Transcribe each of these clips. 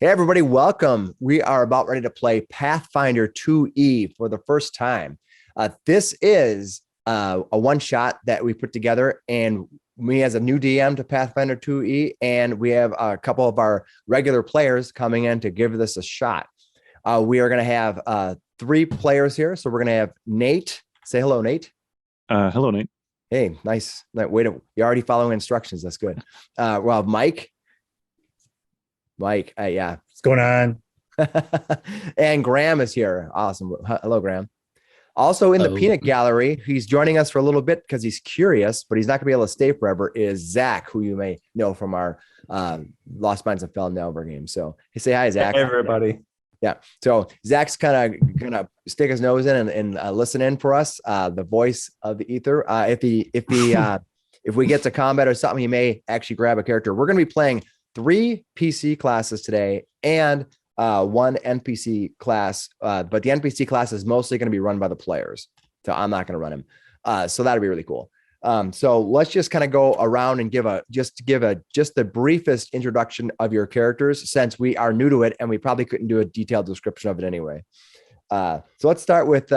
Hey, everybody, welcome. We are about ready to play Pathfinder 2E for the first time. This is a one shot that we put together, and me as a new DM to Pathfinder 2E, and we have a couple of our regular players coming in to give this a shot. We are going to have three players here. So we're going to have Nate. Say hello, Nate. Hello, Nate. Hey, nice. You're already following instructions. That's good. Well, Mike. Yeah. What's going on? And Graham is here. Awesome. Hello, Graham. Also in the peanut gallery, he's joining us for a little bit because he's curious, but he's not going to be able to stay forever, is Zach, who you may know from our Lost Minds of Felnover game. So say hi, Zach. Hey, everybody. Yeah. So Zach's kind of going to stick his nose in and listen in for us. The voice of the ether. If we get to combat or something, he may actually grab a character. We're going to be playing 3 PC classes today and 1 NPC class, but the NPC class is mostly going to be run by the players, so I'm not going to run him. So that'll be really cool. So let's just kind of go around and give the briefest introduction of your characters, since we are new to it and we probably couldn't do a detailed description of it anyway. So let's start with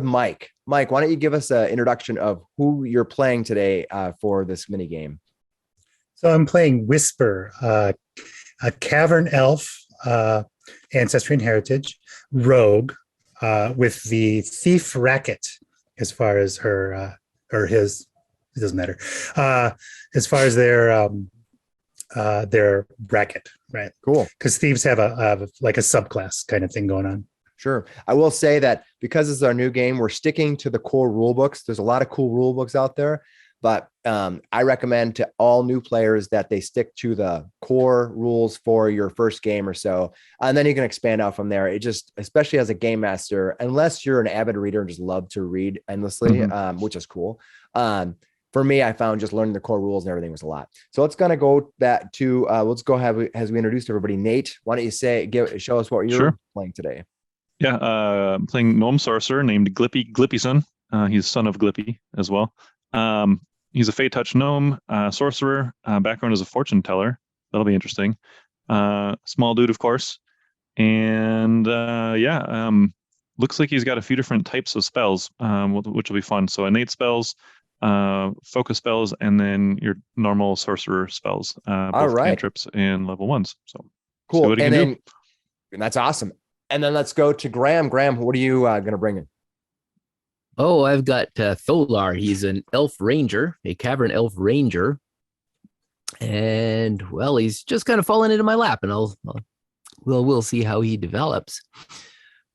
Mike. Mike, why don't you give us an introduction of who you're playing today for this mini game? So I'm playing Whisper, a cavern elf, ancestry and heritage, rogue, with the thief racket as far as her or his, it doesn't matter, as far as their racket, right? Cool. Because thieves have a like a subclass kind of thing going on. Sure. I will say that because this is our new game, we're sticking to the core rule books. There's a lot of cool rule books out there, but I recommend to all new players that they stick to the core rules for your first game or so. And then you can expand out from there. It just, especially as a game master, unless you're an avid reader and just love to read endlessly, which is cool. For me, I found just learning the core rules and everything was a lot. So let's kind of go back to, let's go as we introduced everybody. Nate, why don't you show us what you're playing today? Yeah, I'm playing Gnome Sorcerer named Glippyson. He's son of Glippy as well. He's a Fey Touch Gnome Sorcerer. Background as a fortune teller. That'll be interesting. Small dude, of course. And looks like he's got a few different types of spells, which will be fun. So innate spells, focus spells, and then your normal sorcerer spells, both cantrips and level 1s. So cool. And that's awesome. And then let's go to Graham. Graham, what are you going to bring in? Oh, I've got Tholar. He's an elf ranger, a cavern elf ranger. And, well, he's just kind of fallen into my lap, and we'll see how he develops.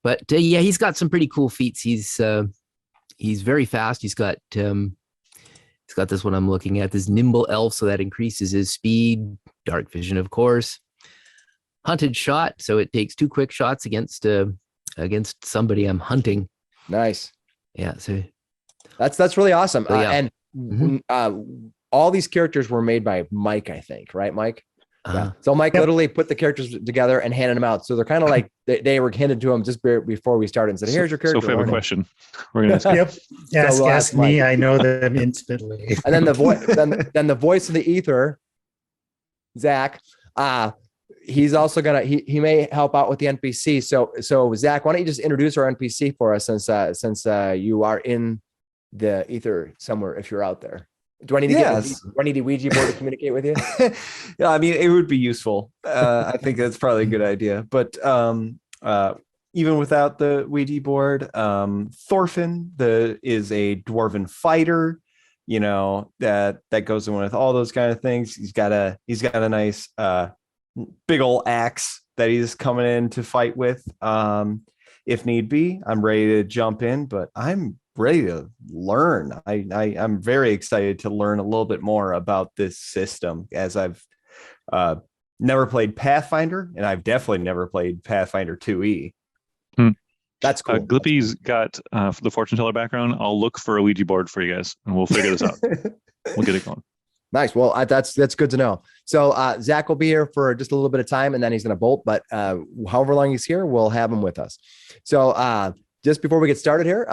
But, he's got some pretty cool feats. He's very fast. He's got this one I'm looking at, this nimble elf, so that increases his speed. Dark vision, of course. Hunted shot, so it takes 2 quick shots against somebody I'm hunting. Nice. Yeah, so that's really awesome. So, yeah. And all these characters were made by Mike, I think, right, Mike? Yeah. So Mike literally put the characters together and handed them out. So they're kind of like they were handed to him just before we started and said, "Here's your character." So if we have a question, we're gonna ask me. I know them instantly. And then the voice, then the voice of the ether, Zach. He's also he may help out with the NPC. So Zach, why don't you just introduce our NPC for us, since you are in the ether somewhere, if you're out there. Do I need a Ouija board to communicate with you? Yeah, I mean, it would be useful. I think that's probably a good idea. But even without the Ouija board, Thorfinn is a dwarven fighter. You know, that goes in with all those kind of things. He's got a nice big old axe that he's coming in to fight with. If need be, I'm ready to jump in, but I'm ready to learn. I'm very excited to learn a little bit more about this system, as I've never played Pathfinder, and I've definitely never played Pathfinder 2E. That's cool. Glippy's got the fortune teller background. I'll look for a Ouija board for you guys, and we'll figure this out. We'll get it going. Nice. Well, that's good to know. So Zach will be here for just a little bit of time, and then he's going to bolt. But however long he's here, we'll have him with us. So just before we get started here,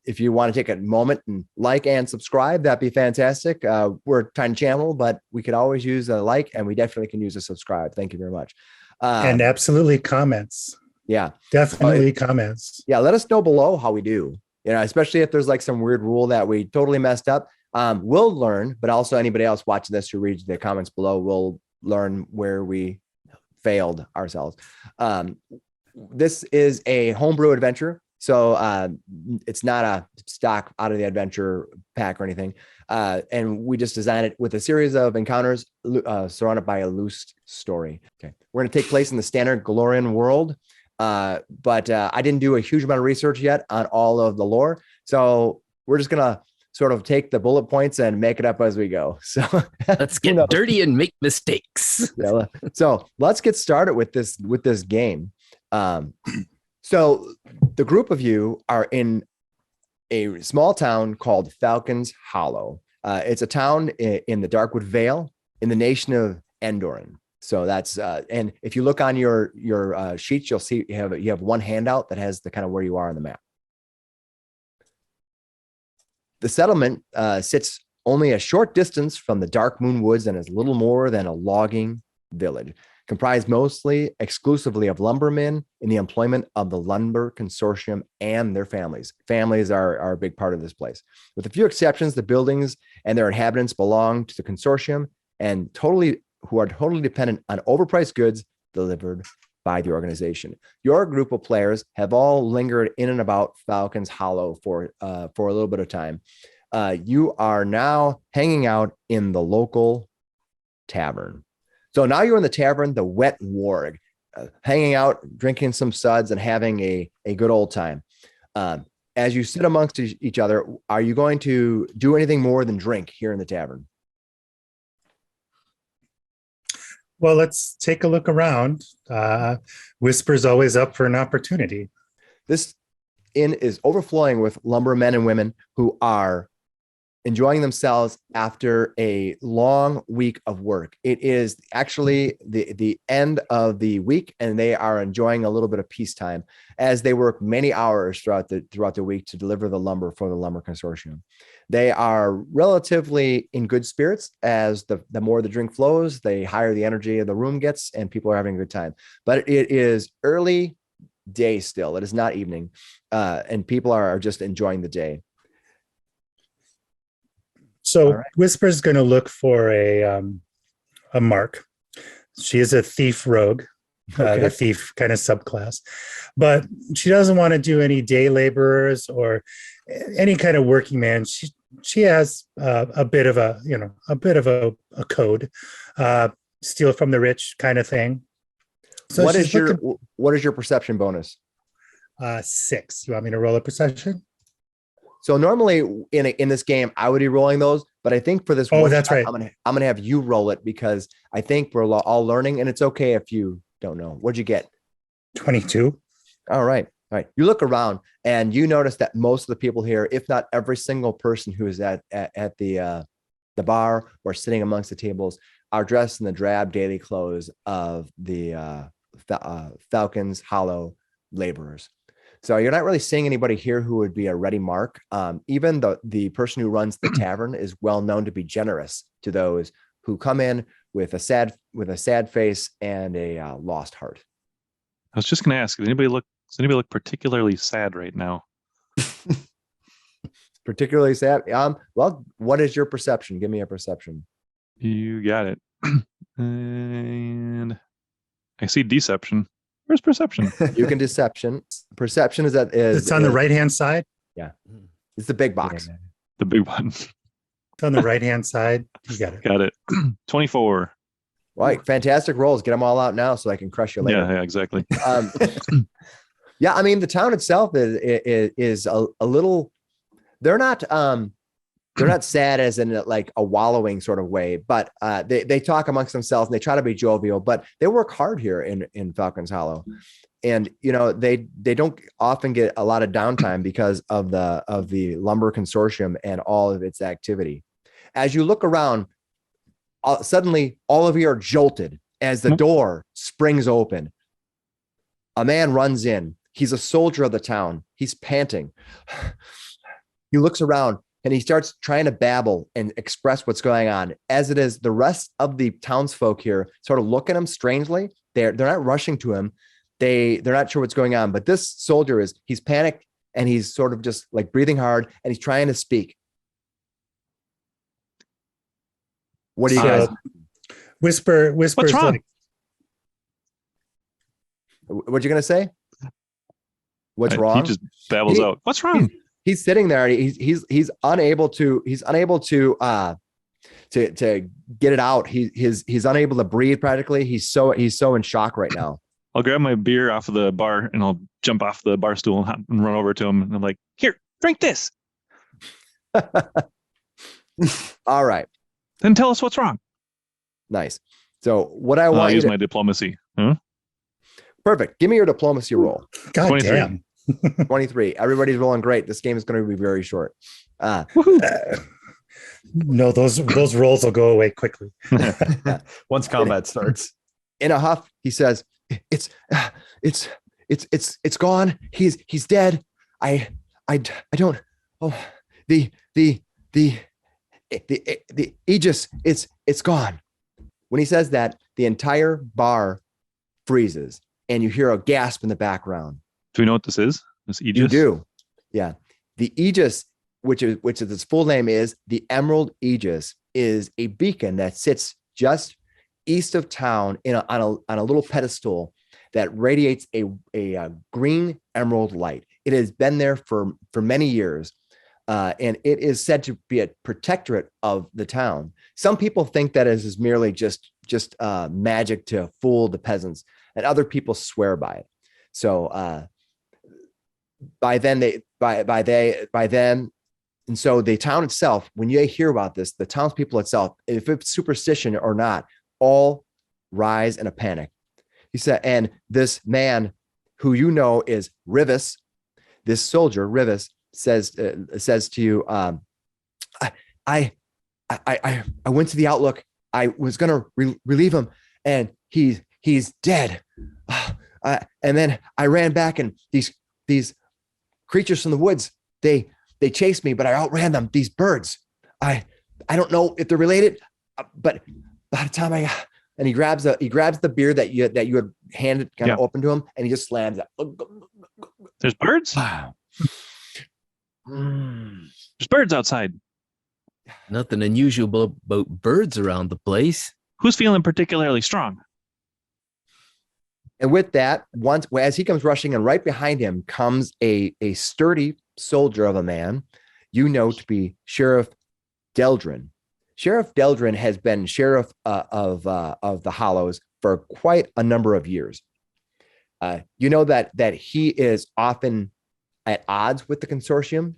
if you want to take a moment and like and subscribe, that'd be fantastic. We're a tiny channel, but we could always use a like, and we definitely can use a subscribe. Thank you very much. And absolutely comments. Yeah, Definitely comments. yeah. Let us know below how we do. Especially if there's like some weird rule that we totally messed up. We'll learn, but also anybody else watching this who reads the comments below will learn where we failed ourselves. This is a homebrew adventure, so it's not a stock out of the adventure pack or anything. And we just designed it with a series of encounters surrounded by a loose story. Okay, we're going to take place in the standard Galorian world. But I didn't do a huge amount of research yet on all of the lore. So we're just going to sort of take the bullet points and make it up as we go. So let's get dirty and make mistakes. Yeah, so let's get started with this game. So the group of you are in a small town called Falcon's Hallow. It's a town in the Darkwood Vale in the nation of Andoran. So that's and if you look on your sheets, you'll see you have one handout that has the kind of where you are on the map. The settlement sits only a short distance from the Dark Moon Woods and is little more than a logging village, comprised mostly exclusively of lumbermen in the employment of the Lumber Consortium and their families. Families are a big part of this place. With a few exceptions, the buildings and their inhabitants belong to the consortium and who are totally dependent on overpriced goods delivered by the organization. Your group of players have all lingered in and about Falcon's Hallow for a little bit of time. You are now hanging out in the local tavern. So now you're in the tavern, the Wet Warg, hanging out, drinking some suds, and having a good old time. As you sit amongst each other, are you going to do anything more than drink here in the tavern? Well, let's take a look around. Whisper's always up for an opportunity. This inn is overflowing with lumbermen and women who are enjoying themselves after a long week of work. It is actually the end of the week, and they are enjoying a little bit of peacetime as they work many hours throughout the week to deliver the lumber for the Lumber Consortium. They are relatively in good spirits as the more the drink flows, the higher the energy of the room gets, and people are having a good time. But it is early day still. It is not evening, and people are just enjoying the day. So right. Whisper's going to look for a mark. She is a thief rogue, the thief kind of subclass, but she doesn't want to do any day laborers or any kind of working man. She has a bit of a code, steal from the rich kind of thing. So what is your perception bonus? 6. You want me to roll a perception? So normally in this game, I would be rolling those, but I think for this one, that's right. I'm gonna have you roll it because I think we're all learning, and it's okay if you don't know. What'd you get? 22. All right. You look around and you notice that most of the people here, if not every single person who is at the bar or sitting amongst the tables, are dressed in the drab daily clothes of the Falcon's Hallow laborers. So you're not really seeing anybody here who would be a ready mark. Even the person who runs the tavern is well known to be generous to those who come in with a sad face and a lost heart. I was just going to ask, does anybody look particularly sad right now? Particularly sad? Well, what is your perception? Give me a perception. You got it. And I see deception. Where's perception? You can deception. Perception is it's on the right-hand side. Yeah. It's the big box. The big button. It's on the right-hand side. You got it. Got it. 24. Right. Fantastic rolls. Get them all out now so I can crush you later. Yeah, exactly. Yeah, I mean, the town itself is a little, they're not sad as in like a wallowing sort of way, but they talk amongst themselves and they try to be jovial, but they work hard here in Falcon's Hallow. And, they don't often get a lot of downtime because of the Lumber Consortium and all of its activity. As you look around, suddenly all of you are jolted as the door springs open. A man runs in. He's a soldier of the town. He's panting. He looks around and he starts trying to babble and express what's going on. As it is, the rest of the townsfolk here sort of look at him strangely. They're not rushing to him. They're not sure what's going on. But this soldier he's panicked and he's sort of just like breathing hard and he's trying to speak. What do you guys? Whisper's What's wrong? like, What you gonna say? What's He wrong? just babbles out. What's wrong? He's sitting there. And he's unable to get it out. He's unable to breathe practically. He's so in shock right now. I'll grab my beer off of the bar and I'll jump off the bar stool and run over to him. And I'm like, here, drink this. All right. Then tell us what's wrong. Nice. So what I want I'll you use to, my diplomacy. Huh? perfect. Give me your diplomacy roll. God 23. damn. 23. Everybody's rolling great. This game is going to be very short. No, those rolls will go away quickly. Once combat starts. In a huff, he says, it's gone. He's dead. I don't. Oh, the Aegis, it's gone. When he says that, the entire bar freezes and you hear a gasp in the background. Do we know what this is? This Aegis? You do. Yeah. The Aegis, which is its full name is the Emerald Aegis, is a beacon that sits just east of town on a little pedestal that radiates a green emerald light. It has been there for many years. And it is said to be a protectorate of the town. Some people think that it is merely just magic to fool the peasants, and other people swear by it. So by then, and so the town itself, when you hear about this, the townspeople itself, if it's superstition or not, all rise in a panic. He said, and this man who you know is Rivis, this soldier Rivis, says to you, I went to the Outlook. I was gonna relieve him, and he's dead. And then I ran back, and these creatures from the woods, they chased me, but I outran them. These birds, I don't know if they're related, but by the time and he grabs the beer that you had handed kind of open to him, and he just slams it. There's birds? Wow. There's birds outside. Nothing unusual about birds around the place. Who's feeling particularly strong? And with that, as he comes rushing in, right behind him comes a sturdy soldier of a man, you know to be Sheriff Deldrin. Sheriff Deldrin has been sheriff of the Hallows for quite a number of years. You know that he is often at odds with the consortium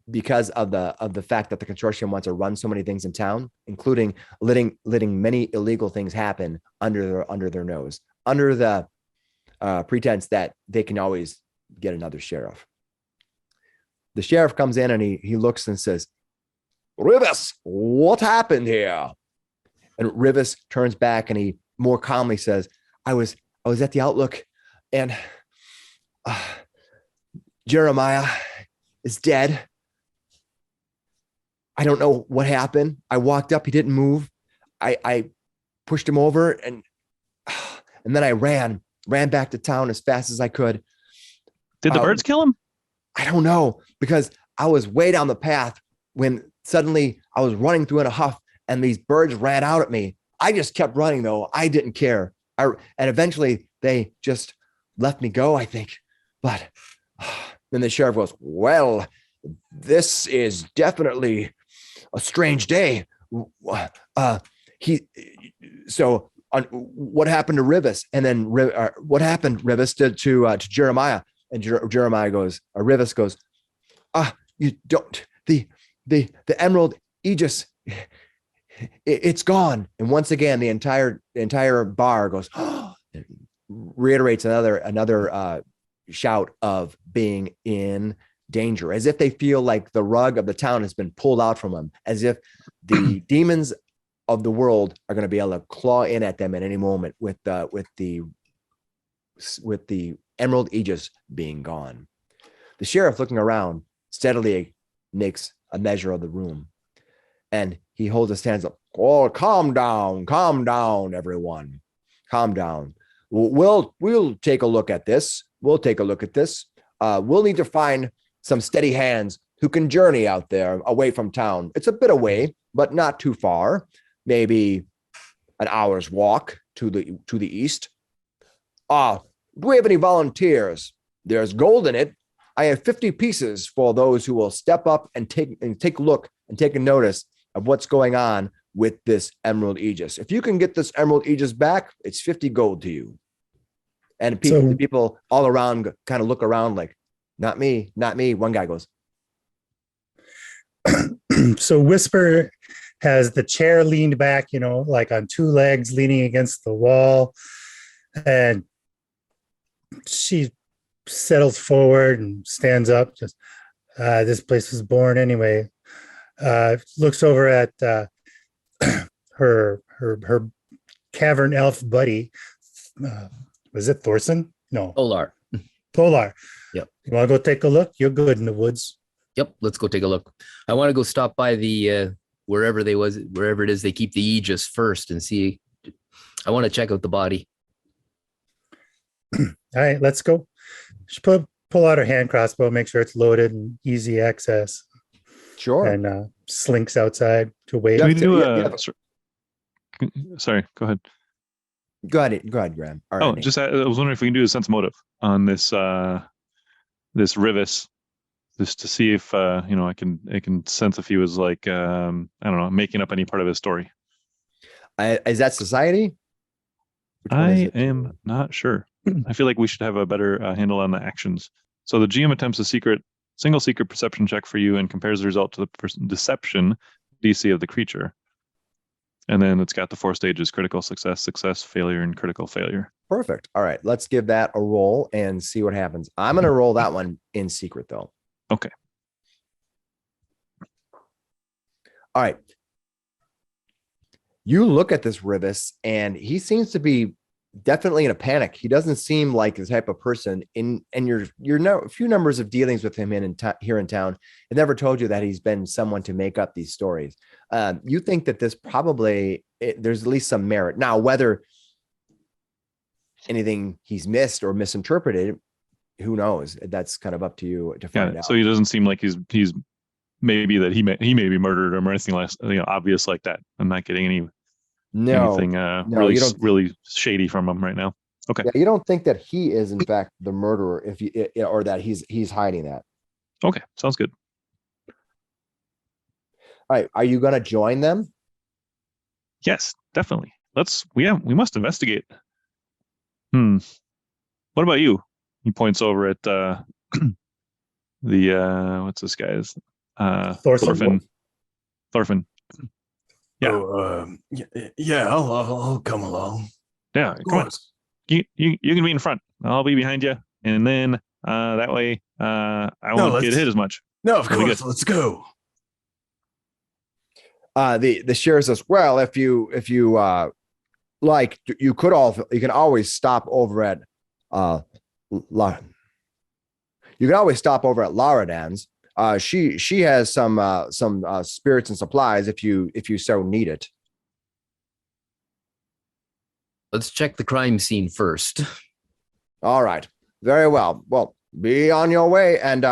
because of the fact that the consortium wants to run so many things in town, including letting many illegal things happen under their nose, under the pretense that they can always get another sheriff. The sheriff comes in and he looks and says, "Rivis, what happened here?" And Rivis turns back and he more calmly says, I was at the Outlook, and Jeremiah is dead. I don't know what happened. I walked up, he didn't move. I pushed him over, and then I ran back to town as fast as I could. Did the birds kill him? I don't know, because I was way down the path when suddenly I was running through in a huff and these birds ran out at me. I just kept running though. I didn't care. And eventually they just left me go, I think. But then the sheriff goes, "Well, this is definitely a strange day. What happened to Rivis?" And then what happened, Rivis, to Jeremiah? And Jeremiah goes, Rivis goes, "You don't, the Emerald Aegis, it's gone." And once again, the entire bar goes, reiterates another shout of being in danger, as if they feel like the rug of the town has been pulled out from them, as if the demons of the world are going to be able to claw in at them at any moment with the Emerald Aegis being gone. The sheriff, looking around, steadily makes a measure of the room. And he holds his hands up. Oh, calm down, everyone. Calm down. We'll take a look at this. We'll need to find some steady hands who can journey out there away from town. It's a bit away, but not too far. Maybe an hour's walk to the east. Do we have any volunteers? There's gold in it. I have 50 pieces for those who will step up and take a look and take a notice of what's going on with this Emerald Aegis. If you can get this Emerald Aegis back, it's 50 gold to you. And the people all around kind of look around like, not me. One guy goes. So Whisper has the chair leaned back, like on two legs leaning against the wall. And she settles forward and stands up. Just, this place was born anyway. Looks over at her cavern elf buddy. Was it Thorson? No. Tolar. Yep. You want to go take a look? You're good in the woods. Yep. Let's go take a look. I want to go stop by the wherever it is they keep the Aegis first and see. I want to check out the body. All right, let's go. She pull out her hand crossbow, make sure it's loaded and easy access. Sure. And slinks outside to wait. Can we do sorry, go ahead. Go ahead, Graham. All right, I was wondering if we can do a sense motive on this this Rivis, just to see if I can sense if he was like I don't know, making up any part of his story. Is that society? I am not sure. I feel like we should have a better handle on the actions. So the GM attempts a single secret perception check for you and compares the result to the deception DC of the creature. And then it's got the 4 stages: critical success, success, failure, and critical failure. Perfect. All right, let's give that a roll and see what happens. I'm going to roll that one in secret, though. Okay. All right. You look at this Rivis, and he seems to be definitely in a panic. He doesn't seem like the type of person and a few numbers of dealings with him here in town. It never told you that he's been someone to make up these stories. You think that this there's at least some merit. Now, whether anything he's missed or misinterpreted, who knows? That's kind of up to you to find out. So he doesn't seem like he's maybe that he may be murdered or anything like obvious like that. I'm not getting anything really shady from him right now. Okay. Yeah, you don't think that he is in fact the murderer or that he's hiding that. Okay, sounds good. All right, are you going to join them? Yes, definitely. We must investigate. What about you? He points over at the what's this guy's Thorfinn. Yeah. Oh, yeah, I'll come along. Yeah, come on. You can be in front. I'll be behind you, and then that way I won't get hit as much. No, of course. Let's go. The sheriff says, "Well, if you like, you can always stop over at you can always stop over at Laradan's. She has some spirits and supplies if you so need it." Let's check the crime scene first. All right. Very well. Well, be on your way. And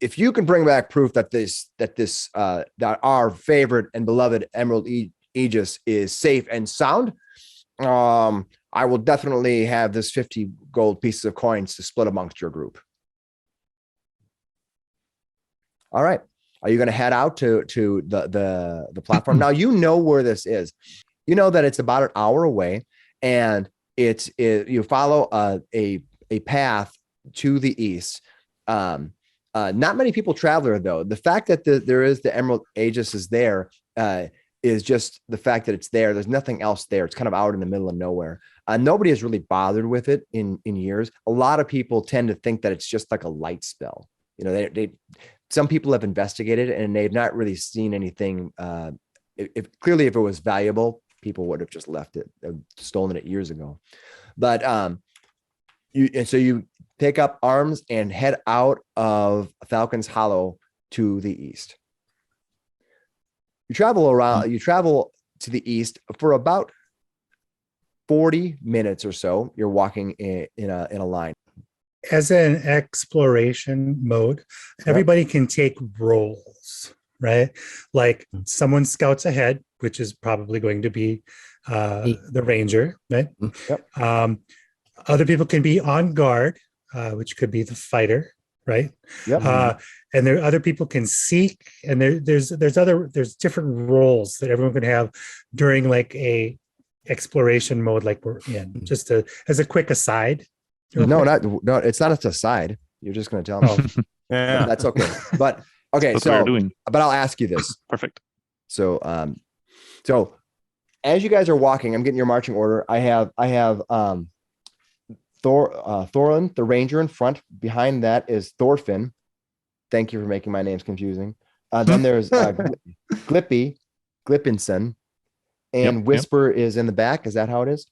if you can bring back proof that our favorite and beloved Emerald Aegis is safe and sound, I will definitely have this 50 gold pieces of coins to split amongst your group. All right. Are you going to head out to the platform? Now, you know where this is. You know that it's about an hour away, and you follow a path to the east. Not many people travel there, though. The fact that there is the Emerald Aegis is there is just the fact that it's there. There's nothing else there. It's kind of out in the middle of nowhere. Nobody has really bothered with it in years. A lot of people tend to think that it's just like a light spell. You know, some people have investigated it and they've not really seen anything. If it was valuable, people would have just left it, stolen it years ago. But you pick up arms and head out of Falcon's Hollow to the east. You travel around. You travel to the east for about 40 minutes or so. You're walking in a line. As an exploration mode, everybody can take roles, right? Like someone scouts ahead, which is probably going to be the ranger, right? Yep. Other people can be on guard, which could be the fighter, right? Yep. And there other people can seek, and there's different roles that everyone can have during like a exploration mode like we're in. Just as a quick aside. No, it's not a side. You're just going to tell me. Yeah. That's okay. But okay, That's what you're so doing. but I'll ask you this. Perfect. So as you guys are walking, I'm getting your marching order. I have Thorin, the ranger in front. Behind that is Thorfinn. Thank you for making my names confusing. Then there's Glippinson, and Whisper is in the back. Is that how it is?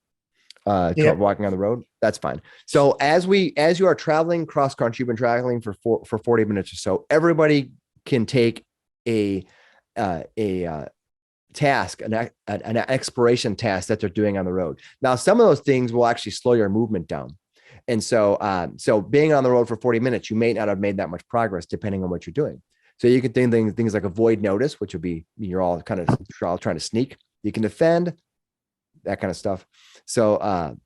Walking on the road. That's fine. So as you are traveling cross country, you've been traveling for 40 minutes or so. Everybody can take a task, an exploration task that they're doing on the road. Now, some of those things will actually slow your movement down. And so being on the road for 40 minutes, you may not have made that much progress depending on what you're doing. So you can think things like avoid notice, which would be you're all trying to sneak. You can defend, that kind of stuff. So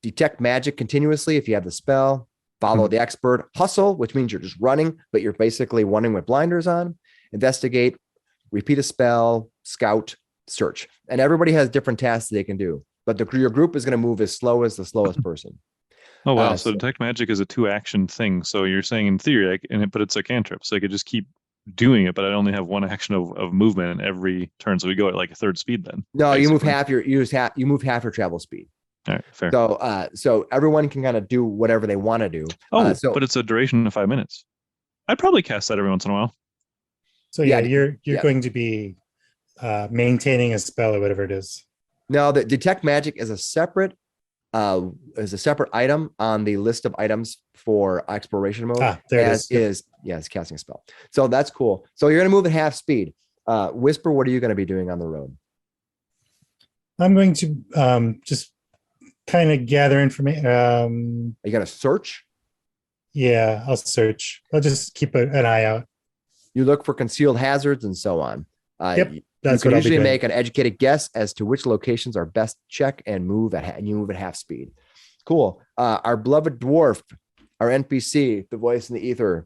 detect magic continuously if you have the spell. Follow the expert. Hustle, which means you're just running, but you're basically running with blinders on. Investigate, repeat a spell, scout, search. And everybody has different tasks they can do. But your group is going to move as slow as the slowest person. Oh, wow. So detect magic is a 2-action thing. So you're saying in theory, but it's a cantrip. So I could just keep doing it, but I only have 1 action of movement in every turn. So we go at like a third speed then. No, basically. you move half your travel speed. All right, fair. So everyone can kind of do whatever they want to do. But it's a duration of 5 minutes. I'd probably cast that every once in a while. So you're going to be maintaining a spell or whatever it is. No, the detect magic is a separate item on the list of items for exploration mode. There it is. It's casting a spell. So that's cool. So you're going to move at half speed. Whisper, what are you going to be doing on the road? I'm going to just kind of gather information. Are you going to search? Yeah, I'll search. I'll just keep an eye out. You look for concealed hazards and so on. Yep. You can usually make an educated guess as to which locations are best check and move at half speed. Cool. Our beloved dwarf, our NPC, the voice in the ether.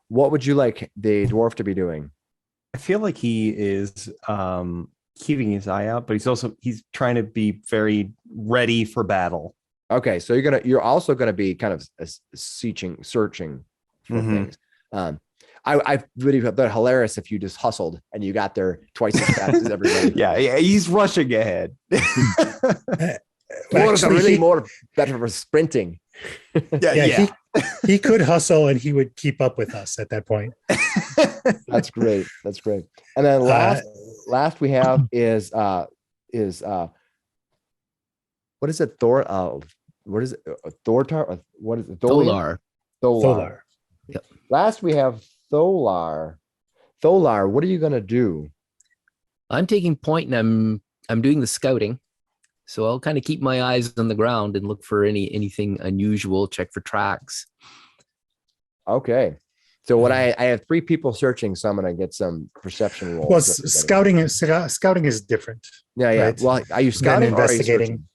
What would you like the dwarf to be doing? I feel like he is keeping his eye out, but he's trying to be very ready for battle. Okay, so you're also gonna be kind of searching for things. I really thought that hilarious if you just hustled and you got there twice as fast as everybody. Yeah, he's rushing ahead. Dwarves are really better for sprinting. Yeah. He could hustle and he would keep up with us at that point. That's great. And then last we have is what is it? What is it? Thortar? What is it? Tholar. Yep. Last we have Tholar. Tholar, what are you gonna do? I'm taking point and I'm doing the scouting. So I'll kind of keep my eyes on the ground and look for anything unusual, check for tracks. Okay. So what I have 3 people searching, so I'm gonna get some perception rolls. Well, scouting is different. Yeah. Right? Well, are you scouting or investigating?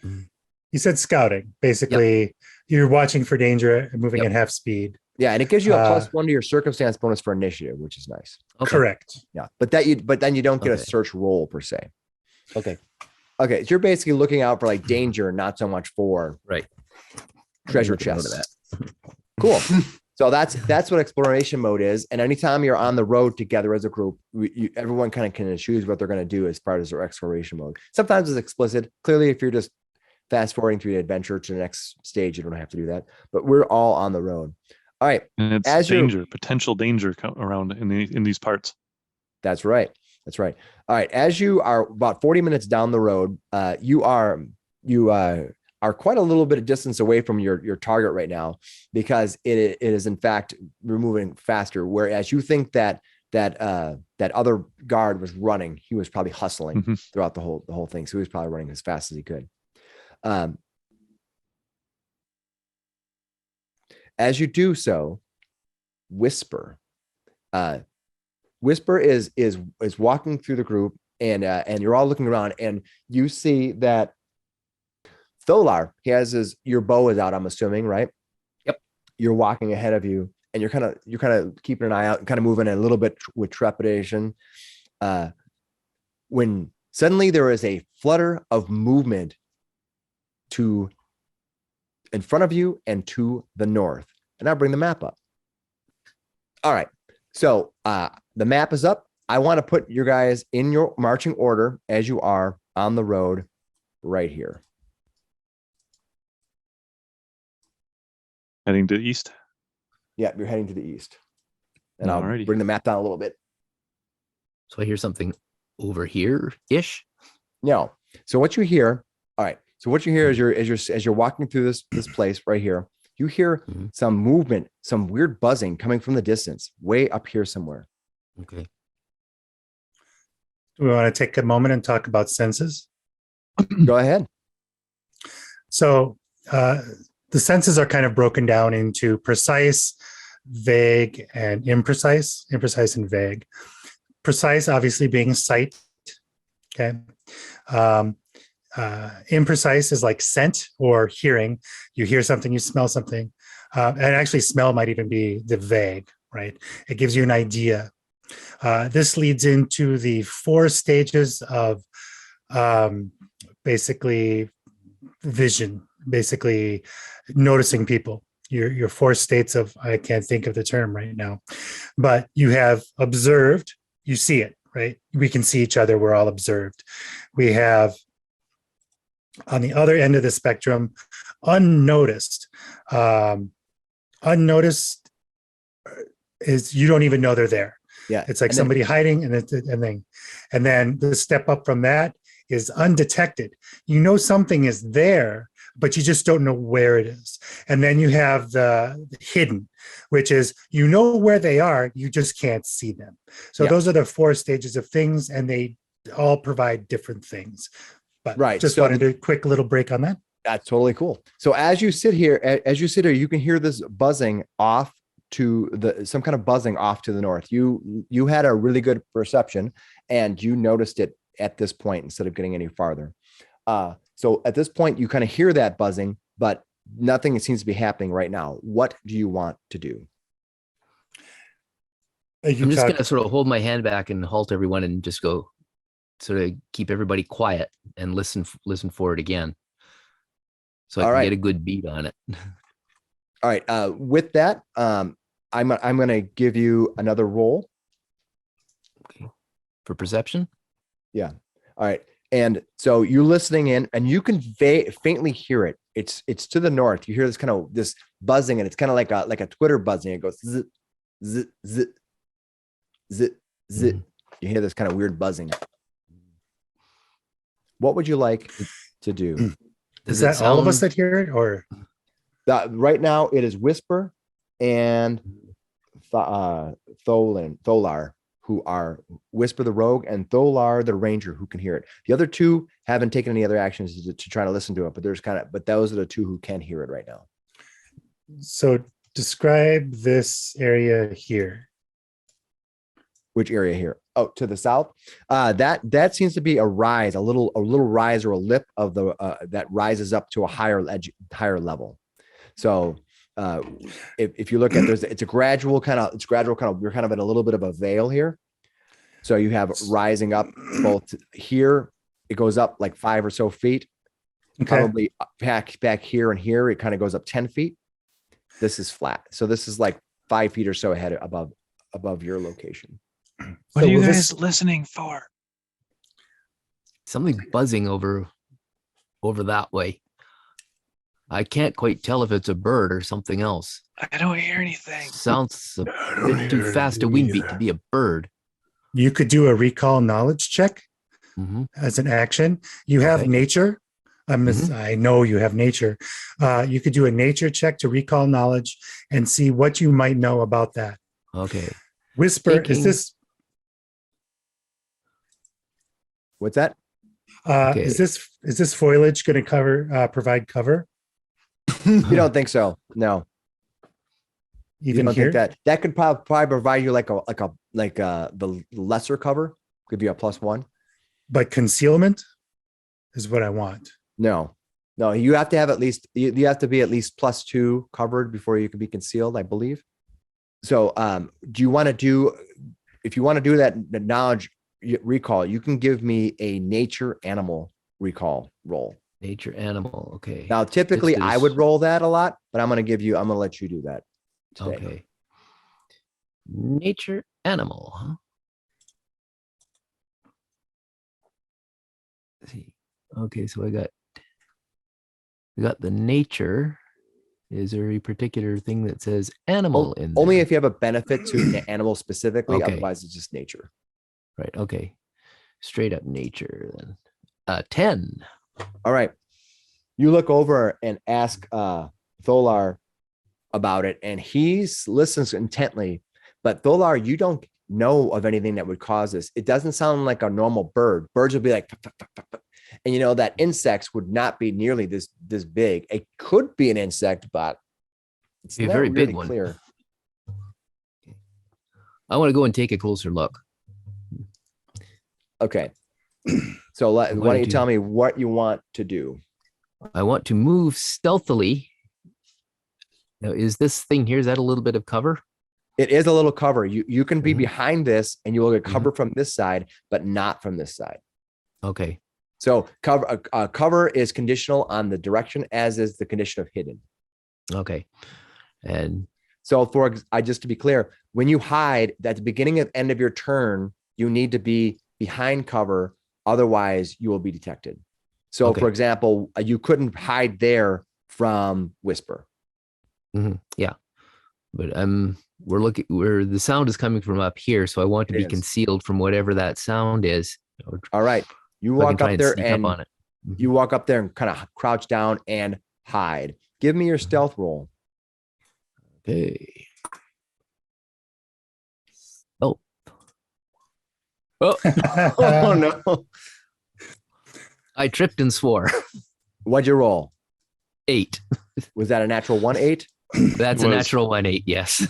You said scouting. Basically, you're watching for danger and moving at half speed. Yeah, and it gives you a +1 to your circumstance bonus for initiative, which is nice. Okay. Correct. Yeah, but then you don't get a search roll per se. Okay. So you're basically looking out for like danger, not so much for treasure chests. Cool. So that's what exploration mode is. And anytime you're on the road together as a group, everyone kind of can choose what they're going to do as part of their exploration mode. Sometimes it's explicit. Clearly, if you're just fast forwarding through the adventure to the next stage, you don't have to do that. But we're all on the road. All right. And it's potential danger around in these parts. That's right. All right. As you are about 40 minutes down the road, you are are quite a little bit of distance away from your target right now, because it is in fact moving faster. Whereas you think that other guard was running, he was probably hustling throughout the whole thing. So he was probably running as fast as he could. As you do so, Whisper is walking through the group, and you're all looking around, and you see that Tholar, he has your bow is out, I'm assuming, right? Yep. You're walking ahead of you, and you're kind of keeping an eye out and kind of moving a little bit with trepidation. When suddenly there is a flutter of movement in front of you and to the north. And I'll bring the map up. All right. So the map is up. I want to put you guys in your marching order as you are on the road right here. Heading to the east. Yeah, you're heading to the east. And I'll Alrighty. bring the map down a little bit. So I hear something over here-ish. No. So what you hear, all right. So what you hear as you're walking through this place right here, you hear some movement, some weird buzzing coming from the distance, way up here somewhere. Okay. Do we want to take a moment and talk about senses? Go ahead. So the senses are kind of broken down into precise, vague, and imprecise. Imprecise and vague. Precise, obviously, being sight. Okay. Imprecise is like scent or hearing. You hear something, you smell something. And actually, smell might even be the vague, right? It gives you an idea. This leads into the 4 stages of basically vision, basically noticing people. Your 4 states of, I can't think of the term right now, but you have observed, you see it, right? We can see each other, we're all observed. We have, on the other end of the spectrum, unnoticed. Unnoticed is you don't even know they're there. Yeah. It's like somebody hiding, and then the step up from that is undetected. You know something is there, but you just don't know where it is. And then you have the hidden, which is you know where they are, you just can't see them. So those are the 4 stages of things, and they all provide different things. But just wanted to do a quick little break on that. That's totally cool. So as you sit here, you can hear this buzzing off to some kind of buzzing off to the north. You had a really good perception, and you noticed it at this point instead of getting any farther. So at this point, you kind of hear that buzzing, but nothing seems to be happening right now. What do you want to do? I'm just going to sort of hold my hand back and halt everyone and just go sort of keep everybody quiet and listen for it again. So I can get a good beat on it. All right. With that, I'm going to give you another roll. Okay. For perception? Yeah. All right. And so you're listening in, and you can faintly hear it. It's to the north. You hear this buzzing, and it's kind of like a Twitter buzzing. It goes zit, zit, zit, zit, zit. You hear this kind of weird buzzing. What would you like to do? Is that all of us that hear it, or right now it is Whisper and Tholar, who are Whisper the Rogue and Tholar the Ranger, who can hear it. The other 2 haven't taken any other actions to try to listen to it, but those are the 2 who can hear it right now. So describe this area here. Which area here? Oh, to the south. That seems to be a rise, a little rise or a lip of the that rises up to a higher level. So if you look at it's gradual kind of you're kind of in a little bit of a veil here. So you have rising up both here. It goes up like 5 or so feet. Okay. Probably back here and here. It kind of goes up 10 feet. This is flat. So this is like 5 feet or so ahead above your location. What are you guys listening for? Something buzzing over that way. I can't quite tell if it's a bird or something else. I don't hear anything. Sounds a bit too fast a wind beat to be a bird. You could do a recall knowledge check as an action. You have nature, I know you have nature. You could do a nature check to recall knowledge and see what you might know about that. Okay. Whisper, Taking- What's that? Okay. Is this foliage going to provide cover? You don't think so? No. You Even don't here? think that could probably provide you like the lesser cover, give you a +1. But concealment is what I want. No, you have to have at least you have to be at least +2 covered before you can be concealed, I believe. So do you want to do, if you want to do that, the knowledge recall, you can give me a nature animal recall roll. Nature animal. Okay. Now, typically This I is- would roll that a lot, but I'm going to let you do that today. Okay. Nature animal. Huh? Let's see. Okay, so we got the nature. Is there a particular thing that says animal in there? Only if you have a benefit to an animal specifically, Okay. otherwise it's just nature. Right. Okay. Straight up nature then. 10. All right. You look over and ask Tholar about it, and he listens intently. But Tholar, you don't know of anything that would cause this. It doesn't sound like a normal bird. Birds would be like, "Fuck, fuck, fuck, fuck." And you know that insects would not be nearly this big. It could be an insect, but it's Be a not very really big one. clear. I want to go and take a closer look. Okay. So why I'm don't going you to- tell me what you want to do? I want to move stealthily. Now, is this thing here, is that a little bit of cover? It is a little cover. You can be Mhm. behind this and you will get cover from this side, but not from this side. Okay. So cover is conditional on the direction, as is the condition of hidden. Okay. And So just to be clear, when you hide at the beginning and end of your turn, you need to be behind cover. Otherwise you will be detected. So Okay. for example, you couldn't hide there from Whisper. yeah. But we're looking where the sound is coming from up here. So I want to It be is. concealed from whatever that sound is. Or All right. You if I can walk try up there sneak and up on it. you walk up there and kind of crouch down and hide. Give me your stealth roll. Okay. Oh. Oh, Oh no. I tripped and swore. What'd you roll? 8. Was that a natural 1-8? That's a Was. natural 1-8. Yes.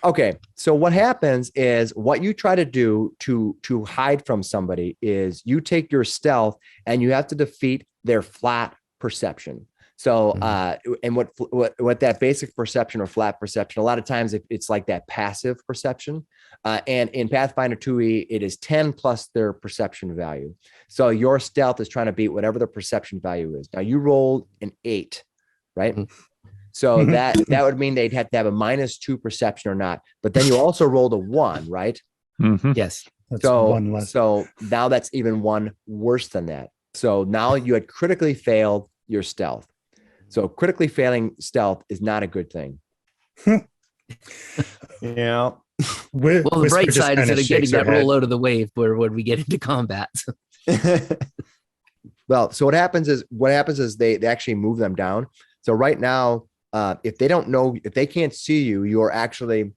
Okay. So what happens is what you try to do to hide from somebody is you take your stealth and you have to defeat their flat perception. So and what that basic perception or flat perception, a lot of times it's like that passive perception. And in Pathfinder 2e, it is 10 plus their perception value. So your stealth is trying to beat whatever the perception value is. Now you rolled an 8, right? Mhm. So that would mean they'd have to have a -2 perception or not. But then you also rolled a 1, right? Mhm. Yes. That's So one less. so now that's even one worse than that. So now you had critically failed your stealth. So critically failing stealth is not a good thing. Yeah. Well, the bright side is that I'm getting that roll out. out of the way for when we get into combat. Well, so what happens is they actually move them down. So right now, if they don't know, if they can't see you, you are actually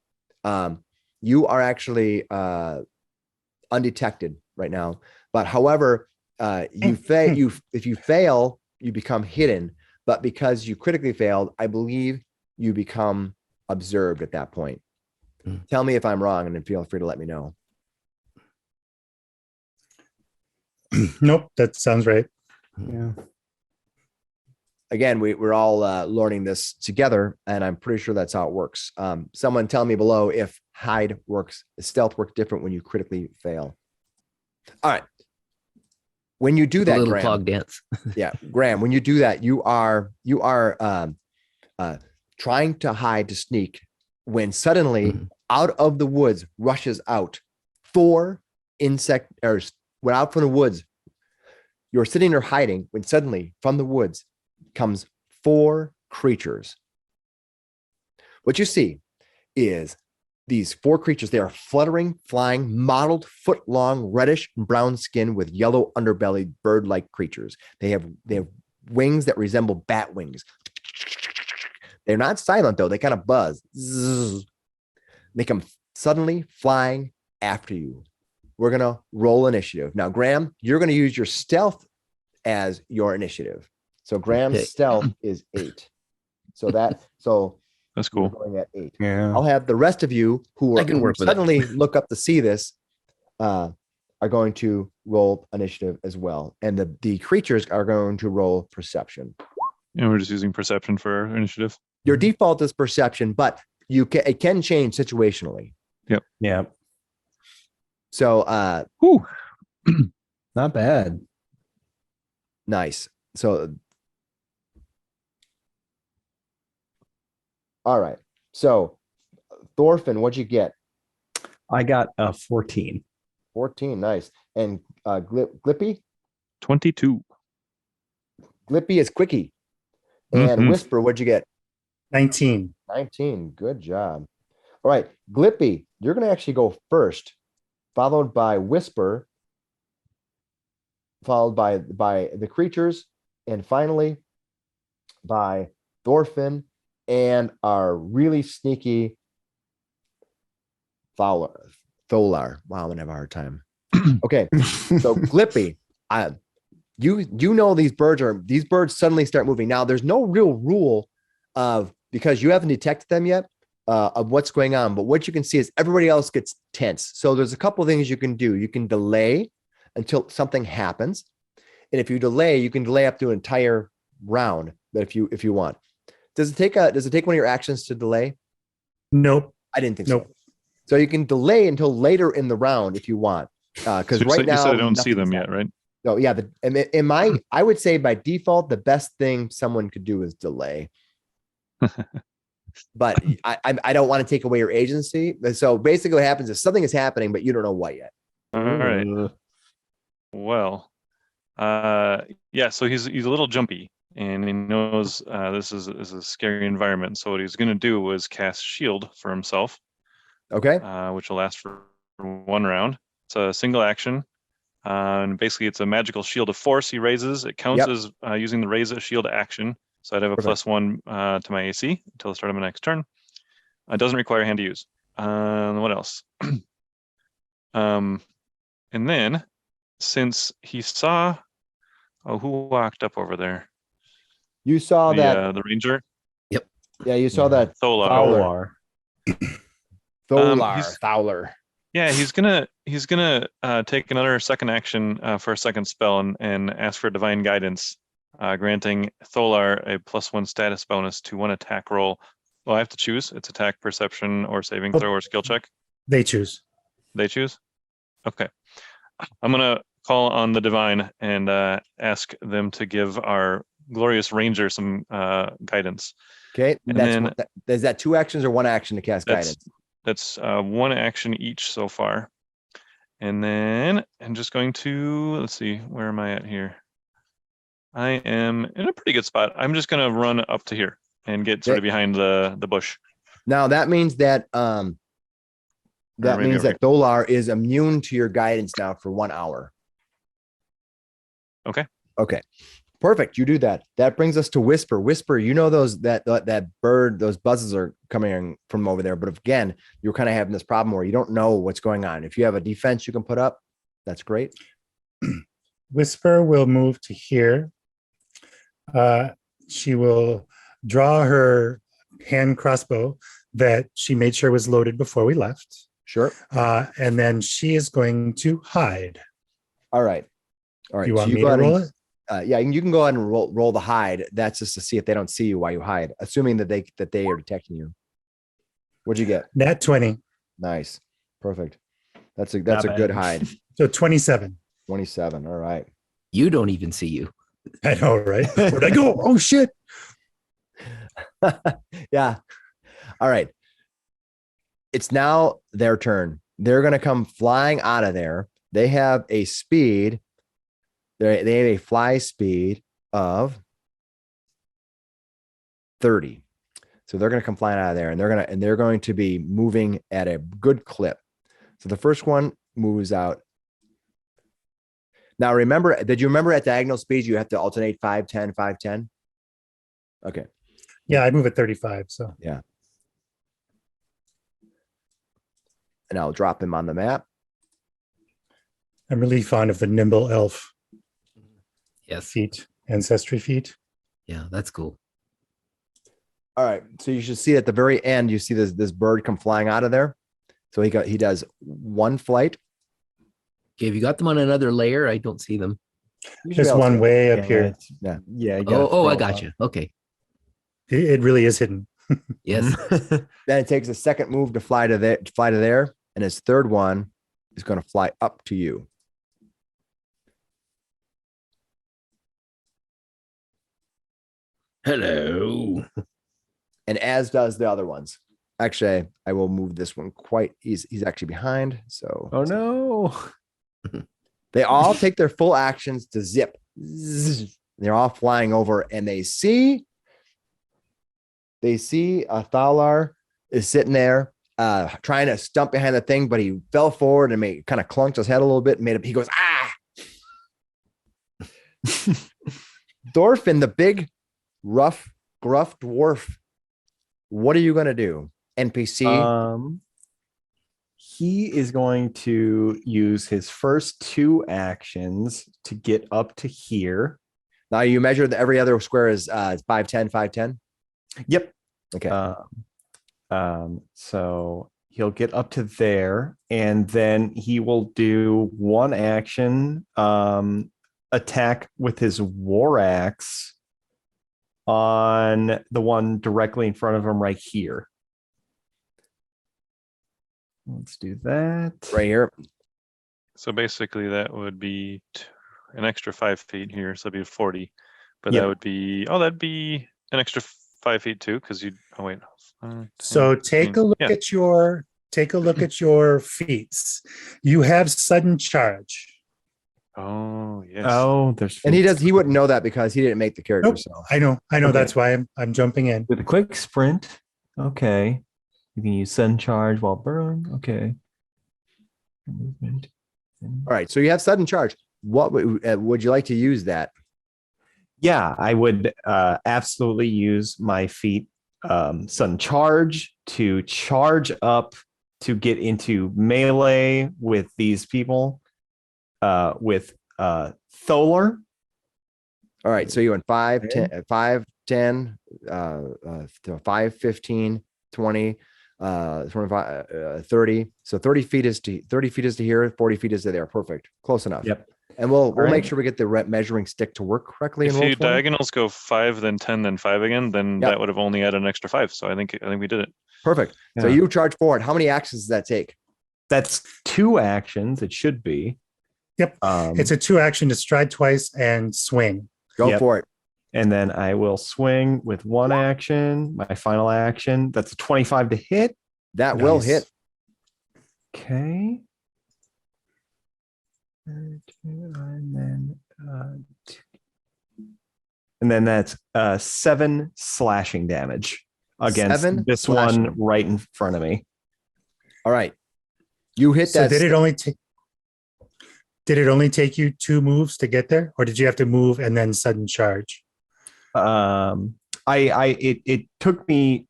undetected right now. But however, if you fail, you become hidden. But because you critically failed, I believe you become observed at that point. Tell me if I'm wrong, and then feel free to let me know. Nope, that sounds right. Yeah. Again, we're all learning this together, and I'm pretty sure that's how it works. Someone tell me below if stealth works different when you critically fail. All right. When you do A that, little Graham, clog dance. yeah, Graham, when you do that, you are trying to hide, to sneak, when suddenly out of the woods rushes out 4 insect, or went out from the woods. You're sitting there hiding when suddenly from the woods comes 4 creatures. What you see is these 4 creatures. They are fluttering, flying, mottled, foot-long, reddish and brown skin with yellow underbelly, bird-like creatures. They have wings that resemble bat wings. They're not silent though. They kind of buzz. Zzz. They come suddenly flying after you. We're going to roll initiative. Now, Graham, you're going to use your stealth as your initiative. So Graham's stealth is 8. So that's cool. Going at 8. Yeah. I'll have the rest of you who I can work with it. suddenly look up to see this are going to roll initiative as well. And the creatures are going to roll perception. And we're just using perception for our initiative. Your default is perception, but it can change situationally. Yeah. So Whew. Not bad. nice. So all right. So Thorfinn, what'd you get? I got a 14. 14. Nice. And Glippy? 22. Glippy is quickie. And Mhm. Whisper, what'd you get? 19. 19. Good job. All right. Glippy, you're going to actually go first, followed by Whisper, followed by the creatures, and finally by Thorfinn and our really sneaky Tholar. Wow, I'm gonna have a hard time. Okay, so Glippy, you know these birds suddenly start moving. Now there's no real rule of, because you haven't detected them yet, of what's going on, but what you can see is everybody else gets tense. So there's a couple of things you can do. You can delay until something happens, and if you delay, you can delay up to an entire round. That if you want. Does it take one of your actions to delay? Nope. I didn't think Nope. so. So you can delay until later in the round if you want. Because So right now you said I don't see nothing's them yet, happening. right? So yeah, I would say by default, the best thing someone could do is delay. But I don't want to take away your agency. So basically what happens is something is happening, but you don't know what yet. All right. Well, yeah, so he's a little jumpy and he knows this is a scary environment. So what he's going to do was cast shield for himself, Okay. which will last for 1 round. It's a single action. And basically it's a magical shield of force he raises. It counts as using the raise a shield action. So I'd have a Perfect. +1 to my AC until the start of my next turn. It doesn't require hand to use. What else? And then since he saw, who walked up over there? You saw that. The ranger, Yeah, you saw that. Tholar. Tholar. Yeah, he's gonna take another second action for a second spell and ask for divine guidance, granting Tholar a +1 status bonus to 1 attack roll. Well, I have to choose. It's attack, perception, or saving throw or skill check. They choose. They choose. Okay, I'm gonna call on the divine and ask them to give our glorious ranger some guidance. Okay. And Is that 2 actions or 1 action to cast guidance? That's 1 action each so far. And then I'm just going to, let's see, where am I at here? I am in a pretty good spot. I'm just going to run up to here and get sort of behind the bush. Now that means that Tholar is immune to your guidance now for 1 hour. Okay. Okay. Perfect. You do that. That brings us to Whisper. Whisper, you know that bird, those buzzes are coming from over there. But again, you're kind of having this problem where you don't know what's going on. If you have a defense you can put up, that's great. Whisper will move to here. She will draw her hand crossbow that she made sure was loaded before we left. Sure. And then she is going to hide. All right. Do you want me to roll it? Yeah, you can go ahead and roll the hide. That's just to see if they don't see you while you hide, assuming that they are detecting you. What'd you get? Nat 20. Nice. Perfect. That's a good hide. So 27. 27. All right. You don't even see you. I know, right? Where'd I go? Oh shit. Yeah. All right. It's now their turn. They're going to come flying out of there. They have a speed. They have a fly speed of 30. So they're going to come flying out of there, and they're going to be moving at a good clip. So the first one moves out. Now remember, did you remember at diagonal speeds you have to alternate 5, 10, 5, 10? Okay. Yeah, I move at 35. So And I'll drop him on the map. I'm really fond of the nimble elf Yes. feat, ancestry feat. Yeah, that's cool. All right. So you should see at the very end, you see this bird come flying out of there. So he does one flight. Okay, if you got them on another layer, I don't see them. You should There's be able one to- way up Yeah, here. it's- Yeah. Yeah. you gotta Oh, I throw got it you. Okay. It really is hidden. Yes. up. Then it takes a second move to fly to there. And his third one is going to fly up to you. Hello. And as does the other ones. Actually, I will move this one quite easy. He's actually behind. So Oh no. they all take their full actions to zip. Zzz. They're all flying over and they see Thalar is sitting there trying to stump behind the thing, but he fell forward and kind of clunked his head a little bit and he goes, ah. Thorfinn, the big, rough, gruff dwarf. What are you going to do? NPC. He is going to use his first 2 actions to get up to here. Now you measure that every other square is 5, 10, 5, 10. Yep. Okay. So he'll get up to there, and then he will do 1 action, attack with his war axe on the one directly in front of him right here. Let's do that. Right here. So basically, that would be an extra 5 feet here, so it'd be 40. But Yep. that would be that'd be an extra 5 feet too, because you. Oh wait. 10, So take a 15. look Yeah. at your feats. You have sudden charge. Oh yes. Oh, there's And he wouldn't know that because he didn't make the character. Nope. So I know. Okay. That's why I'm jumping in. with a quick sprint. Okay. You can use sudden charge while burrowing. Okay. Movement. all right. So you have sudden charge. What would you like to use that? Yeah, I would absolutely use my feat sudden charge to charge up to get into melee with these people with Tholar. All right. So you went 5, 10, 5, 10, 5, 15, 20, 25, 30. So 30 feet is to here, 40 feet is to there. Perfect. Close enough. Yep. And we'll right. make sure we get the measuring stick to work correctly. If in roll you 20. diagonals go 5, then 10, then 5 again, then Yep. that would have only added an extra 5. So I think we did it. Perfect. So Yeah. you charge forward. How many actions does that take? That's 2 actions. It should be. Yep. It's a 2 action to stride twice and swing. Go Yep. for it. And then I will swing with 1 action. My final action. That's a 25 to hit. That will Nice. hit. Okay. And then that's 7 slashing damage against 7 this slashing. one right in front of me. All right. You hit So that. did it only take you 2 moves to get there, or did you have to move and then sudden charge? It took me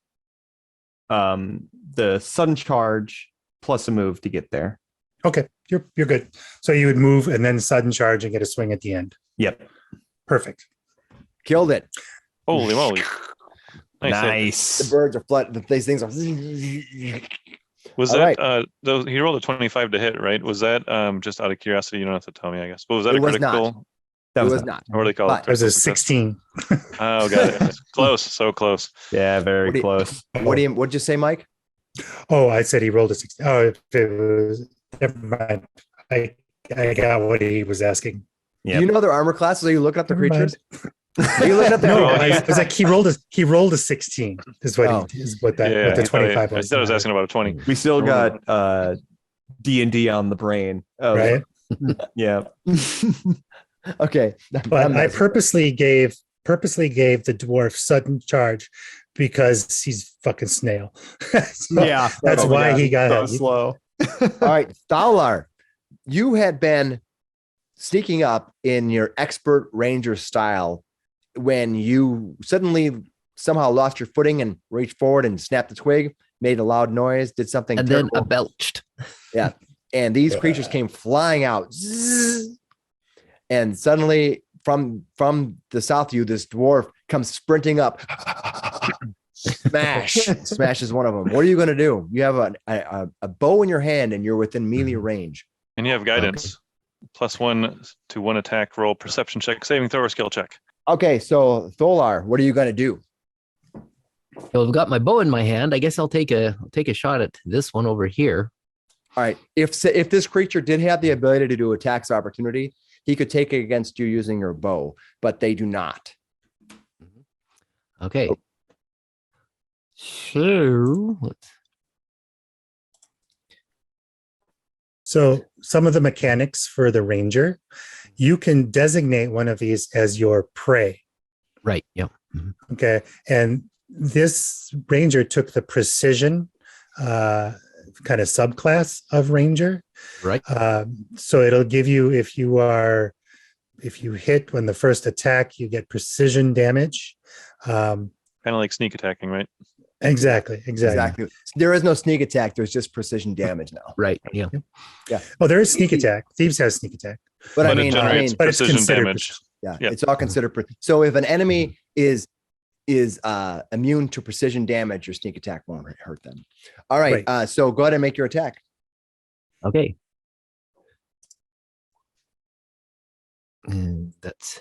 the sudden charge plus a move to get there. Okay, you're good. So you would move and then sudden charge and get a swing at the end. Yep. Perfect. Killed it. Holy moly! Nice. hit. The Nice. birds are flooding. These things are. Was All that right. he rolled a 25 to hit, right? Was that just out of curiosity? You don't have to tell me, I guess. But was that It a was not. critical? It was not. What do they call But- it? There's a Critical success? 16. Oh, got it. Close. So close. Yeah, very What do you- close. What'd you say, Mike? Oh, I said he rolled a 16. Oh, if it was, never mind. I got what he was asking. Do Yep. you know their armor classes? Are you looking up the Never mind. creatures? Are you looking up the No, creatures? I was like, he rolled a 16 is what Oh. what the 25 I was. said I was asking about a 20. We still got D&D on the brain. Oh, Right? Yeah. Okay. But I'm I messing. purposely gave the dwarf sudden charge because he's fucking snail. So Yeah. that's why he got so it. slow. All right, Thalar, you had been sneaking up in your expert ranger style when you suddenly somehow lost your footing and reached forward and snapped the twig, made a loud noise, did something And terrible. then I belched. Yeah. And these creatures came flying out. Zzz. And suddenly from the south of you, this dwarf comes sprinting up. Smashes one of them. What are you going to do? You have a bow in your hand and you're within melee range. And you have guidance. +1 to 1 attack roll, perception check, saving throw, or skill check. Okay, so Tholar, what are you going to do? So I've got my bow in my hand. I guess I'll take a shot at this one over here. All right. If this creature did have the ability to do attacks of opportunity, he could take it against you using your bow, but they do not. Okay. So So some of the mechanics for the ranger, you can designate one of these as your prey. right. Yeah. Okay. And this ranger took the precision kind of subclass of ranger. Right. So it'll give you, if you hit when the first attack, you get precision damage. Kind of like sneak attacking, right? Exactly. There is no sneak attack. There's just precision damage now. Right. Yeah. Oh, there is sneak attack. Thieves has sneak attack. But But I it mean, generates but it's precision considered damage. yeah, Yeah. it's all considered. So if an enemy is immune to precision damage, your sneak attack won't hurt them. All right. So go ahead and make your attack. Okay. And that's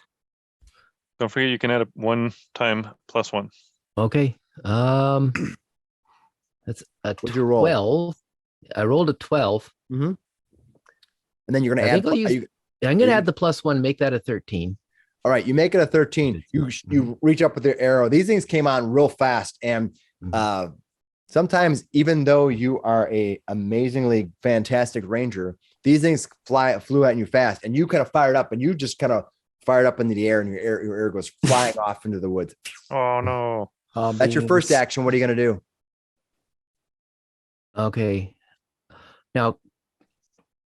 Don't forget you can add a 1 time +1. okay. That's a What'd you roll? 12. I rolled a 12. And then you're going I to add. think I'll use- you- I'm gonna add the +1, make that a 13. all right. You make it a 13. You reach up with your arrow. These things came on real fast. And sometimes, even though you are a amazingly fantastic ranger, these things flew at you fast, and you kind of fired up, and you just kind of fired up into the air, and your air goes flying off into the woods. Oh no. That's your first action. What are you going to do? Okay. Now,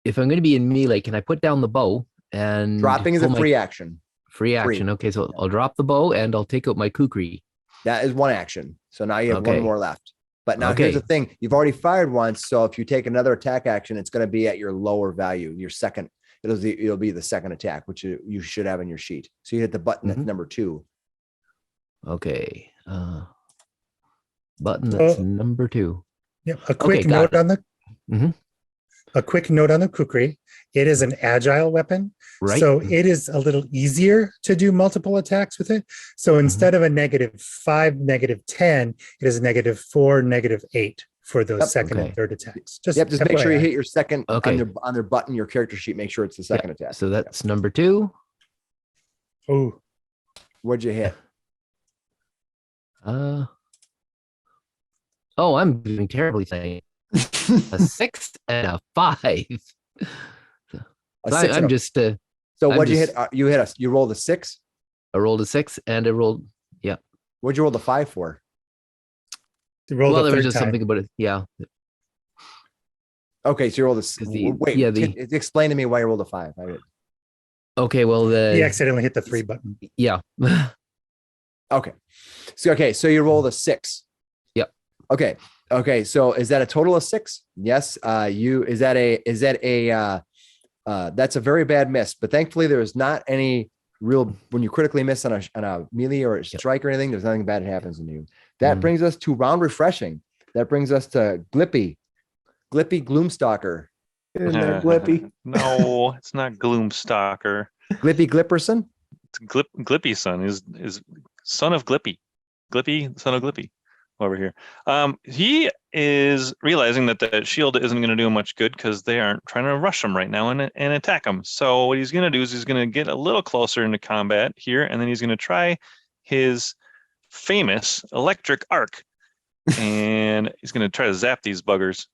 if I'm gonna be in melee, can I put down the bow and Dropping is a pull my- free action. free action? Okay, so I'll drop the bow and I'll take out my kukri. That is one action. So now you have Okay. one more left. But now Okay. here's the thing. You've already fired once. So if you take another attack action, it's going to be at your lower value, your second. It'll be the second attack, which you should have in your sheet. So you hit the button at number 2. Okay. Button that's number 2. Yeah. A quick got note it. on the Mhm. a quick note on the kukri. It is an agile weapon. Right. So it is a little easier to do multiple attacks with it. So instead of a -5, -10, it is a -4, -8 for those Yep. second Okay. and third attacks. Just make sure you FYI. hit your second Okay. on their button, your character sheet. Make sure it's the second attack. So that's number 2. Oh, What'd you hit? Oh, I'm doing terribly tonight. A 6 and a 5. A 6 and I'm a- just so I'm what'd you just- hit? You rolled a 6. I rolled a 6 and I rolled What'd you roll the 5 for? they rolled well, a there was third just time. something about it. Yeah. Okay, so you rolled a 'Cause the- wait. yeah, Explain to me why you rolled a 5. Okay, well He accidentally hit the 3 button. yeah. Okay, so you rolled a 6. Yep. Okay. So is that a total of 6? Yes. That's a very bad miss. But thankfully, there is not any real when you critically miss on a melee or a strike or anything. There's nothing bad that happens to you. That brings us to round refreshing. That brings us to Glippy Gloomstalker. Isn't that Glippy? No, it's not Gloomstalker. Glippy Glipperson. It's Glippy son is son of Glippy. Glippy, son of Glippy. Over here. He is realizing that the shield isn't going to do him much good because they aren't trying to rush him right now and attack him. So what he's going to do is he's going to get a little closer into combat here, and then he's going to try his famous electric arc, and he's going to try to zap these buggers.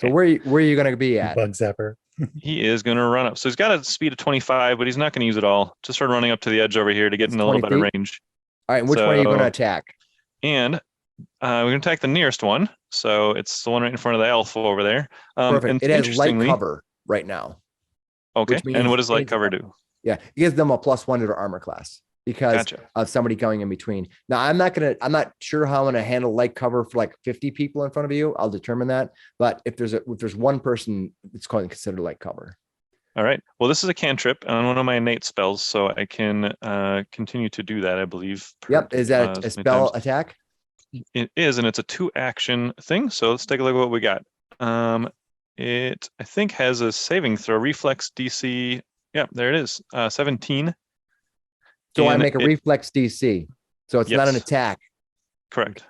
So where are you going to be at? Bug zapper. He is going to run up. So he's got a speed of 25, but he's not going to use it all. Just start running up to the edge over here to get It's in a little 20 better feet? range. All right. And which one are you going to So- attack? And we're going to attack the nearest one. So it's the one right in front of the elf over there. Perfect. And It has light interestingly- cover right now. Okay. which And means what does light anything cover else. do? Yeah, it gives them a +1 to their armor class because Gotcha. of somebody going in between. Now, I'm not sure how I'm gonna handle light cover for like 50 people in front of you. I'll determine that. But if there's one person, it's going to consider light cover. All right. Well, this is a cantrip on one of my innate spells, so I can continue to do that, I believe. Yep. Is that a as many spell times. attack? It is, and it's a 2-action thing. So let's take a look at what we got. It, I think, has a saving throw, reflex DC. Yeah, there it is. 17. So I And make a reflex DC. So it's not an Yes. attack. Correct.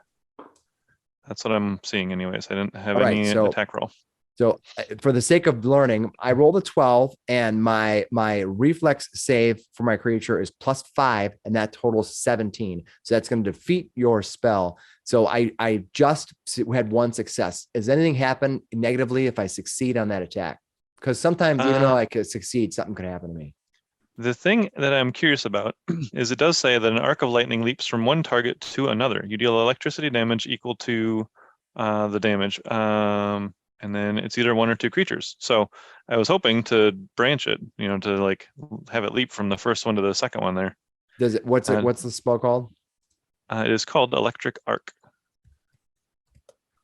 That's what I'm seeing anyways. I didn't have All right, any so- attack roll. So for the sake of learning, I rolled a 12 and my reflex save for my creature is +5 and that totals 17. So that's going to defeat your spell. So I just had one success. Does anything happen negatively if I succeed on that attack? Because sometimes even though I could succeed, something could happen to me. The thing that I'm curious about is it does say that an arc of lightning leaps from one target to another. You deal electricity damage equal to the damage. And then it's either 1 or 2 creatures. So I was hoping to branch it, to like have it leap from the first one to the second one there. Does it? What's the spell called? It is called Electric Arc.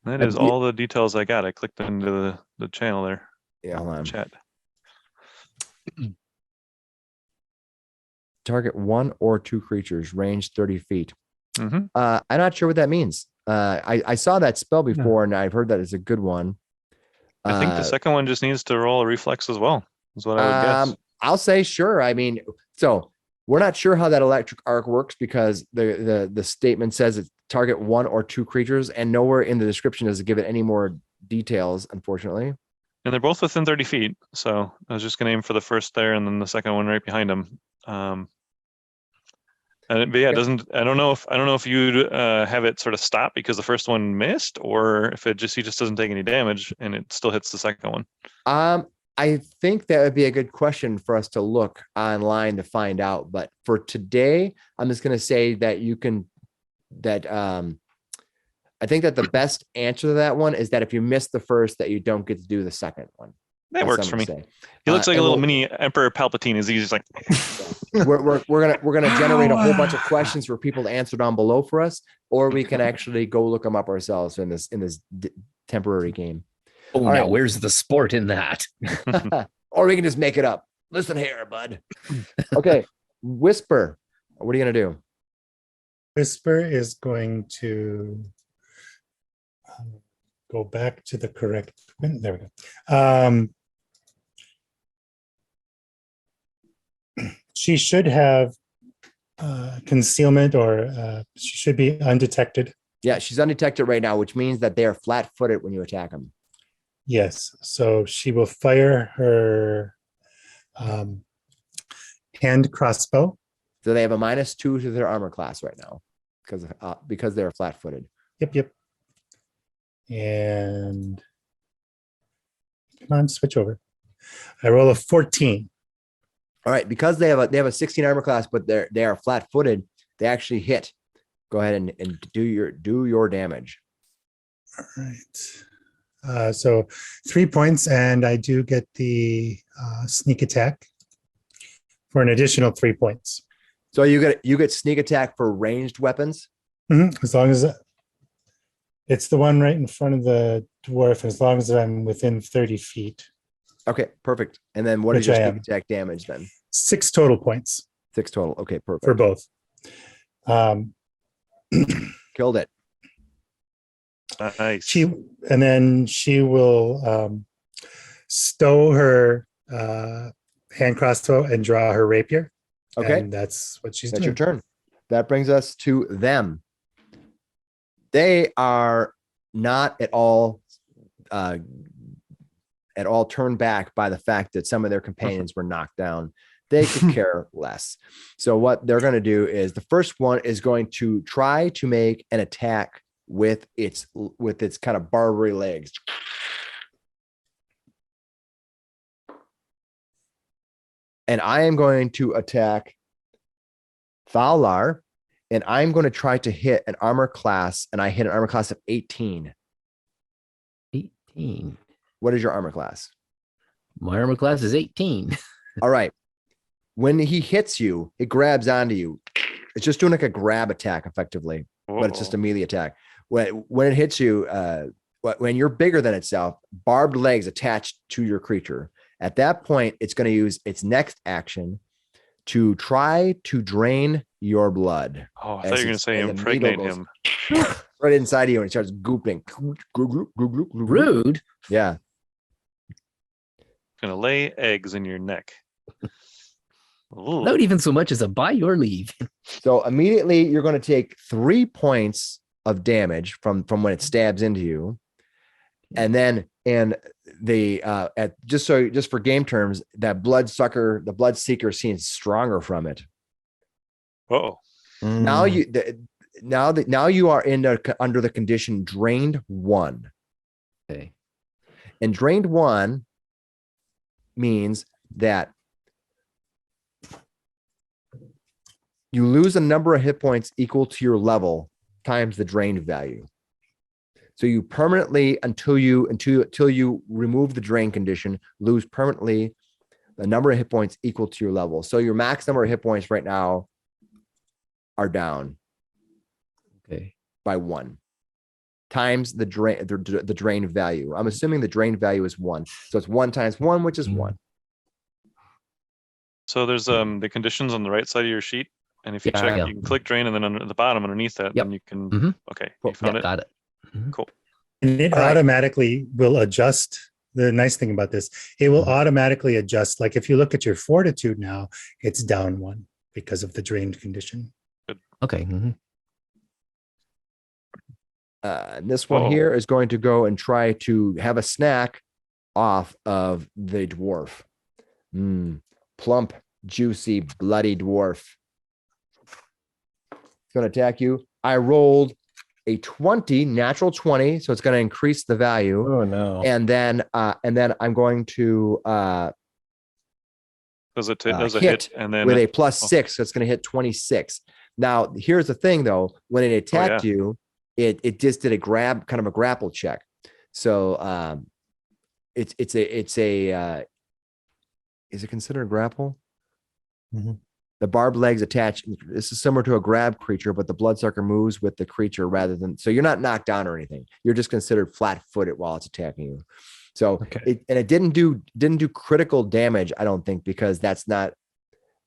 That Uh, is ye- all the details I got. I clicked into the channel there, Yeah, hold on. chat. Target 1 or 2 creatures, range 30 feet. Mm-hmm. I'm not sure what that means. I saw that spell before and I've heard that it's a good one. I think the second one just needs to roll a reflex as well, is what I would guess. I'll say sure. I mean, so we're not sure how that electric arc works because the statement says it's target 1 or 2 creatures, and nowhere in the description does it give it any more details, unfortunately. And they're both within 30 feet. So I was just going to aim for the first there and then the second one right behind them. But yeah, it doesn't. I don't know if you'd have it sort of stop because the first one missed, or if he just doesn't take any damage and it still hits the second one. I think that would be a good question for us to look online to find out. But for today, I'm just going to say that I think that the best answer to that one is that if you miss the first, that you don't get to do the second one. That That's works what for I'm me. gonna say. He looks like a and little we'll- mini Emperor Palpatine. He's just like, we're gonna generate a whole bunch of questions for people to answer down below for us, or we can actually go look them up ourselves in this temporary game. Oh, All now right. where's the sport in that? Or we can just make it up. Listen here, bud. Okay, Whisper. What are you gonna do? Whisper is going to go back to the correct. There we go. She should have concealment, or she should be undetected. Yeah, she's undetected right now, which means that they are flat-footed when you attack them. Yes. So she will fire her hand crossbow. So they have a -2 to their armor class right now because they're flat-footed. Yep. And come on, switch over. I roll a 14. All right, because they have a 16 armor class, but they are flat-footed, they actually hit. Go ahead and do your damage. All right. So 3 points, and I do get the sneak attack for an additional 3 points. So you get sneak attack for ranged weapons. As long as it's the one right in front of the dwarf, as long as I'm within 30 feet. Okay, perfect. And then what is Which your I sneak am. attack damage then? 6 total points 6 total. Okay, perfect. for both. Killed it. nice. She will stow her hand crossbow and draw her rapier. Okay. And that's what she's That's doing. your turn. That brings us to them. They are not at all turned back by the fact that some of their companions were knocked down. They could care less. So what they're going to do is the first one is going to try to make an attack with its kind of barbary legs. And I am going to attack Thalar, and I'm going to try to hit an armor class, and I hit an armor class of 18. 18. What is your armor class? My armor class is 18. All right. When he hits you, it grabs onto you. It's just doing like a grab attack effectively, but it's just a melee attack. When it hits you, when you're bigger than itself, barbed legs attached to your creature. At that point, it's going to use its next action to try to drain your blood. Oh, I thought you were going to say impregnate him. Right inside of you, and it starts gooping. Rude. Yeah. Going to lay eggs in your neck. Ooh. Not even so much as a by your leave. So immediately you're going to take 3 points of damage from when it stabs into you. And then just for game terms, that the blood seeker seems stronger from it. Oh. Now you are under the condition drained 1. Okay. And drained 1 means that you lose a number of hit points equal to your level times the drained value. So you permanently, until you remove the drain condition, lose permanently the number of hit points equal to your level. So your max number of hit points right now are down. Okay. By 1 times the drain value. I'm assuming the drain value is 1. So it's 1 times 1, which is 1. So there's the conditions on the right side of your sheet. And if you check, you can click drain, and then under the bottom underneath that, then you can, okay, you found it. Got it. Cool. And it automatically will adjust. The nice thing about this, it will automatically adjust. Like if you look at your fortitude now, it's down 1 because of the drained condition. Good. Okay. This one here is going to go and try to have a snack off of the dwarf. Plump, juicy, bloody dwarf. It's going to attack you. I rolled a 20, natural 20, so it's going to increase the value. Oh no! And then I'm going to does a hit and then with a +6, so it's going to hit 26. Now, here's the thing, though. When it attacked you, it just did a grapple check. So is it considered a grapple? Mm-hmm. The barbed legs attached. This is similar to a grab creature, but the bloodsucker moves with the creature rather than. So you're not knocked down or anything. You're just considered flat-footed while it's attacking you. So it didn't do critical damage, I don't think, because that's not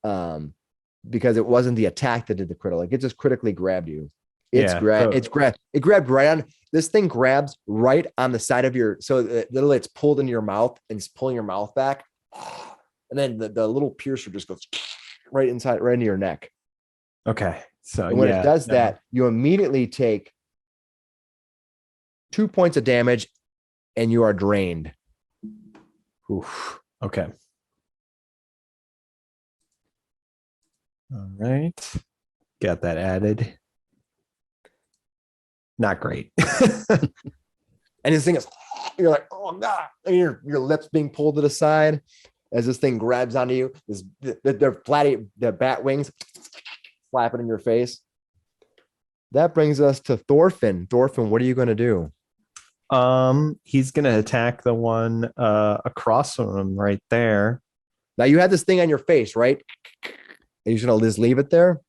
because it wasn't the attack that did the critical. Like it just critically grabbed you. It grabbed right on. This thing grabs right on the side of your. So literally, it's pulled into your mouth and it's pulling your mouth back, and then the little piercer just goes right into your neck. Okay. So and when it does that, you immediately take 2 points of damage and you are drained. Oof. Okay. All right. Got that added. Not great. And this thing is, you're like, oh God, and your lips being pulled to the side as this thing grabs onto you. The bat wings flapping in your face. That brings us to Thorfinn. Thorfinn, what are you going to do? He's going to attack the one across from him right there. Now you had this thing on your face, right? Are you just going to just leave it there?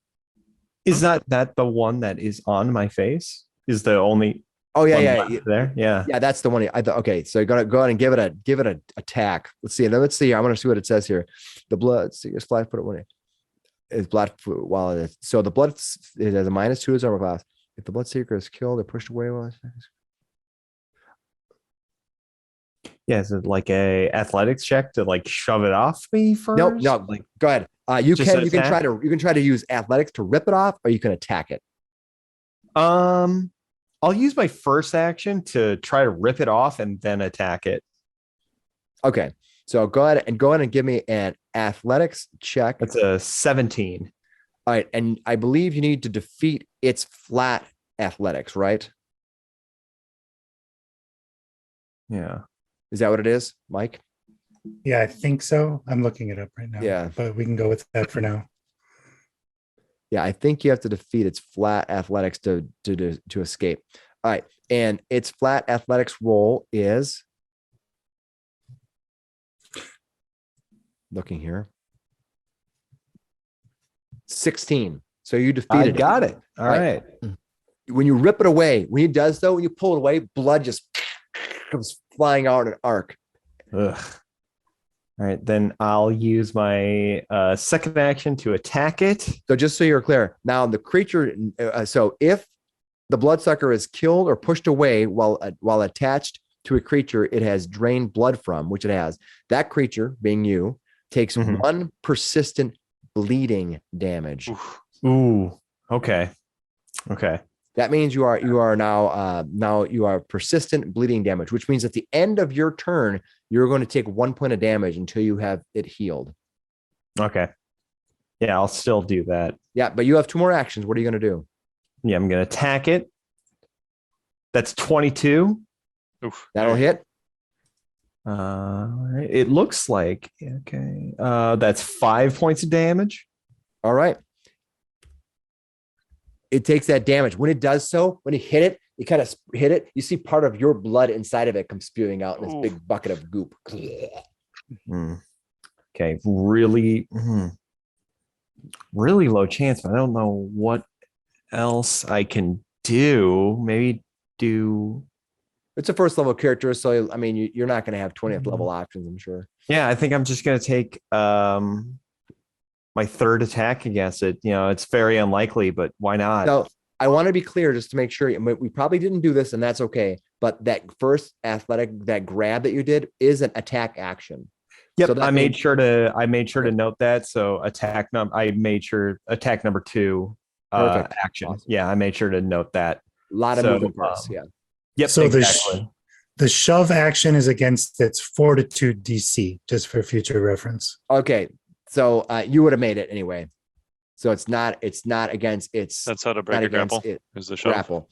Is that the one that is on my face? Is the only? Oh yeah. There, yeah. That's the one. Okay, so you're gonna go ahead and give it an attack. Let's see. I want to see what it says here. The blood. See, it's flat foot. It's blood. While it is so the blood. It has a -2 to its armor class. If the blood seeker is killed or pushed away while it's. Yeah, is it like a athletics check to like shove it off me first? No. Like, go ahead. You can try to use athletics to rip it off, or you can attack it. I'll use my first action to try to rip it off and then attack it. Okay, so go ahead and give me an athletics check. That's a 17. All right, and I believe you need to defeat its flat athletics, right? Yeah. Is that what it is, Mike? Yeah, I think so. I'm looking it up right now. Yeah, but we can go with that for now. Yeah, I think you have to defeat its flat athletics to escape. All right, and its flat athletics roll is Looking here. 16. So you I defeated got it. All Right. right. When you rip it away, when he does though, when you pull it away, blood just comes flying out in an arc. Ugh. All right, then I'll use my second action to attack it. So just so you're clear, now the creature. So if the bloodsucker is killed or pushed away while attached to a creature it has drained blood from, which it has, that creature, being you, takes Mhm. 1 persistent bleeding damage. Ooh. Okay. Okay. That means you are now you are persistent bleeding damage, which means at the end of your turn, you're going to take 1 point of damage until you have it healed. Okay. Yeah, I'll still do that. Yeah, but you have 2 more actions. What are you going to do? Yeah, I'm gonna attack it. That's 22. Oof. That'll hit. It looks like okay. That's 5 points of damage. All right. It takes that damage. When it does so, when you hit it, you kind of hit it, you see part of your blood inside of it come spewing out in this big bucket of goop. Okay, really low chance, but I don't know what else I can do. Maybe do. It's a first level character, so I mean, you're not going to have 20th level options, I'm sure. Yeah, I think I'm just gonna take my third attack against it. You know, it's very unlikely, but why not? So I want to be clear just to make sure we probably didn't do this, and that's okay. But that first athletic, that grab that you did is an attack action. Yep, So that I made means- sure to note that. So I made sure attack number 2 Perfect. action. Awesome. Yeah, I made sure to note that. A lot of So, moving parts. Yeah. Yep, So exactly. the shove action is against its fortitude DC, just for future reference. Okay. So you would have made it anyway. So it's not against its That's how to not break a against grapple. it. Is the shove. Grapple.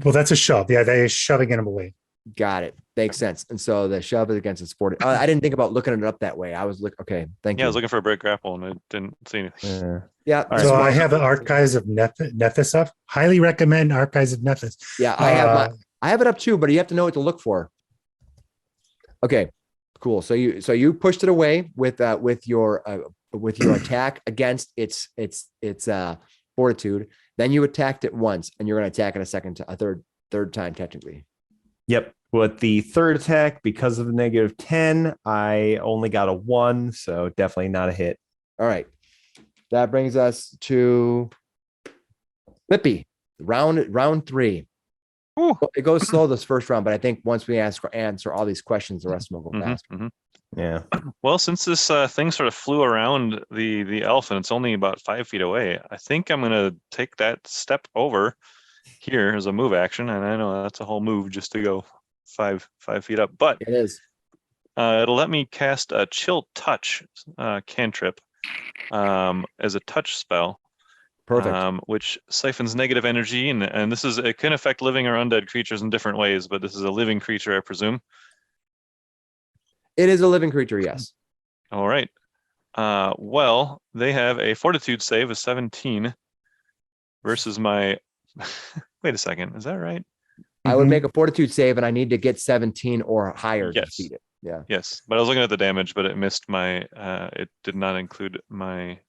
Well, that's a shove. Yeah, that is shoving him away. Got it. Makes sense. And so the shove is against its 40. I didn't think about looking it up that way. I was okay. Thank Yeah, I you. was looking for a break grapple and I didn't see anything. Yeah. All right. So smart. I have the Archives of Nephis up. Highly recommend Archives of Nephis. Yeah, I have it up too, but you have to know what to look for. Okay, cool. So you pushed it away with your attack against its fortitude. Then you attacked it once, and you're going to attack it a third time technically. Yep. With the third attack, because of the -10, I only got a 1, so definitely not a hit. All right, that brings us to Lippy. Round 3. Ooh. It goes slow this first round, but I think once we answer all these questions, the rest of them will go fast. Yeah. Well, since this thing sort of flew around the elf and it's only about 5 feet away, I think I'm going to take that step over here as a move action. And I know that's a whole move just to go 5 feet up, but It is. it'll let me cast a chill touch cantrip as a touch spell. Perfect. Which siphons negative energy, and it can affect living or undead creatures in different ways, but this is a living creature, I presume. It is a living creature, yes. All right. Well, they have a fortitude save of 17 versus my. Wait a second, is that right? I would make a fortitude save, and I need to get 17 or higher to Yes. defeat it. Yeah. Yes, but I was looking at the damage, but it missed my. It did not include my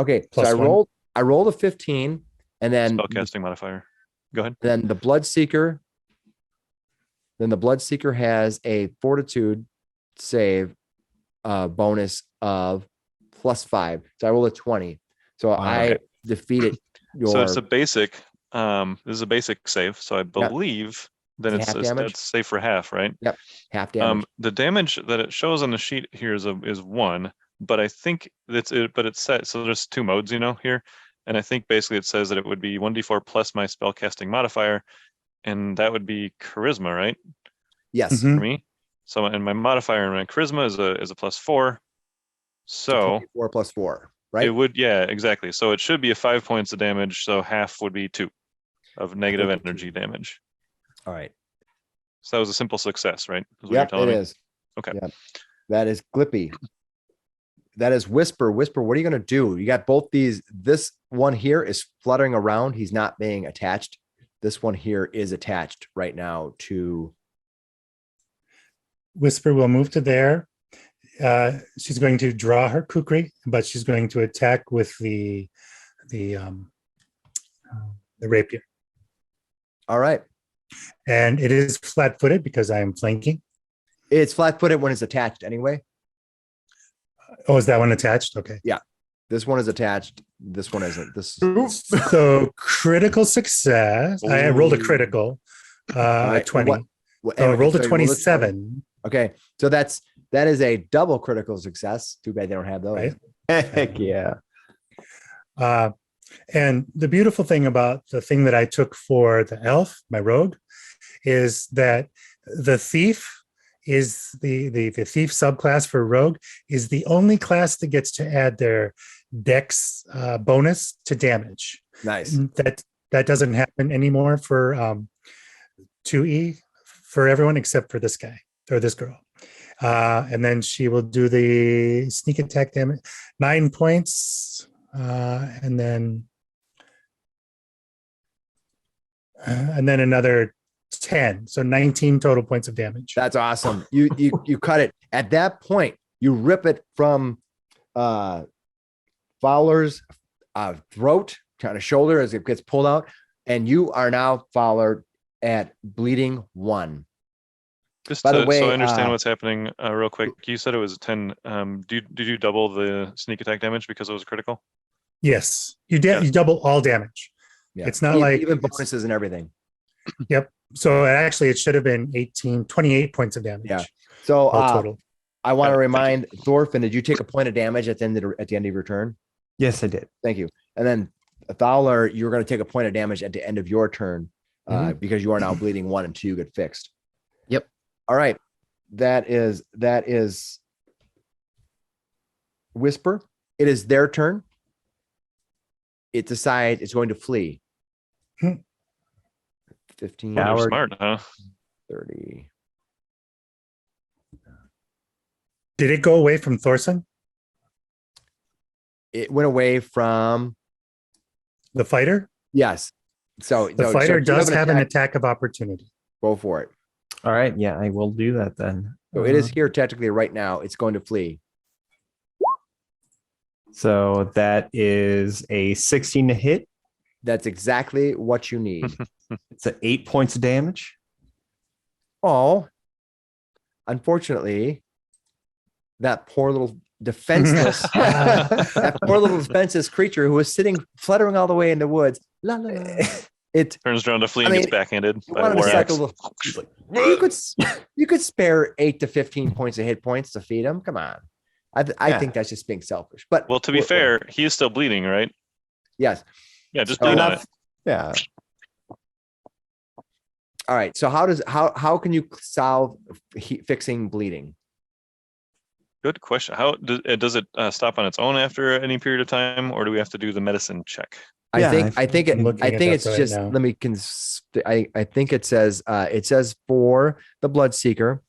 Okay, Plus so one. I rolled a 15, and then spellcasting modifier. Go ahead. then the Bloodseeker has a fortitude save bonus of +5. So I rolled a 20. So I defeated your. So it's a basic. This is a basic save. So I believe then Half it's damage? safe for half, right? half damage. The damage that it shows on the sheet here is 1, but I think that's it. But it's set. So there's 2 modes, here, and I think basically it says that it would be 1d4 plus my spellcasting modifier, and that would be charisma, right? Yes. Mhm. For me. So and my modifier in my charisma is a +4. So 4 + 4, right? it would, yeah, exactly. So it should be a 5 points of damage. So half would be 2 of negative would be energy 2. damage. All right. So that was a simple success, right? Is what Yep, you're it telling me? is. Okay. Yep. That is Glippy. That is Whisper. Whisper, what are you going to do? You got both these. This one here is fluttering around. He's not being attached. This one here is attached right now to. Whisper will move to there. She's going to draw her kukri, but she's going to attack with the rapier. All right. And it is flat-footed because I am flanking. It's flat-footed when it's attached anyway. Oh, is that one attached? Okay. This one is attached. This one isn't. This. So critical success. I rolled a critical, right, 20. What, So I rolled a so you rolled 27. Okay, so that is a double critical success. Too bad they don't have those. Right. Heck yeah. And the beautiful thing about the thing that I took for the elf, my rogue, is that the thief is the thief subclass for rogue is the only class that gets to add their dex bonus to damage. Nice. That doesn't happen anymore for 2E for everyone except for this guy or this girl. And then she will do the sneak attack damage, 9 points, and then another 10, so 19 total points of damage. That's awesome. You cut it at that point. You rip it from Fowler's throat, kind of shoulder as it gets pulled out, and you are now Fowler at bleeding 1. Just By the way, so I understand what's happening real quick. You said it was 10. Did you double the sneak attack damage because it was critical? Yes, you double all damage. Yeah. It's not like even bonuses and everything. Yep. So actually, it should have been 28 points of damage. Yeah. So all total. I want to Yeah, remind Thorfinn, did you take a point of damage at the end of your turn? Yes, I did. Thank you. And then Fowler, you're going to take a point of damage at the end of your turn because you are now bleeding 1 and 2 get fixed. Yep. All right. That is Whisper. It is their turn. It decides it's going to flee. 15, Well, they're smart, huh? 30. Did it go away from Thorson, It went away from the fighter? yes. So The fighter does have an attack of opportunity. Go for it. All right. Yeah, I will do that then. So it is here technically right now. It's going to flee. So that is a 16 to hit. That's exactly what you need. It's at 8 points of damage. Oh, unfortunately, that poor little defenseless, creature who was sitting, fluttering all the way in the woods. La, la, la. It Turns around to flee I and mean, gets backhanded by wanted a to war cycle axe. a little- you could spare 8 to 15 points of hit points to feed him. Come on. I Yeah. think that's just being selfish. But Well, to be fair, he is still bleeding, right? yes. Yeah, just So bleed on enough. it. Yeah. All right. So how can you solve fixing bleeding? Good question. How does it stop on its own after any period of time, or do we have to do the medicine check? I Yeah, think I'm looking at it's that right just now. let me I think it says for the Bloodseeker.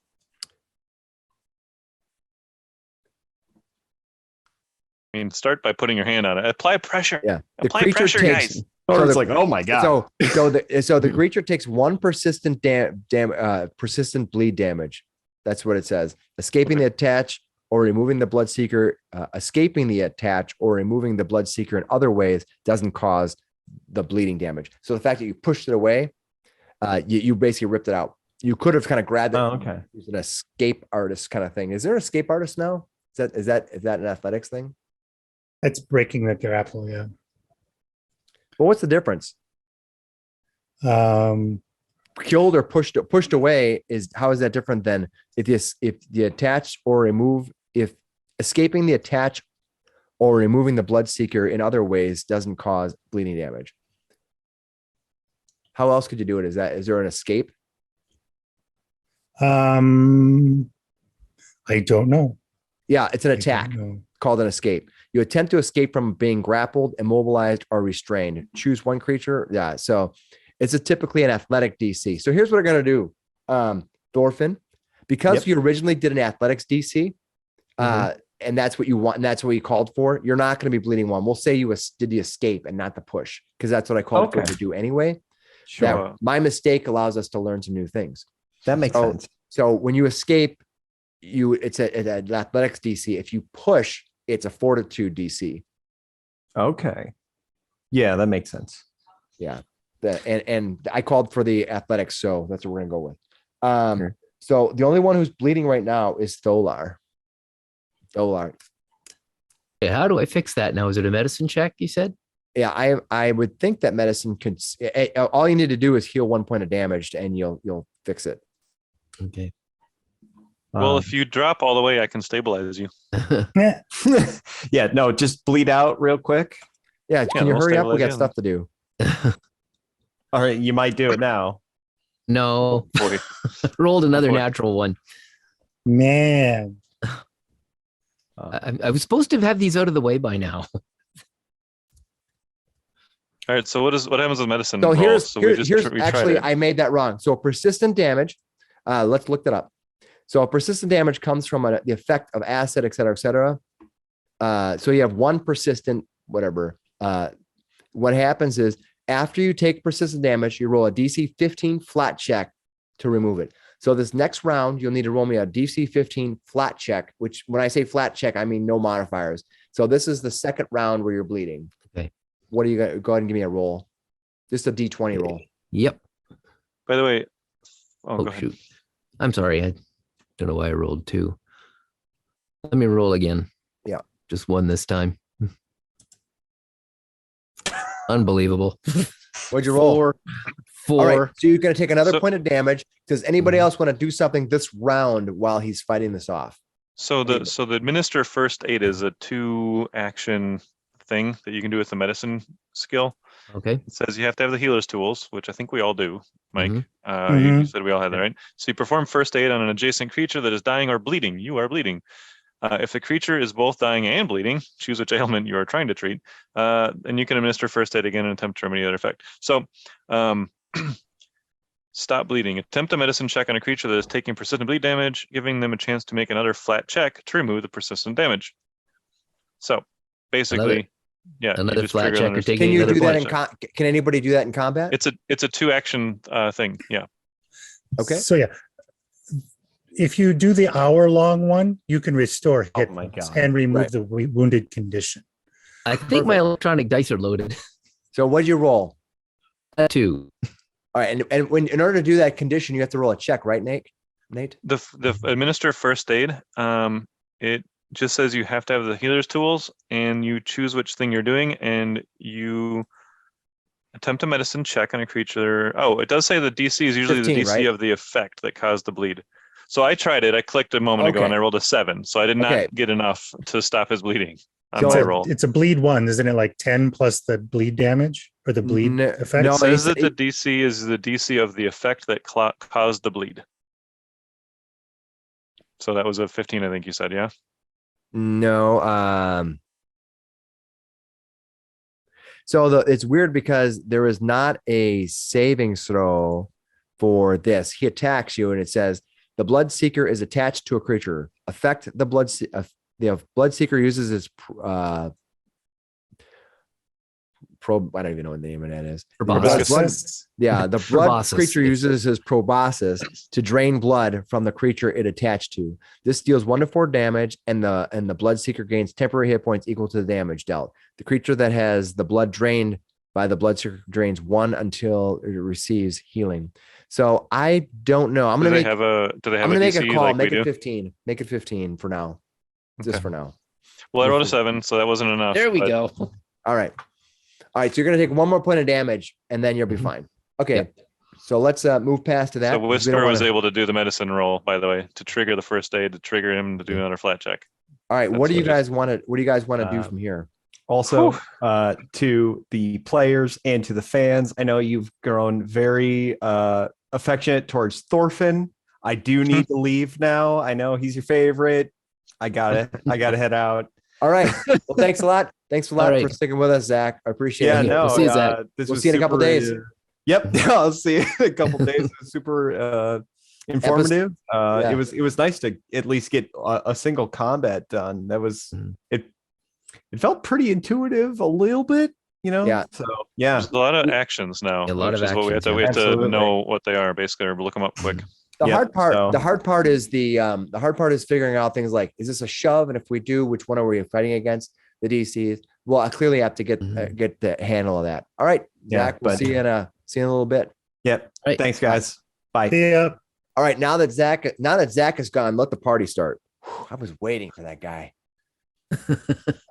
I mean, start by putting your hand on it. Apply pressure. Yeah. The Apply creature pressure, takes guys. Or it's the- like, oh my god. so the creature takes 1 persistent persistent bleed damage. That's what it says. Escaping the attach or removing the Bloodseeker, escaping the attach or removing the Bloodseeker in other ways doesn't cause the bleeding damage. So the fact that you pushed it away, you basically ripped it out. You could have kind of grabbed it. Oh, okay. Using an escape artist kind of thing. Is there an escape artist now? Is that an athletics thing? It's breaking the grapple, yeah. Well, what's the difference? Killed or pushed away is how is that different than if the attach or remove, if escaping the attach or removing the Bloodseeker in other ways doesn't cause bleeding damage? How else could you do it? Is there an escape? I don't know. Yeah, it's an I don't attack know. called an escape. You attempt to escape from being grappled, immobilized, or restrained. Choose one creature. Yeah, so it's typically an athletic DC. So here's what we're gonna do, Thorfinn, because Yep. you originally did an athletics DC, and that's what you want, and that's what you called for. You're not going to be bleeding 1. We'll say you did the escape and not the push, because that's what I called for Okay. to do anyway. Sure. That my mistake allows us to learn some new things. That makes Oh, sense. So when you escape, it's an athletics DC. If you push, it's a fortitude DC. Okay. Yeah, that makes sense. Yeah. And I called for the athletics, so that's what we're gonna go with. Okay. So the only one who's bleeding right now is Tholar. Okay, how do I fix that now? Is it a medicine check, you said? Yeah, I would think that medicine could. All you need to do is heal 1 point of damage, and you'll fix it. Okay. Well, if you drop all the way, I can stabilize you. Yeah, no, just bleed out real quick. Yeah, can you we'll hurry up? We got stabilize stuff to do. All right, you might do it now. No, Boy. rolled another boy. natural one. Man. I was supposed to have these out of the way by now. All right. So what happens with medicine? So rolls? here's We actually tried it. I made that wrong. So persistent damage. Let's look that up. So persistent damage comes from the effect of acid, et cetera, et cetera. So you have one persistent whatever. What happens is after you take persistent damage, you roll a DC 15 flat check to remove it. So this next round, you'll need to roll me a DC 15 flat check, which when I say flat check, I mean no modifiers. So this is the second round where you're bleeding. Okay. What are you going to go ahead and give me a roll? Just a D20 roll. Yep. By the way, Oh, go ahead. shoot. I'm sorry. I don't know why I rolled 2. Let me roll again. Yeah. Just 1 this time. Unbelievable. What'd you roll? 4. All right. So you're going to take another So- point of damage. Does anybody else want to do something this round while he's fighting this off? So the administer first aid is a 2-action thing that you can do with the medicine skill. Okay. It says you have to have the healer's tools, which I think we all do, Mike. Mhm. You said we all had that, right? So you perform first aid on an adjacent creature that is dying or bleeding. You are bleeding. If the creature is both dying and bleeding, choose which ailment you are trying to treat, and you can administer first aid again and attempt to remedy the other effect. So stop bleeding. Attempt a medicine check on a creature that is taking persistent bleed damage, giving them a chance to make another flat check to remove the persistent damage. So basically, you Another just flat trigger check another or taking Can you another do that flat in can anybody do that in combat? It's a 2-action thing. Yeah. Okay. So yeah, if you do the hour-long one, you can restore hit Oh my points God. and remove Right. the wounded condition. I think my electronic dice are loaded. So what'd you roll? 2. All right. And when in order to do that condition, you have to roll a check, right, Nate? The administer first aid. It just says you have to have the healer's tools, and you choose which thing you're doing, and you attempt a medicine check on a creature. Oh, it does say the DC is usually 15, the DC right? of the effect that caused the bleed. So I tried it. I clicked a moment ago Okay. and I rolled a 7. So I did not Okay. get enough to stop his bleeding on So my It's a, roll. it's a bleed 1, isn't it? Like 10 plus the bleed damage or the bleed No- effect? no, It says it's- that the DC is the DC of the effect that caused the bleed. So that was a 15, I think you said, yeah? No. So it's weird because there is not a savings throw for this. He attacks you, and it says the blood seeker is attached to a creature. Affect the blood. The blood seeker uses its I don't even know what the name of that is. Proboscis. Blood- yeah, the blood Proboscis. creature uses his proboscis to drain blood from the creature it attached to. This deals 1 to 4 damage, and the blood seeker gains temporary hit points equal to the damage dealt. The creature that has the blood drained by the blood seeker drains 1 until it receives healing. So I don't know. I'm Do gonna they make have a a DC call. like Make we it do? 15. Make it 15 for now. Just Okay. for now. Well, I rolled a 7, so that wasn't enough. There we but go. All right. All right. So you're gonna take 1 more point of damage, and then you'll be Mhm. fine. Okay. Yep. So let's move past to that. So 'cause we Whisper don't was wanna- able to do the medicine roll, by the way, to trigger the first aid, to trigger him to do another flat check. All right. What That's do you what it is. guys want to? What do you guys want to do Uh, from here? Also, to the players and to the fans, I know you've grown very affectionate towards Thorfinn. I do need to leave now. I know he's your favorite. I gotta head out. All right. Well, thanks a lot. Thanks a lot All right. for sticking with us, Zach. I appreciate Yeah, it. no. no. We'll see you, Zach. This We'll was see you in a couple super, days. Yep. I'll see you in a couple days. It was super informative. Yeah. It was nice to at least get a single combat done. That was Mhm. it felt pretty intuitive a little bit, you know. Yeah. So yeah. There's a lot of actions now, A lot which of is what we have actions, to yeah. we have to Absolutely. know what they are basically, or look them up quick. The Yep, hard part. so- The hard part is the hard part is figuring out things like, is this a shove? And if we do, which one are we fighting against? The DCs. Well, I clearly have to get the handle of that. All right, Yeah, Zach. We'll but- see you in a little bit. Yep. Right. Thanks, guys. Bye. See ya. All right, now that Zach is gone, let the party start. Whew, I was waiting for that guy.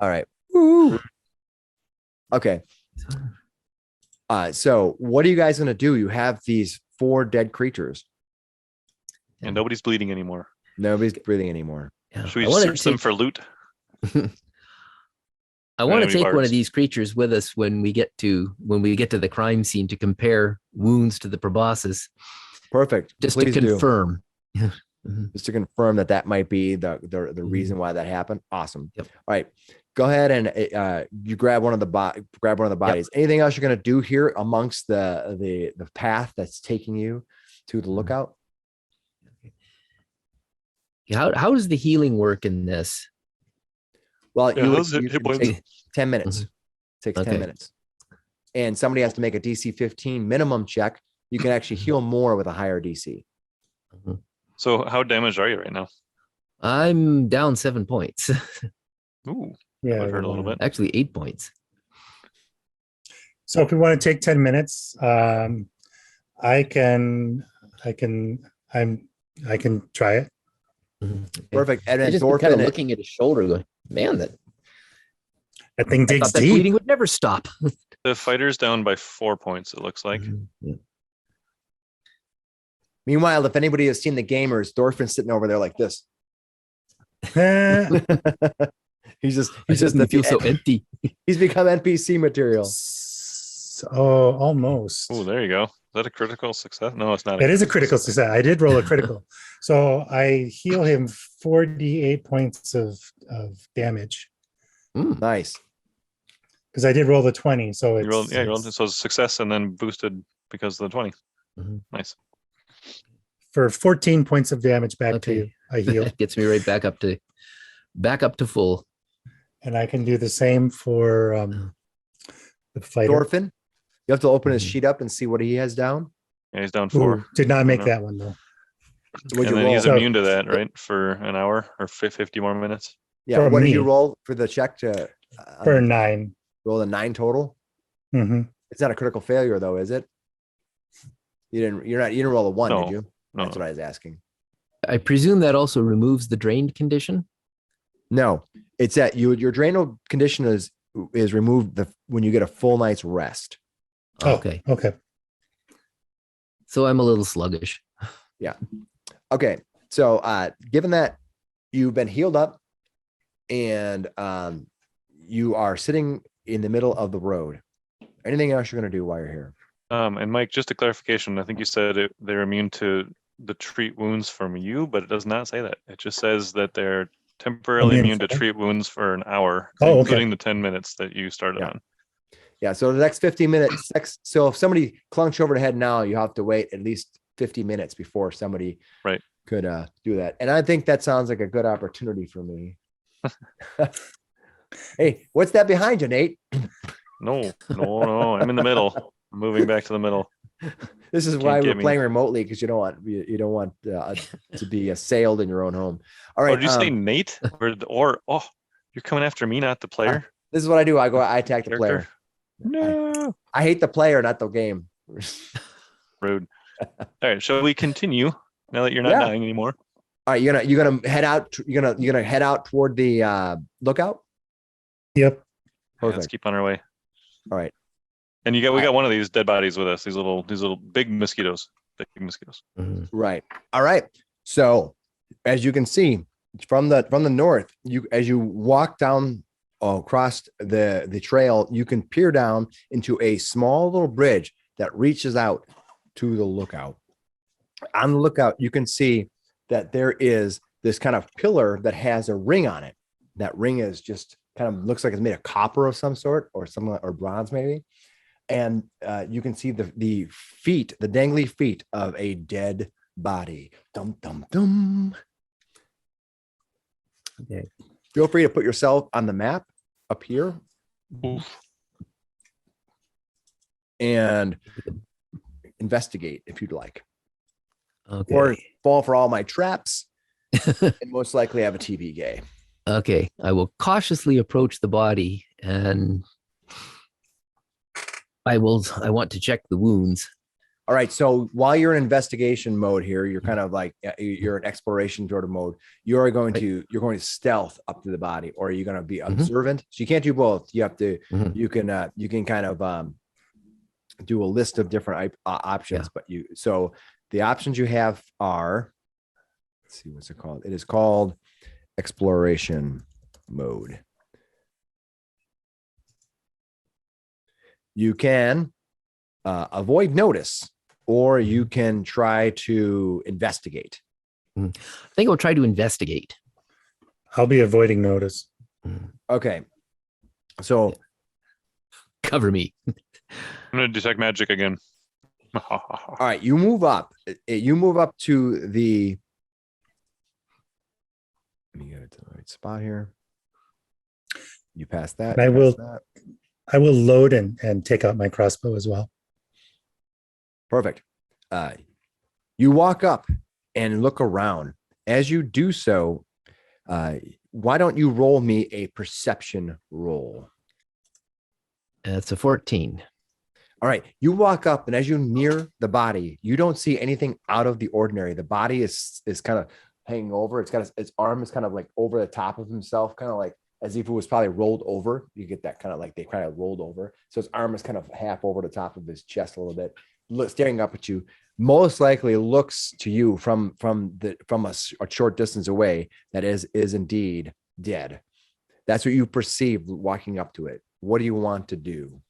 All right. Woo. Okay. So what are you guys gonna do? You have these 4 dead creatures. And nobody's bleeding anymore. Nobody's breathing anymore. Yeah. Should we I wanna search them take- for loot? I want to Enemy take one bards. of these creatures with us when we get to the crime scene to compare wounds to the proboscis, Perfect. just Please to do. confirm. Mhm. Just to confirm that might be the reason why that happened. Awesome. Yep. All right, go ahead and you grab one of the bodies. Anything else you're gonna do here amongst the path that's taking you to the lookout? How does the healing work in this? Well, Yeah, you how's it you hit can points? take 10 minutes. Takes 10 Okay. minutes. And somebody has to make a DC 15 minimum check. You can actually heal more with a higher DC. So how damaged are you right now? I'm down 7 points. Ooh, Yeah. I've heard a little bit. Actually, 8 points. So if we want to take 10 minutes, I can try it. Perfect. And I then just kind of Thorfinn, looking at his shoulder, going, "Man, that That thing I digs thought that deep. bleeding would never stop." The fighter's down by 4 points, it looks like. Yeah. meanwhile, if anybody has seen the gamers, Thorfinn's sitting over there like this. Eh, he's just Doesn't feel so empty. he's become NPC material. oh, almost. Oh, there you go. Is that a critical success? No, it's not. It is a critical success. I did roll a critical. So I heal him 48 points of damage Mm. Nice. because I did roll the 20. So it's You rolled, yeah, you rolled. So it's success and then boosted because of the 20. Mhm. Nice. for 14 points of damage back to Okay. you. I heal. That gets me right back up to full. And I can do the same for the fighter. Thorfinn, you have to open his Mhm. sheet up and see what he has down. Yeah, he's down Ooh, 4. did not make No. that one though. What'd And you then roll? he's So- immune to that, right? For an hour or 50 more minutes. Yeah. for What did you me. roll for the check to For 9. roll a 9 total? hmm It's not a critical failure though, is it? You didn't roll a 1, No. did you? No. That's what I was asking. I presume that also removes the drained condition. No, it's that your drainal condition is removed when you get a full night's rest. Okay, Okay. so I'm a little sluggish. Okay, so given that you've been healed up and you are sitting in the middle of the road, anything else you're gonna do while you're here? And Mike, just a clarification. I think you said they're immune to the treat wounds from you, but it does not say that. It just says that they're temporarily Immune immune to from- treat wounds for an hour, Oh, okay. including the 10 minutes that you started Yeah. on. Yeah, so the next 15 minutes. So if somebody clunks over the head now, you have to wait at least 50 minutes before somebody Right. could do that. And I think that sounds like a good opportunity for me. Hey, what's that behind you, Nate? No, I'm in the middle. I'm moving back to the middle. This is Can't why get we're me. playing remotely, because you don't want to be assailed in your own home. All Oh, right. did you say Nate? Or you're coming after me, not the player? This is what I do. I attack the player. Character? No. I hate the player, not the game. Rude. All right, shall we continue now that you're not Yeah. dying anymore? All right, you're gonna head out. You're gonna head out toward the lookout. Yep. Yeah, let's Perfect. keep on our way. All right. And we got one of these dead bodies with us. These little big mosquitoes. Big mosquitoes. Mhm. Right. All right. So as you can see from the north, as you walk down across the trail, you can peer down into a small little bridge that reaches out to the lookout. On the lookout, you can see that there is this kind of pillar that has a ring on it. That ring is just kind of looks like it's made of copper of some sort or bronze maybe. And you can see the feet, the dangly feet of a dead body. Dum dum dum. Okay. Feel free to put yourself on the map up here Oof. and investigate if you'd like. Okay. or fall for all my traps, and most likely have a TV gay. Okay. I will cautiously approach the body and I want to check the wounds. All right. So while you're in investigation mode here, you're kind of like you're in exploration sort of mode. You're going to stealth up to the body, or you're going to be observant. So you can't do both. You have to. You can kind of do a list of different options. But so the options you have are. Let's see, what's it called? It is called exploration mode. You can avoid notice, or you can try to investigate. I think I'll try to investigate. I'll be avoiding notice. Okay. So cover me. I'm going to detect magic again. all right, you move up. You move up to the. Let me get it to the right spot here. You pass that. I will load and take out my crossbow as well. Perfect. You walk up and look around. As you do so, why don't you roll me a perception roll? It's a 14. All right. You walk up, and as you near the body, you don't see anything out of the ordinary. The body is kind of hanging over. It's got its arm is kind of like over the top of himself, kind of like as if it was probably rolled over. You get that kind of like they kind of rolled over. So his arm is kind of half over the top of his chest a little bit, staring up at you. Most likely looks to you from a short distance away that is indeed dead. That's what you perceive walking up to it. What do you want to do?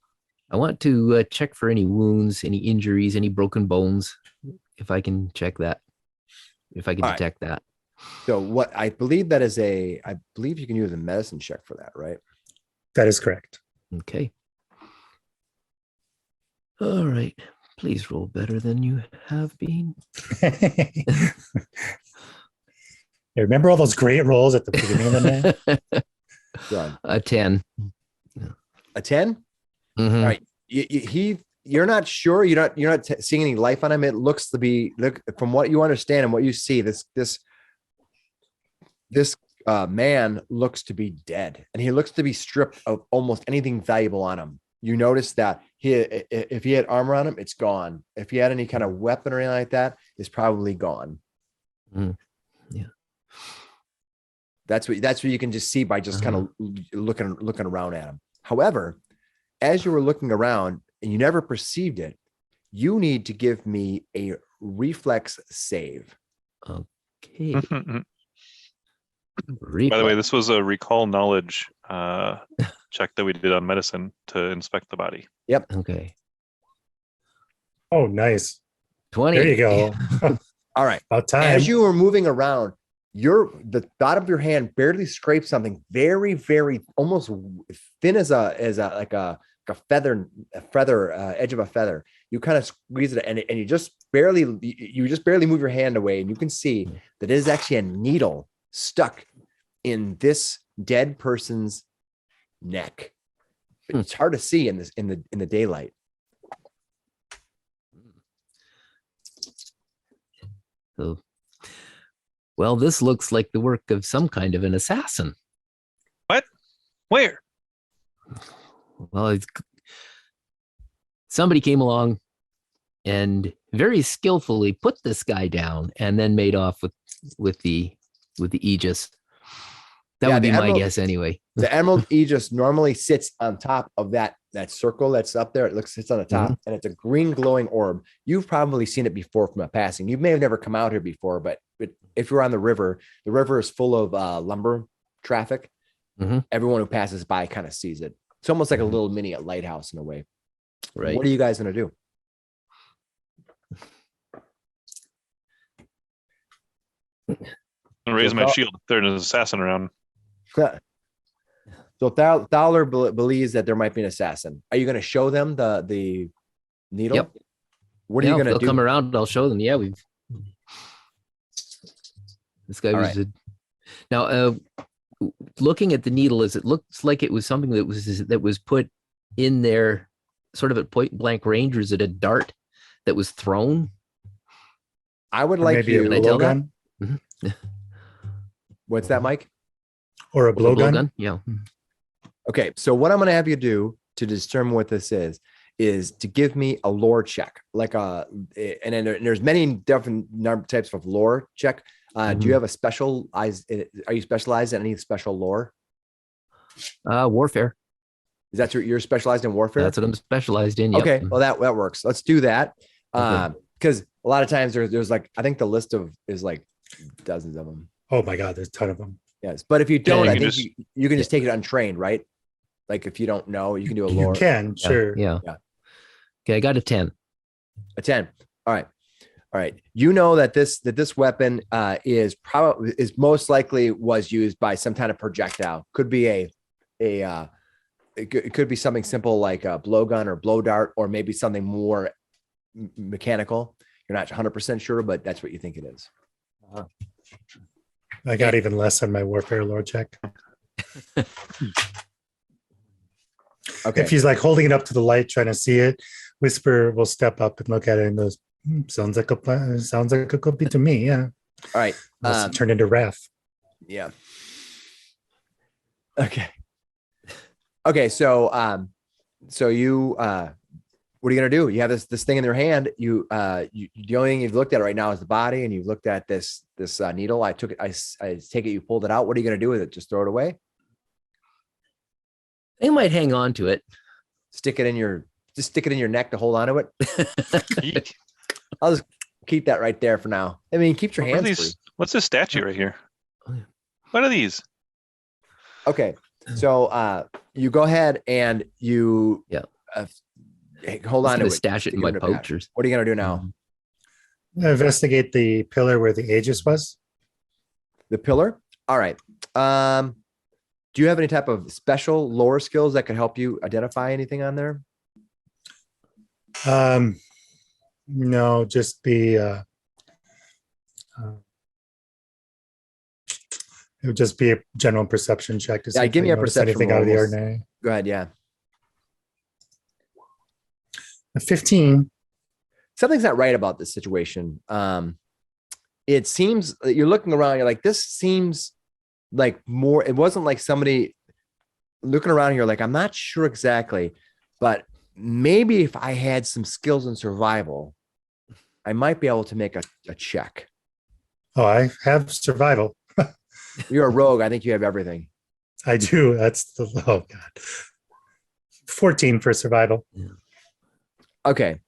I want to check for any wounds, any injuries, any broken bones, if I can check that. If I can detect that. So what I believe I believe you can use a medicine check for that, right? That is correct. Okay. All right. Please roll better than you have been. You remember all those great rolls at the beginning of the night? Done. A 10. A 10? Mhm. All right. You're not sure. You're not seeing any life on him. It looks to be from what you understand and what you see. This man looks to be dead, and he looks to be stripped of almost anything valuable on him. You notice that if he had armor on him, it's gone. If he had any kind of weapon or anything like that, it's probably gone. Yeah. That's what you can just see by just kind of looking around at him. However, as you were looking around and you never perceived it, you need to give me a reflex save. Okay. By the way, this was a recall knowledge check that we did on medicine to inspect the body. Yep. Okay. Oh, nice. 20. There you go. All right. About time. As you were moving around, the thought of your hand barely scraped something very, very almost thin as a feather edge of a feather. You kind of squeeze it and you just barely move your hand away, and you can see that it is actually a needle stuck in this dead person's neck. It's hard to see in the daylight. So, well, this looks like the work of some kind of an assassin. What? Where? Well, somebody came along and very skillfully put this guy down and then made off with the Aegis. That would be my guess anyway. The Emerald Aegis normally sits on top of that circle that's up there. It sits on the top, and it's a green glowing orb. You've probably seen it before from a passing. You may have never come out here before, but if you're on the river is full of lumber traffic. Everyone who passes by kind of sees it. It's almost like a little mini lighthouse in a way. Right. What are you guys going to do? I raise my shield if there's an assassin around. So Thaler believes that there might be an assassin. Are you going to show them the needle? Yep. What are you going to do? They'll come around. I'll show them. Yeah, this guy was now looking at the needle. It looks like it was something that was put in there, sort of at point blank range, or is it a dart that was thrown? I would Or like maybe a Can I you. tell that? blowgun What's that, Mike? or a Blow blowgun. gun? Yeah. Okay, so what I'm going to have you do to determine what this is to give me a lore check, like and then there's many different types of lore check. Do you have a specialized? Are you specialized in any special lore? Warfare. Is that you're specialized in warfare? That's what I'm specialized in. Yep. Okay, well that works. Let's do that. Okay. Because a lot of times there's like I think the list is like dozens of them. Oh my God, there's a ton of them. Yes, but if you don't, you I can think just- you can just take it untrained, right? Like if you don't know, you can do a You lore. can, Yeah, sure. Yeah. Yeah. Okay, I got a 10. A 10. All right. All right. You know that this weapon is most likely was used by some kind of projectile. Could be it could be something simple like a blowgun or blow dart, or maybe something more mechanical. You're not 100% sure, but that's what you think it is. I got even less on my warfare lore check. Okay. If he's like holding it up to the light, trying to see it, Whisper will step up and look at it and goes, sounds like a plan. Sounds like a copy to me. Yeah. All right. Must turn into Wrath. Yeah. Okay. Okay. So, so you, what are you gonna do? You have this thing in your hand. You the only thing you've looked at right now is the body, and you've looked at this needle. I took it. I take it. You pulled it out. What are you gonna do with it? Just throw it away? I might hang on to it. Stick it in your neck to hold on to it. Eek. I'll just keep that right there for now. I mean, keep your What are hands free. these? What's this statue right here? What are these? Okay. So you go ahead and you hold I'm on to gonna it. stash it in Stick my in your pack. pouch. Or What are you gonna do now? Investigate the pillar where the Aegis was. The pillar. All right. Do you have any type of special lore skills that could help you identify anything on there? No, just be it would just be a general perception check to see Yeah, if give me I a notice perception anything out of the roll. ordinary. Go ahead. Yeah. A 15. Something's not right about this situation. It seems you're looking around. You're like, this seems like more. It wasn't like somebody looking around. You're like, I'm not sure exactly, but maybe if I had some skills in survival, I might be able to make a check. Oh, I have survival. You're a rogue. I think you have everything. I do. That's the oh god. 14 for survival. Okay.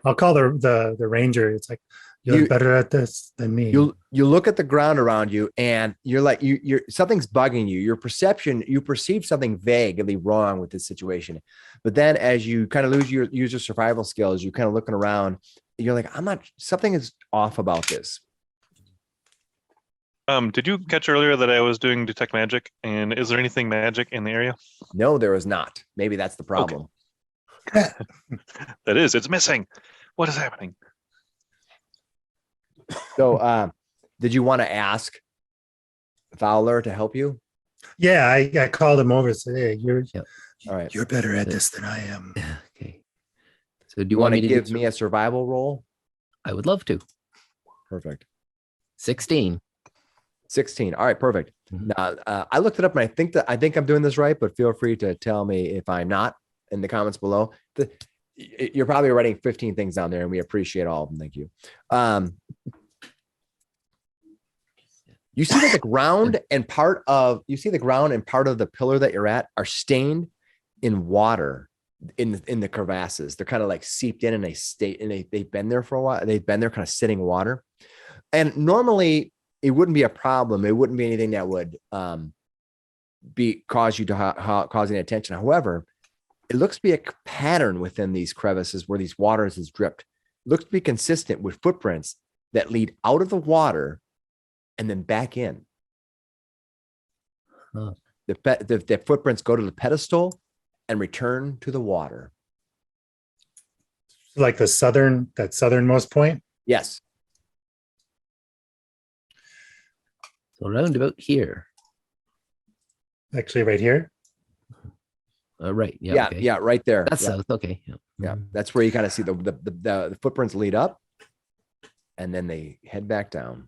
I'll call the ranger. It's like you're You- better at this than me. You look at the ground around you, and you're like you're something's bugging you. Your perception, you perceive something vaguely wrong with this situation, but then as you kind of use your survival skills, you're kind of looking around. You're like, something is off about this. Did you catch earlier that I was doing detect magic? And is there anything magic in the area? No, there is not. Maybe that's the problem. That is, it's missing. What is happening? So, did you want to ask Fowler to help you? Yeah, I called him over and said, hey, All right. you're better at this than I am. Okay. So do You want to me give do me a survival roll? I would love to. Perfect. 16. 16. All right, perfect. Mhm. Now, I looked it up, and I think I'm doing this right, but feel free to tell me if I'm not in the comments below. You're probably writing 15 things down there, and we appreciate all of them. Thank you. You see that the ground and part of the pillar that you're at are stained in water in the crevasses. They're kind of like seeped in, and they've been there for a while. They've been there kind of sitting water. And normally it wouldn't be a problem. It wouldn't be anything that would cause you to cause any attention. However, it looks to be a pattern within these crevices where these waters is dripped. It looks to be consistent with footprints that lead out of the water and then back in. Huh. The footprints go to the pedestal and return to the water. Like that southernmost point. Yes. So round about here. Actually, right here. Right. Yeah. Yeah. Okay. Yeah. Right there. That's yeah. south. Okay. Yeah. Yeah. That's where you kind of see the footprints lead up and then they head back down.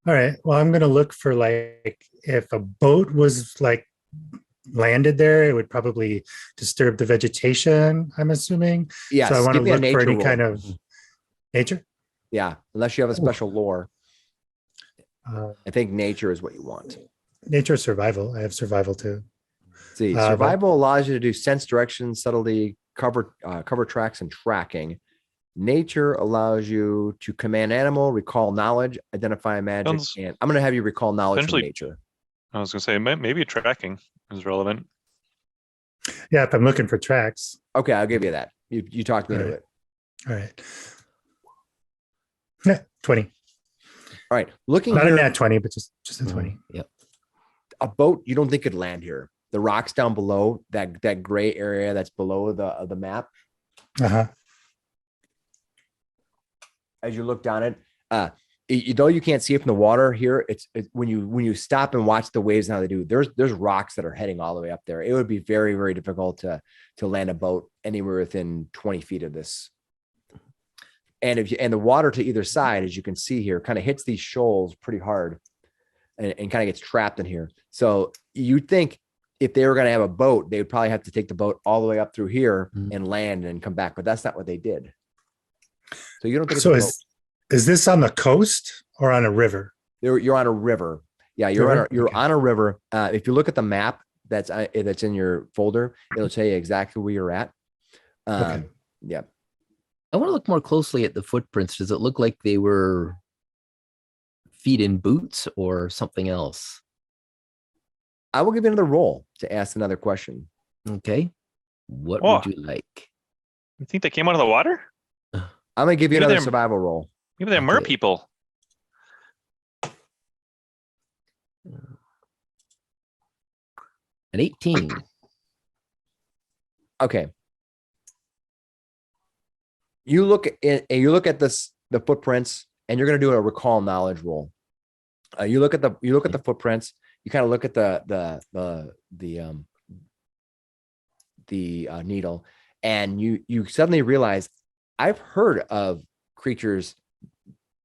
All right. Well, I'm gonna look for like if a boat was like landed there, it would probably disturb the vegetation, I'm assuming. Yes, So I want to give me a look for nature any roll. kind of nature. Yeah, unless you have a special lore. Uh, I think nature is what you want. nature survival. I have survival too. See, but- survival allows you to do sense direction, subtlety, cover tracks, and tracking. Nature allows you to command animal, recall knowledge, identify magic, Sounds- and I'm going to have you recall knowledge from Essentially- nature. I was gonna say maybe tracking is relevant. Yeah, if I'm looking for tracks. Okay, I'll give you that. You talked me into Alright. it. All right. Yeah, 20. All right, looking Not a here, nat 20, but just a 20. Yep. a boat you don't think could land here. The rocks down below, that gray area that's below the map. Uh-huh. As you look down it, though you can't see it from the water here, it's when you stop and watch the waves and how they do, there's rocks that are heading all the way up there. It would be very, very difficult to land a boat anywhere within 20 feet of this. And the water to either side, as you can see here, kind of hits these shoals pretty hard and kind of gets trapped in here. So you'd think if they were going to have a boat, they would probably have to take the boat all the way up through here and land and come back, but that's not what they did. So you don't think So it's a boat. is this on the coast or on a river? You're on a river. Yeah, you're River? Okay. on a river. If you look at the map that's in your folder, it'll tell you exactly where you're at. Okay. Yeah. I want to look more closely at the footprints. Does it look like they were feet in boots or something else? I will give you another roll to ask another question. Okay. What Oh. would you like? You think they came out of the water? I'm going to give you Maybe another they're- survival roll. Maybe they're mer Okay. people. An 18. Okay. You look at the footprints, and you're going to do a recall knowledge roll. You look at the footprints. You kind of look at the needle, and you suddenly realize I've heard of creatures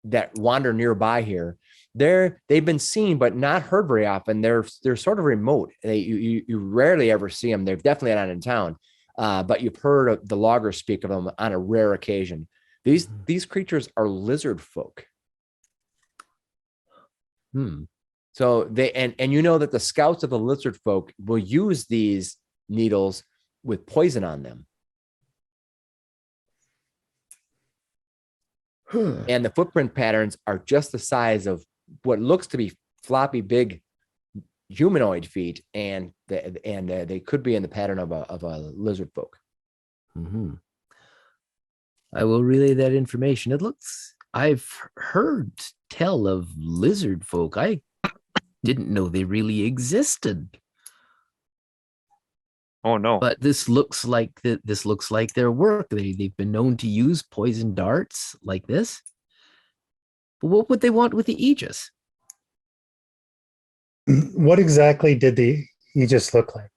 that wander nearby here. They've been seen but not heard very often. They're sort of remote. You rarely ever see them. They're definitely not in town. But you've heard of the loggers speak of them on a rare occasion. These creatures are lizard folk. So and you know that the scouts of the lizard folk will use these needles with poison on them. And the footprint patterns are just the size of what looks to be floppy, big humanoid feet, and they could be in the pattern of a lizard folk. I will relay that information. I've heard tell of lizard folk. I didn't know they really existed. Oh no. But this looks like their work. They've been known to use poison darts like this. But what would they want with the Aegis? What exactly did the Aegis look like?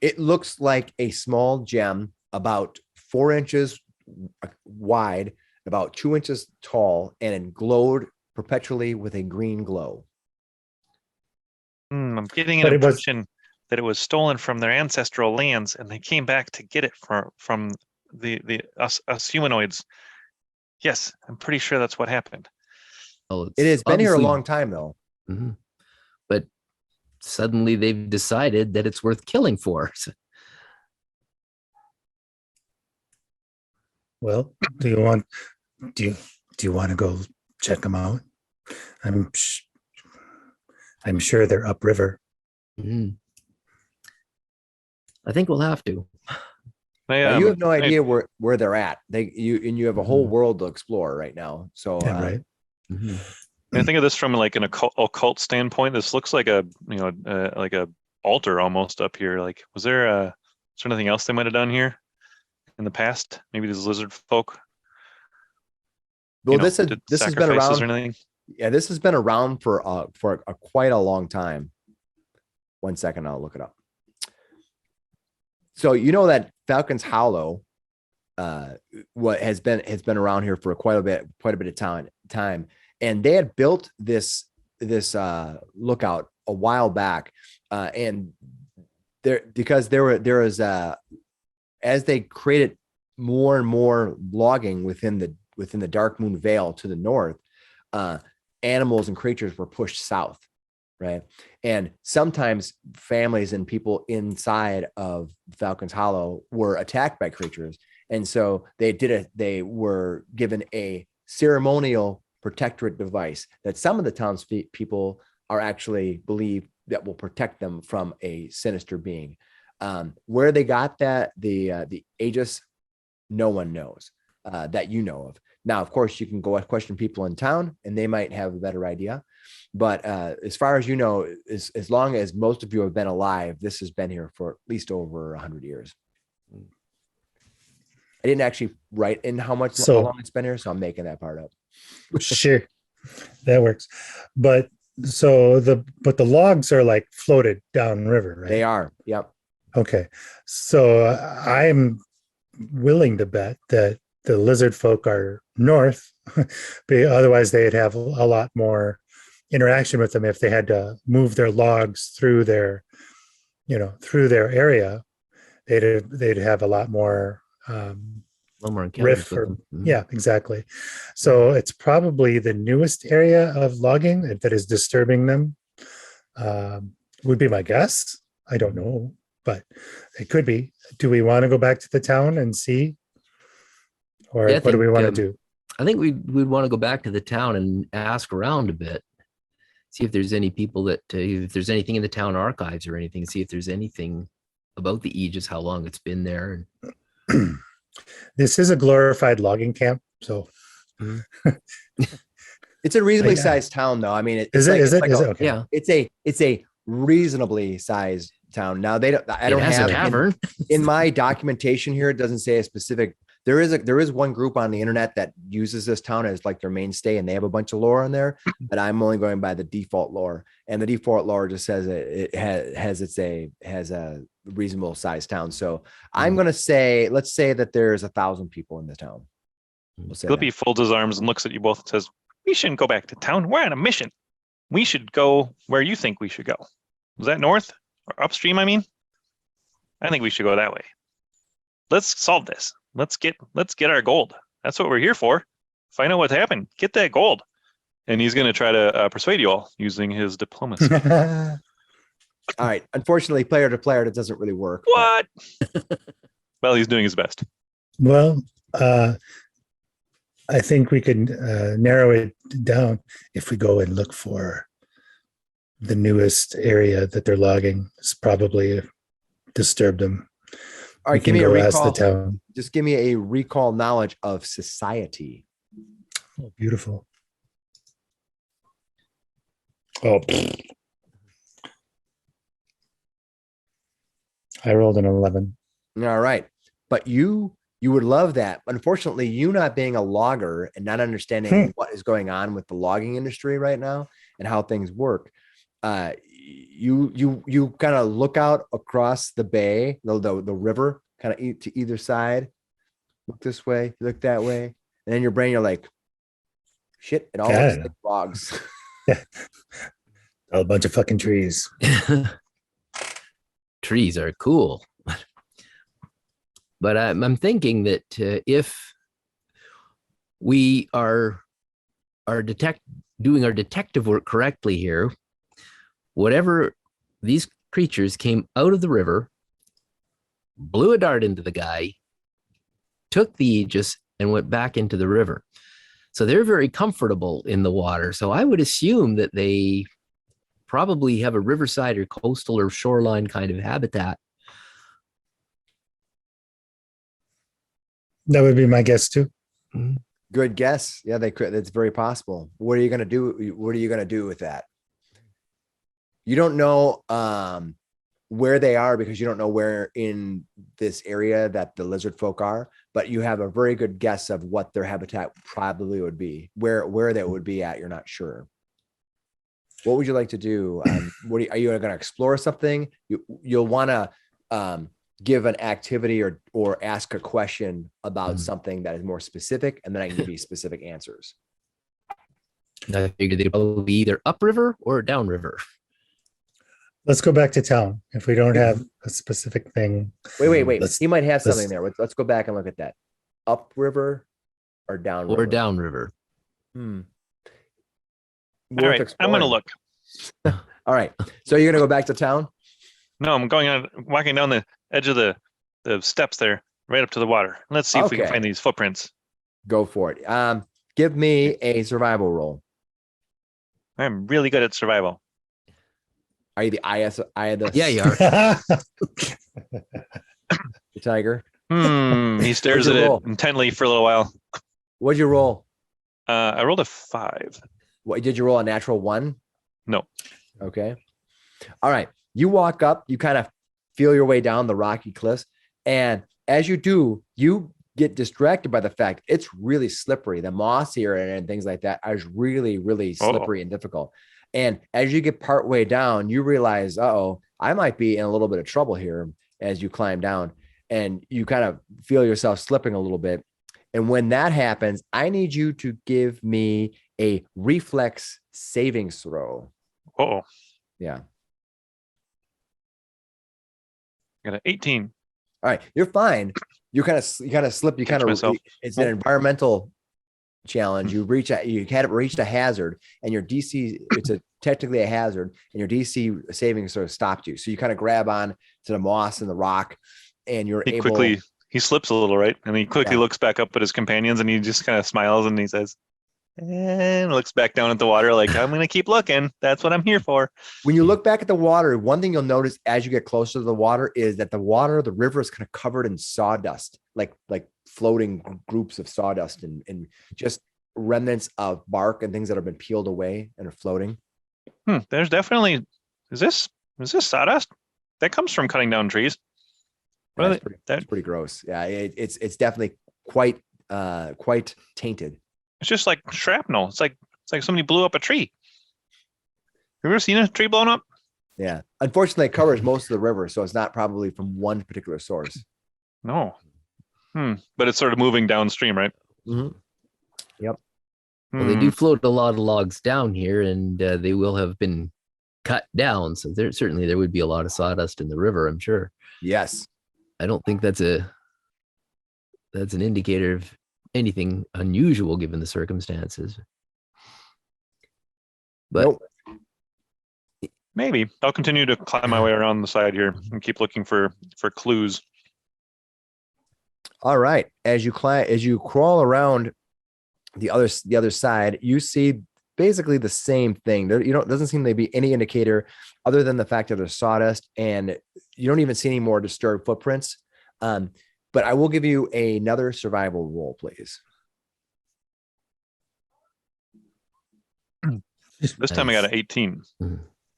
It looks like a small gem about 4 inches wide, about 2 inches tall, and it glowed perpetually with a green glow. I'm getting But an it was- impression that it was stolen from their ancestral lands, and they came back to get it from us humanoids. Yes, I'm pretty sure that's what happened. Well, It has been here a obviously- long time, though. Mhm. But suddenly they've decided that it's worth killing for. Well, do you want to go check them out? I'm sure they're upriver. Mhm. I think we'll have to. You have no idea where they're at. You have a whole Mhm. world to explore right now. So Yeah, right. Mhm. I think of this from like an occult standpoint. This looks like a like a altar almost up here. Like, is there anything else they might have done here in the past? Maybe these lizard folk. well, did this has been sacrifices around. or anything. Yeah, this has been around for quite a long time. 1 second, I'll look it up. So you know that Falcon's Hallow what has been around here for quite a bit of time. And they had built this lookout a while back. And because there was as they created more and more logging within the Dark Moon Vale to the north, animals and creatures were pushed south, right? And sometimes families and people inside of Falcon's Hollow were attacked by creatures, and so they were given a ceremonial protectorate device that some of the townspeople are actually believe that will protect them from a sinister being. Where they got that, the Aegis, no one knows that you know of. Now, of course, you can go question people in town and they might have a better idea. But as far as you know, as long as most of you have been alive, this has been here for at least over 100 years. I didn't actually write in how long it's been here, so I'm making that part up. Sure, that works. But the logs are like floated downriver, right? They are. Yep. Okay. So I'm willing to bet that the lizard folk are north, but otherwise they'd have a lot more interaction with them if they had to move their logs through their area. They'd have a lot more riff or, yeah, exactly. So it's probably the newest area of logging that is disturbing them. Would be my guess. I don't know, but it could be. Do we want to go back to the town and see? Or what do we want to do? I think we'd want to go back to the town and ask around a bit. See if there's any people that, if there's anything in the town archives or anything, see if there's anything about the Aegis, how long it's been there. This is a glorified logging camp, so. It's a reasonably sized town, though. I mean, is it? Okay. Yeah. It's a reasonably sized town. Now I don't have a tavern. In my documentation here. It doesn't say a specific. There is one group on the internet that uses this town as like their mainstay, and they have a bunch of lore in there. But I'm only going by the default lore, and the default lore just says it has a reasonable sized town. So I'm going to say, let's say that there's 1,000 people in the town. We'll say Glippy folds his arms and looks at you both and says, "We shouldn't go back to town. We're on a mission. We should go where you think we should go. Was that north or upstream? I mean, I think we should go that way. Let's solve this. Let's get our gold. That's what we're here for. Find out what happened. Get that gold." And he's going to try to persuade you all using his diplomacy. All right. Unfortunately, player to player, that doesn't really work. What? Well, he's doing his best. Well, I think we can narrow it down if we go and look for the newest area that they're logging. It's probably disturbed them. All right, give me a recall. Ask the town. Just give me a recall knowledge of society. Oh, beautiful. Oh, I rolled an 11. All right, but you would love that. Kind you not being a logger and not understanding what is going on with the logging industry right now and how things work. You kind of look out across the bay, the river, kind of to either side. Look this way, look that way, and then your brain, you're like, shit, it all looks like logs. A bunch of fucking trees. Trees are cool. But I'm thinking that if we are doing our detective work correctly here, whatever these creatures came out of the river, blew a dart into the guy, took the Aegis, and went back into the river. So they're very comfortable in the water. So I would assume that they probably have a riverside or coastal or shoreline kind of habitat. That would be my guess too. Good guess. Yeah, they could. That's very possible. What are you going to do? What are you going to do with that? You don't know where they are because you don't know where in this area that the lizard folk are, but you have a very good guess of what their habitat probably would be. Where that would be at, you're not sure. What would you like to do? Are you going to explore something? You'll want to give an activity or ask a question about Mhm. something that is more specific, and then I can give you specific answers. I figured they'd probably be either upriver or downriver. Let's go back to town. If we don't have a specific thing, Wait. Let's- He might have let's- something there. Let's go back and look at that. Upriver or downriver? Or downriver. Hmm. All right, I'm gonna exploring. look. All right. So you're gonna go back to town? No, I'm going on, walking down the edge of the steps there, right up to the water. Let's see if we can Okay. find these footprints. Go for it. Give me a survival roll. I'm really good at survival. Are you the the Yeah, you are. the tiger? He stares What'd at you it roll? intently for a little while. What'd you roll? I rolled a 5. What did you roll? A natural 1? No. Okay. All right. You walk up, you kind of feel your way down the rocky cliffs. And as you do, you get distracted by the fact it's really slippery. The moss here and things like that is really, really slippery and difficult. And as you get part way down, you realize, uh-oh, I might be in a little bit of trouble here as you climb down. And you kind of feel yourself slipping a little bit. And when that happens, I need you to give me a reflex savings throw. Oh, Yeah. got an 18. All right, you're fine. You kind of slip. You Catch kind of myself. it's an environmental challenge. You hadn't reached a hazard, and your DC it's technically a hazard, and your DC savings sort of stopped you. So you kind of grab on to the moss and the rock, and you're able. He slips a little, right? And he quickly Yeah. looks back up at his companions and he just kind of smiles and he says, and looks back down at the water like, I'm going to keep looking. That's what I'm here for. When you look back at the water, one thing you'll notice as you get closer to the water is that the river is kind of covered in sawdust, like floating groups of sawdust and just remnants of bark and things that have been peeled away and are floating. There's definitely, is this sawdust? That comes from cutting down trees. What are That's they- it's pretty gross. Yeah, it's definitely quite tainted. It's just like shrapnel. It's like somebody blew up a tree. Have you ever seen a tree blown up? Yeah. Unfortunately, it covers most of the river, so it's not probably from one particular source. No. But it's sort of moving downstream, right? Mhm. Well, they do float a lot of logs down here, and they will have been cut down. So there would be a lot of sawdust in the river, I'm sure. Yes. I don't think that's an indicator of anything unusual given the circumstances. But Nope. Maybe. I'll continue to climb my way around the side here and keep looking for clues. All right. As you crawl around the other side, you see basically the same thing. There, doesn't seem to be any indicator other than the fact that there's sawdust, and you don't even see any more disturbed footprints. But I will give you another survival roll, please. This time I got an 18.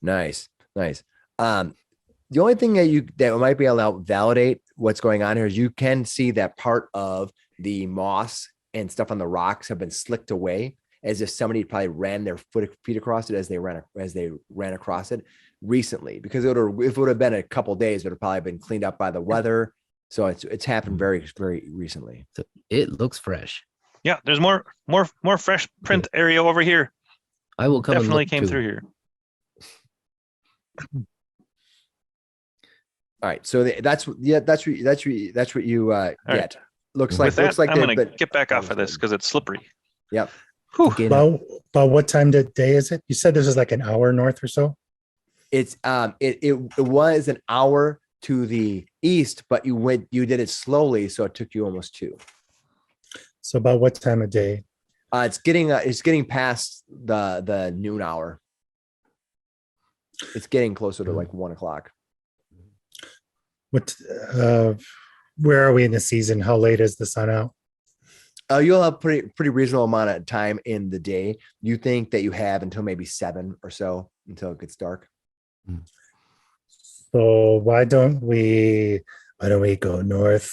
Nice. The only thing that might be able to validate what's going on here is you can see that part of the moss and stuff on the rocks have been slicked away, as if somebody probably ran their feet across it as they ran across it recently. Because if it would have been a couple of days, it would have probably been cleaned up by the weather. So it's happened very, very recently. so it looks fresh. Yeah, there's more fresh print area over here. I will come Definitely and look came too. through here. All right. So that's what you get. Looks With that, like I'm they've going to been- get back off of this because it's slippery. Yep. Whew. Again, about what time of day is it? You said this is like an hour north or so. It's it was an hour to the east, but you did it slowly, so it took you almost 2. So about what time of day? It's getting past the noon hour. It's getting closer to like 1 o'clock. What? Where are we in the season? How late is the sun out? You'll have pretty reasonable amount of time in the day. You think that you have until maybe 7 or so until it gets dark. So why don't we go north?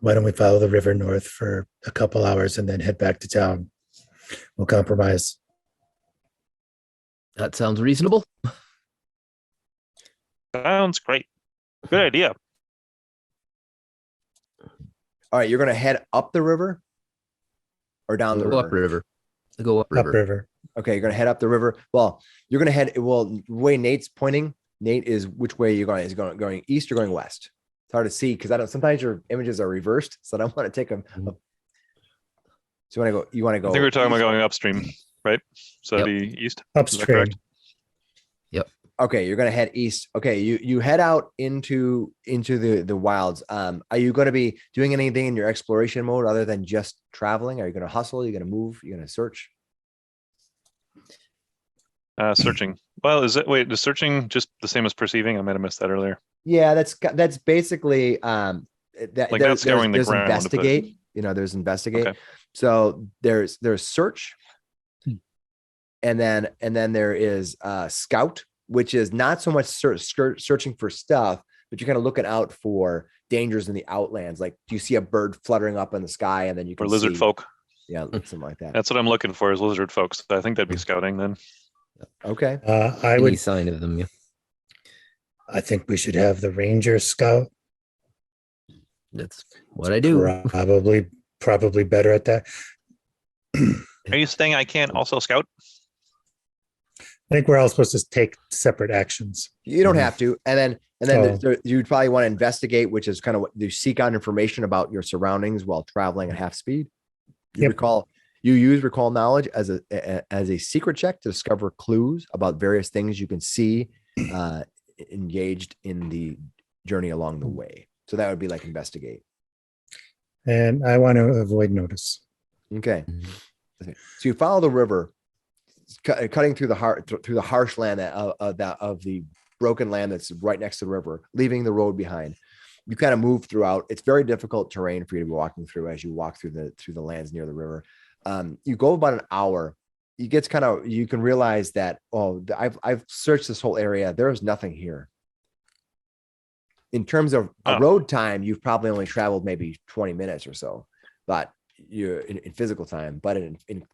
Why don't we follow the river north for a couple hours and then head back to town? We'll compromise. that sounds reasonable. Sounds great. Good idea. All right, you're gonna head up the river or down the Go river? upriver. Go upriver. Upriver. Okay, you're gonna head up the river. Well, you're gonna head. Well, the way Nate's pointing, Nate is which way you're going? Is going east or going west? It's hard to see because I don't. Sometimes your images are reversed, so I don't want to take them. Mhm. So you want to go? You want to go? I think we're talking about east? going upstream, right? So Yep. the east. Is that Upstream. correct? Okay, you're gonna head east. Okay, you head out into the wilds. Are you gonna be doing anything in your exploration mode other than just traveling? Are you gonna hustle? Are you gonna move? You gonna search? Searching. Well, is searching just the same as perceiving? I might have missed that earlier. Yeah, that's basically that Like not scouring the there's ground, but- investigate. There's investigate. Okay. So there's search, Hmm. and then there is scout, which is not so much searching for stuff, but you're kind of looking out for dangers in the outlands. Like, do you see a bird fluttering up in the sky, and then you can Or lizard see, folk. yeah, something like that. That's what I'm looking for is lizard folks. I think that'd be scouting then. Okay. I Any would. sign of them? Yeah. I think we should have the Ranger Scout. That's what I do. Probably better at that. Are you saying I can't also scout? I think we're all supposed to take separate actions. You don't Mhm. have to. And then Oh. you'd probably want to investigate, which is kind of what you seek out information about your surroundings while traveling at half speed. You Yep. use recall knowledge as a secret check to discover clues about various things you can see engaged in the journey along the way. So that would be like investigate. And I want to avoid notice. Okay. Mhm. So you follow the river, cutting through the harsh land of the broken land that's right next to the river, leaving the road behind. You kind of move throughout. It's very difficult terrain for you to be walking through as you walk through the lands near the river. You go about an hour. You can realize that I've searched this whole area. There's nothing here. In terms of a road time, you've probably only traveled maybe 20 minutes or so, but you're in physical time. But in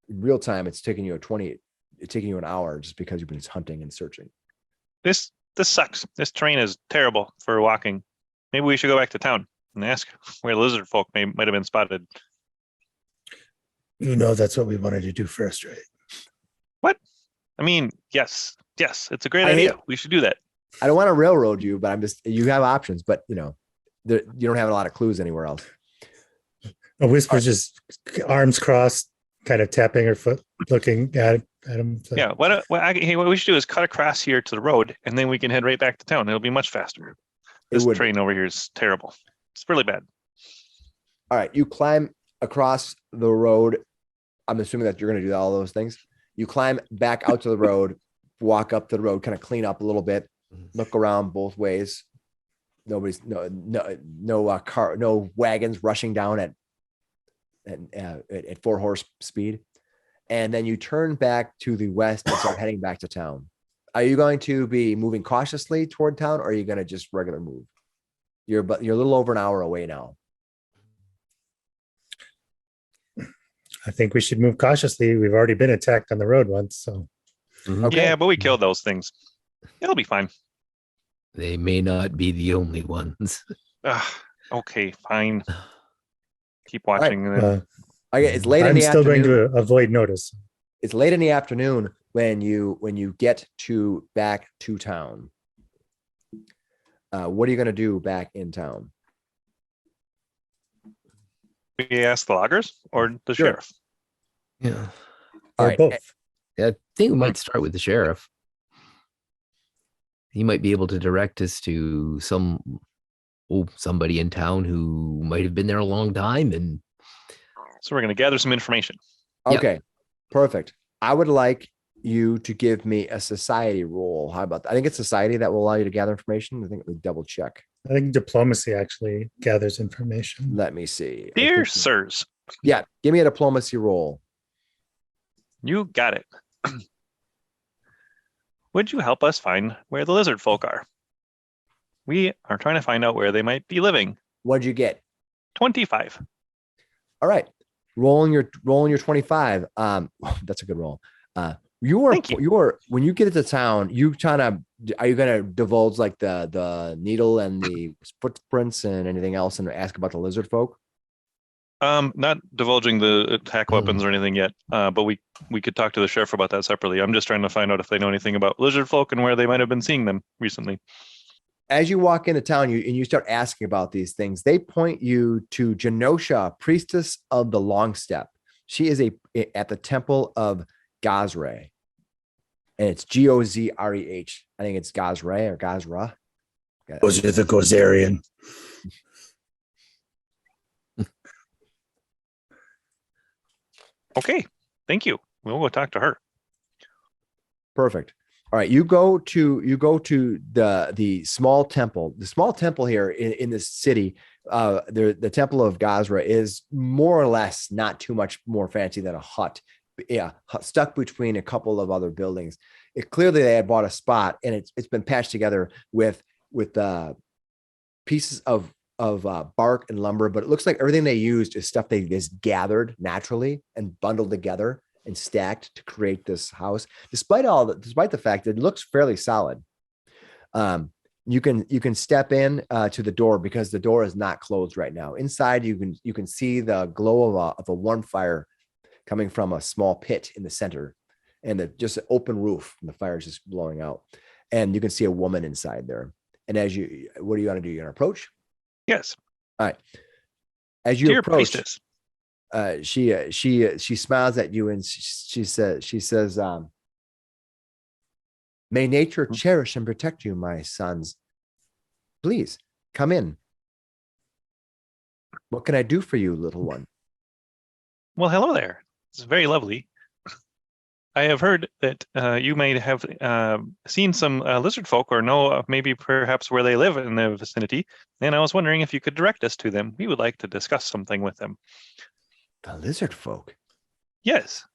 real time, it's taking you an hour just because you've been hunting and searching. This sucks. This terrain is terrible for walking. Maybe we should go back to town and ask where lizard folk might have been spotted. That's what we wanted to do first, right? What? I mean, yes, it's a great I hate- idea. We should do that. I don't want to railroad you, but you have options, but you don't have a lot of clues anywhere else. A Whisper's just arms crossed, kind of tapping her foot, looking at him. Like, Yeah. What we should do is cut across here to the road, and then we can head right back to town. It'll be much faster. This would. train over here is terrible. It's really bad. All right, you climb across the road. I'm assuming that you're going to do all those things. You climb back out to the road, walk up to the road, kind of clean up a little bit, look around both ways. Nobody's no wagons rushing down at 4 horse speed. And then you turn back to the west and start heading back to town. Are you going to be moving cautiously toward town, or are you going to just regular move? You're a little over an hour away now. I think we should move cautiously. We've already been attacked on the road once, so Mhm. Okay. Yeah, but we killed those things. It'll be fine. They may not be the only ones. Okay, fine. Keep right. watching. and then- It's late in I'm the still afternoon. going to avoid notice. It's late in the afternoon when you get back to town. What are you going to do back in town? We ask the loggers or the Sure. sheriff. Yeah. All Or right. both. I think we might start with the sheriff. He might be able to direct us to somebody in town who might have been there a long time. And So we're going to gather some information. Yep. Okay, perfect. I would like you to give me a society roll. How about that? I think it's society that will allow you to gather information. I think we double check. I think diplomacy actually gathers information. Let me see. I Dear think- sirs, Yeah, give me a diplomacy roll. you got it. Would you help us find where the lizard folk are? We are trying to find out where they might be living. What'd you get? 25. All right. Rolling your 25. That's a good roll. Thank you. When you get into town, are you gonna divulge like the needle and the footprints and anything else and ask about the lizard folk? Not divulging the attack weapons or anything yet, but we could talk to the sheriff about that separately. I'm just trying to find out if they know anything about lizard folk and where they might have been seeing them recently. As you walk into town, you start asking about these things. They point you to Genosha, priestess of the Long Step. She is at the temple of Gazre, and it's Gozreh. I think it's Gazre or Gazra. Was it the Gozerian? Okay, thank you. We'll go talk to her. Perfect. All right, you go to the small temple. The small temple here in this city, the temple of Gazra is more or less not too much more fancy than a hut. Yeah, stuck between a couple of other buildings. Clearly they had bought a spot, and it's been patched together with pieces of bark and lumber, but it looks like everything they used is stuff they just gathered naturally and bundled together and stacked to create this house. Despite the fact that it looks fairly solid, you can step in to the door because the door is not closed right now. Inside, you can see the glow of a warm fire coming from a small pit in the center, and just an open roof, and the fire is just blowing out. And you can see a woman inside there. And what do you want to do? You're gonna approach? Yes. All right. As you Dear approach, priestess. she smiles at you and she says, may nature cherish and protect you, my sons. Please come in. What can I do for you, little one? Well, hello there. It's very lovely. I have heard that you may have seen some lizard folk or know maybe perhaps where they live in the vicinity, and I was wondering if you could direct us to them. We would like to discuss something with them. The lizard folk? Yes.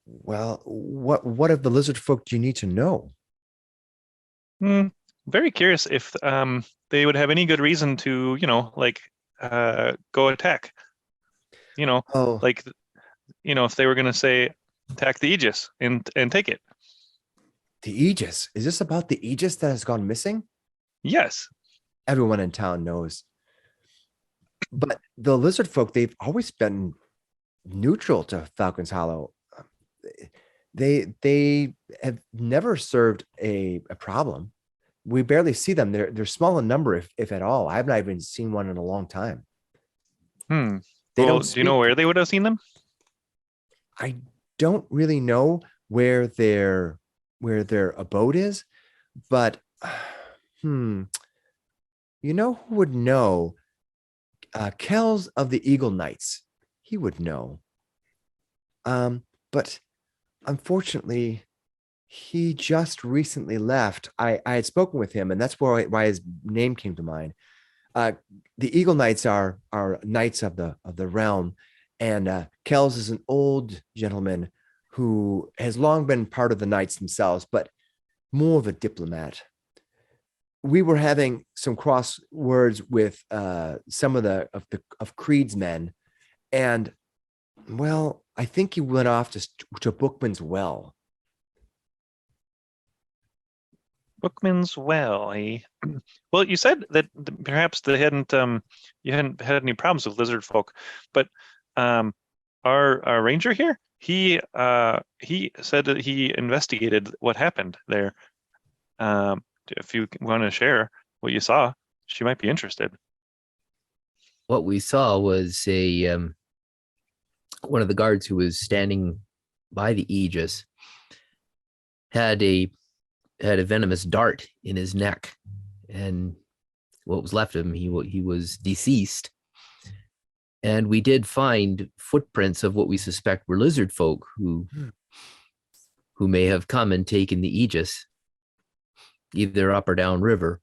Well, what of the lizard folk do you need to know? Very curious if they would have any good reason to, go attack. Oh, If they were going to say attack the Aegis and take it. the Aegis. Is this about the Aegis that has gone missing? Yes. Everyone in town knows. But the lizard folk, they've always been neutral to Falcon's Hollow. They have never served a problem. We barely see them. They're small in number, if at all. I've not even seen one in a long time. Do They don't you know where they would have seen them? I don't really know where their abode is, but you know who would know? Kells of the Eagle Knights. He would know. But unfortunately, he just recently left. I had spoken with him, and that's why his name came to mind. The Eagle Knights are knights of the realm, and Kells is an old gentleman who has long been part of the knights themselves, but more of a diplomat. We were having some cross words with some of Creed's men, and well, I think he went off to Bookman's well. Bookman's well. Well, you said that perhaps they hadn't you hadn't had any problems with lizard folk, but our ranger here, he said that he investigated what happened there. If you want to share what you saw, she might be interested. What we saw was one of the guards who was standing by the Aegis had a venomous dart in his neck, and what was left of him, he was deceased. And we did find footprints of what we suspect were lizard folk who may have come and taken the Aegis, either up or down river.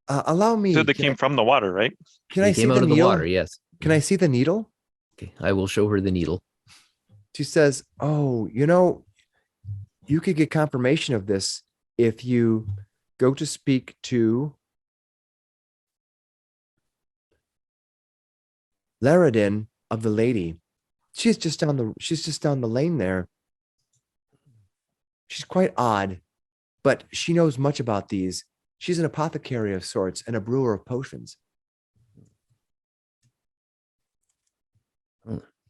Allow me. So they came from the water, right? Can I see out the of the needle? water? Yes. Can I see the needle? Okay, I will show her the needle. She says, "Oh, you could get confirmation of this if you go to speak to Laradin of the Lady. She's just down the lane there. She's quite odd, but she knows much about these. She's an apothecary of sorts and a brewer of potions.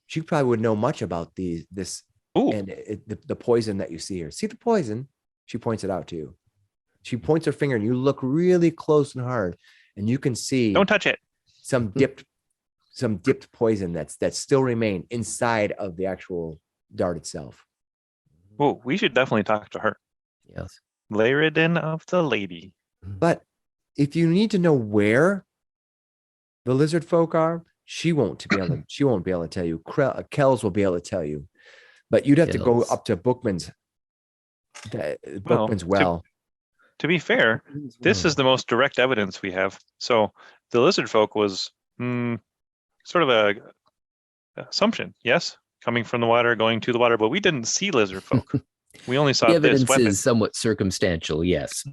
She probably would know much about this Ooh, and the poison that you see here. See the poison? She points it out to you. She points her finger and you look really close and hard and you can see don't touch it. some dipped poison that's still remain inside of the actual dart itself. Oh, we should definitely talk to her. Yes. Laridin of the Lady. But if you need to know where the lizard folk are, she won't be able to tell you. Kells will be able to tell you. But you'd have to go Kells. up to Bookman's well. To be fair, this is the most direct evidence we have. So the lizard folk was sort of a assumption, yes, coming from the water, going to the water, but we didn't see lizard folk. We only saw The this evidence weapon. is somewhat circumstantial, yes.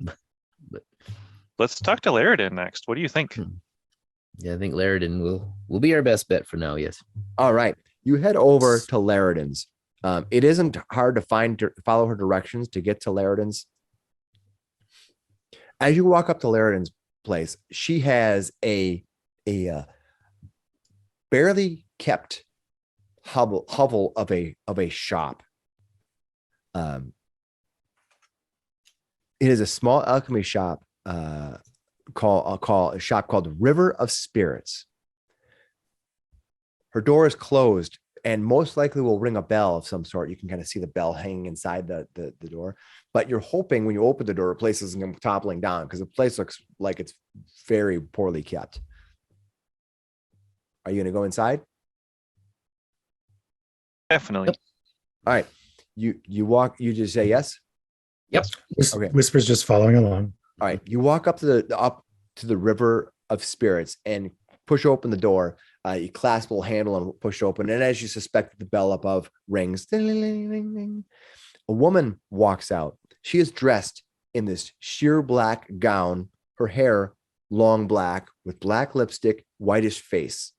Let's talk to Laridin next. What do you think? Yeah, I think Laridin will be our best bet for now, yes. All right. You head over to Laridin's. It isn't hard to follow her directions to get to Laridin's. As you walk up to Laridin's place, she has a barely kept hovel of a shop. It is a small alchemy shop called a shop called River of Spirits. Her door is closed and most likely will ring a bell of some sort. You can kind of see the bell hanging inside the door, but you're hoping when you open the door, the place isn't going to toppling down because the place looks like it's very poorly kept. Are you going to go inside? Definitely. Yep. All right. You walk, you just say yes. Yep. Okay. Whisper's just following along. All right. You walk up to the River of Spirits and push open the door. You clasp a little handle and push open. And as you suspect, the bell above rings. Ding, ding, ding, ding, ding. A woman walks out. She is dressed in this sheer black gown, her hair long black with black lipstick, whitish face.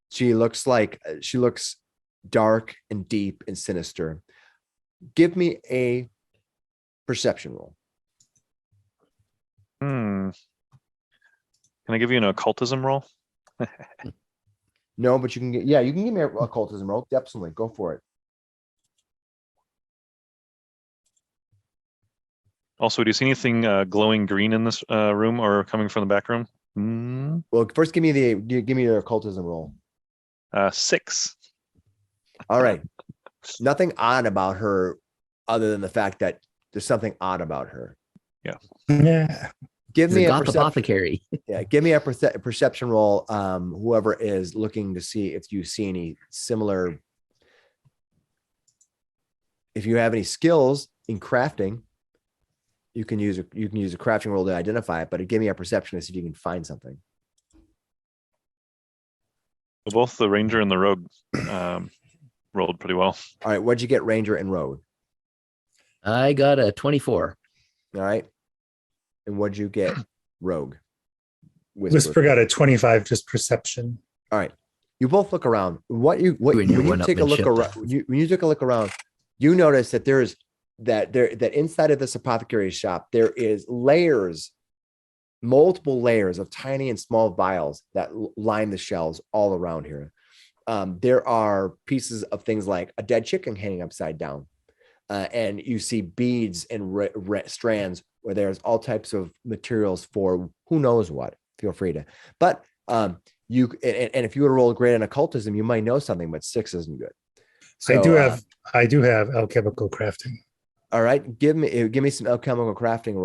She looks dark and deep and sinister. Give me a perception roll. Can I give you an occultism roll? No, but you can give me a occultism roll. Definitely go for it. Also, do you see anything glowing green in this room or coming from the back room? Well, first give me your occultism roll. 6. All right. Nothing odd about her other than the fact that there's something odd about her. Yeah. Give He's me a a goth perception. apothecary. Yeah, give me a perception roll. Whoever is looking to see if you see any similar, if you have any skills in crafting, you can use a crafting roll to identify it. But give me a perception to see if you can find something. Well, both the ranger and the rogue rolled pretty well. All right, what'd you get, Ranger and Rogue? I got a 24. All right, and what'd you get, Rogue? Whisper got a 25, just perception. All right, you both look around. When you take a look around, when you take a look around, you notice that that inside of this apothecary shop there is multiple layers of tiny and small vials that line the shelves all around here. There are pieces of things like a dead chicken hanging upside down, and you see beads and strands where there's all types of materials for who knows what. Feel free to, but if you were to roll great on occultism, you might know something, but 6 isn't good. So, I do have alchemical crafting. All right, give me some alchemical crafting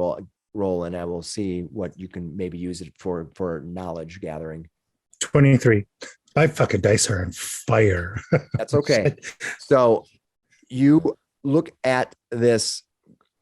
roll, and I will see what you can maybe use it for knowledge gathering. 23. My fucking dice are on fire. That's okay. So you look at this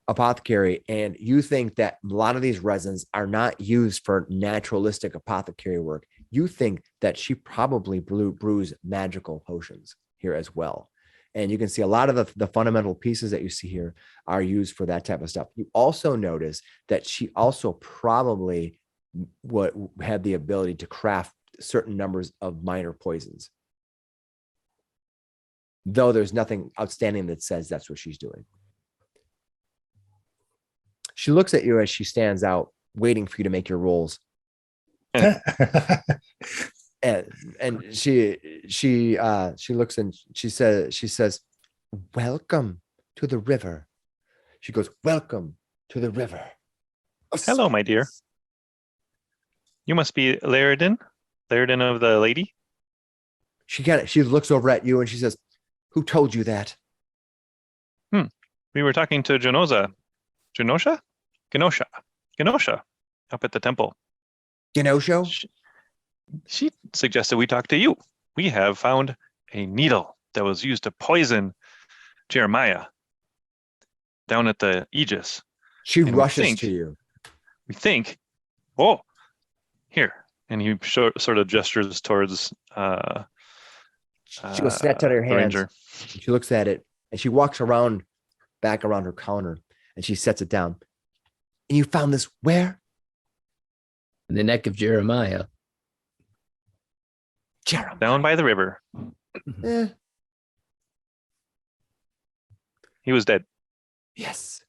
apothecary and you think that a lot of these resins are not used for naturalistic apothecary work. You think that she probably brews magical potions here as well. And you can see a lot of the fundamental pieces that you see here are used for that type of stuff. You also notice that she also probably had the ability to craft certain numbers of minor poisons. though there's nothing outstanding that says that's what she's doing. She looks at you as she stands out, waiting for you to make your rolls. And she looks and she says, welcome to the river. She goes, welcome to the river. Hello, my dear. You must be Laridan of the lady. She looks over at you and she says, who told you that? We were talking to Genosha up at the temple. Genosho? She suggested we talk to you. We have found a needle that was used to poison Jeremiah down at the Aegis. She And rushes to you. We think, oh, here. And he sort of gestures towards She goes snatch out of your the hands. ranger. She looks at it and she walks back around her counter and she sets it down. And you found this where? In the neck of Jeremiah. Jeremiah. Down by the river. Eh, He was dead. yes.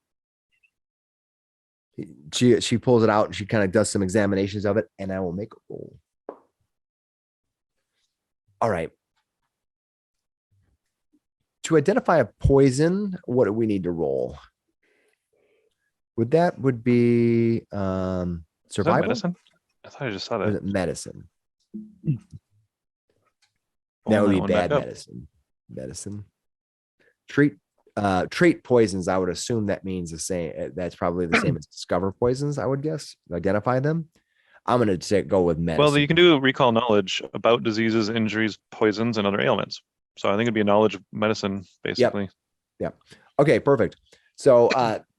She pulls it out and she kind of does some examinations of it, and I will make a roll. All right. To identify a poison, what do we need to roll? Would be Is that survival? medicine? I thought I just saw Or is that. it medicine? Pull That would that be one bad back up. medicine. Treat poisons. I would assume that means the same. That's probably the same as discover poisons. I would guess. Identify them. I'm going to go with medicine. Well, you can do recall knowledge about diseases, injuries, poisons, and other ailments. So I think it'd be a knowledge of medicine, basically. Okay, perfect. So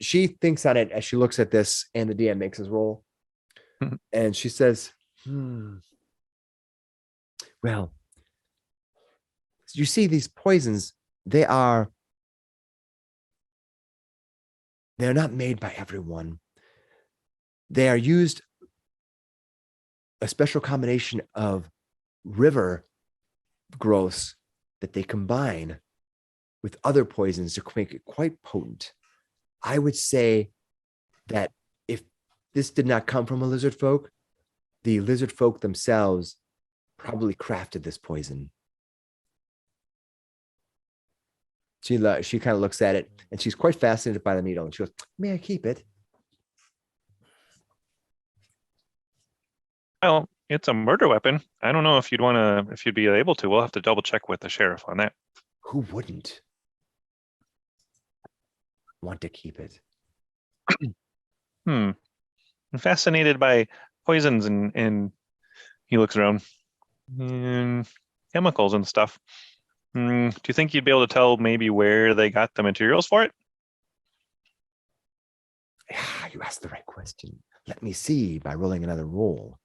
she thinks on it as she looks at this, and the DM makes his roll, and she says, well, you see these poisons, they're not made by everyone. They are used a special combination of river growths that they combine with other poisons to make it quite potent. I would say that if this did not come from a lizard folk, the lizard folk themselves probably crafted this poison. She kind of looks at it and she's quite fascinated by the needle. And she goes, may I keep it? Well, it's a murder weapon. I don't know if you'd be able to. We'll have to double check with the sheriff on that. Who wouldn't want to keep it? I'm fascinated by poisons and he looks around and chemicals and stuff. Do you think you'd be able to tell maybe where they got the materials for it? You asked the right question. Let me see by rolling another roll.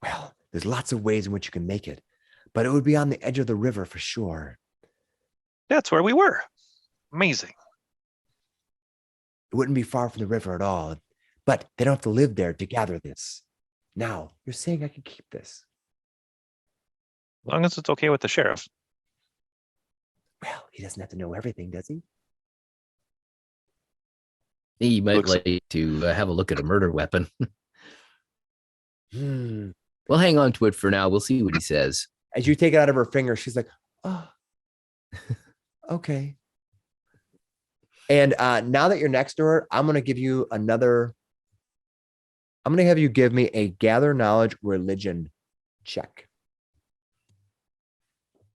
Well, there's lots of ways in which you can make it, but it would be on the edge of the river for sure. That's where we were. Amazing. It wouldn't be far from the river at all, but they don't have to live there to gather this. Now, you're saying I can keep this. As long as it's okay with the sheriff. Well, he doesn't have to know everything, does he? He might Looks- like to have a look at a murder weapon. Hmm. We'll hang on to it for now. We'll see what he says. As you take it out of her finger, she's like, oh, okay. And now that you're next to her, I'm going to give you I'm going to have you give me a gather knowledge religion check.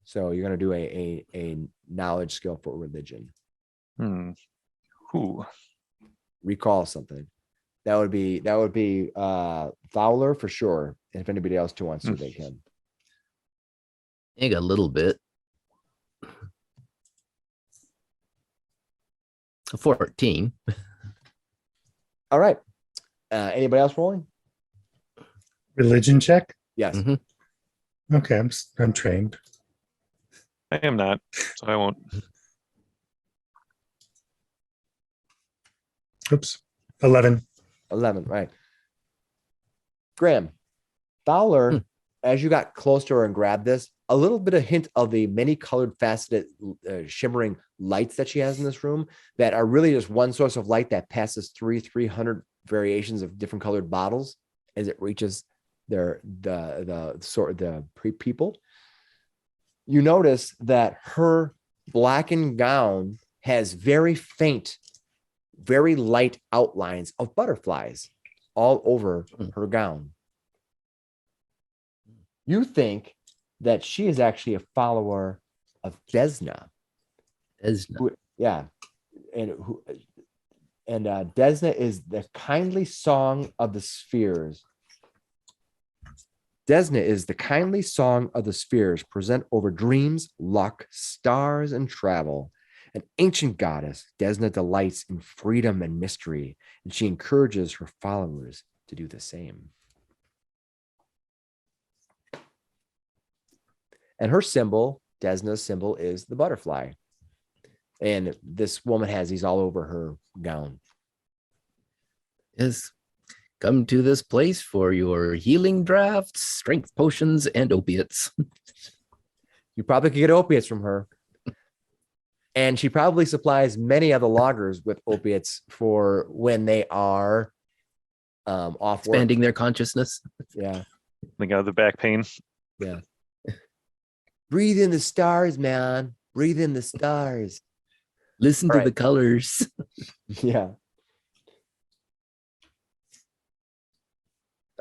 So you're going to do a knowledge skill for religion. Ooh. Recall something. That would be Fowler for sure. And if anybody else too wants to, they can. I got a little bit. A 14. All right. Anybody else rolling? Religion check. Yes. Mhm. Okay, I'm trained. I am not, so I won't. Oops. 11. 11. Right. Graham, Fowler as you got close to her and grabbed this, a little bit of hint of the many colored, faceted, shimmering lights that she has in this room that are really just one source of light that passes 300 variations of different colored bottles as it reaches the people. You notice that her blackened gown has very faint, very light outlines of butterflies all over her gown. You think that she is actually a follower of Desna. Yeah. And Desna is the kindly song of the spheres. Desna is the kindly song of the spheres, present over dreams, luck, stars, and travel. An ancient goddess, Desna delights in freedom and mystery, and she encourages her followers to do the same. And her symbol, Desna's symbol, is the butterfly. And this woman has these all over her gown. Yes. Come to this place for your healing drafts, strength potions, and opiates. You probably could get opiates from her. And she probably supplies many of the loggers with opiates for when they are off work. Expanding their consciousness. Yeah. They got the back pain. Yeah. Breathe in the stars, man. Breathe in the stars. Listen All to right. the colors. Yeah.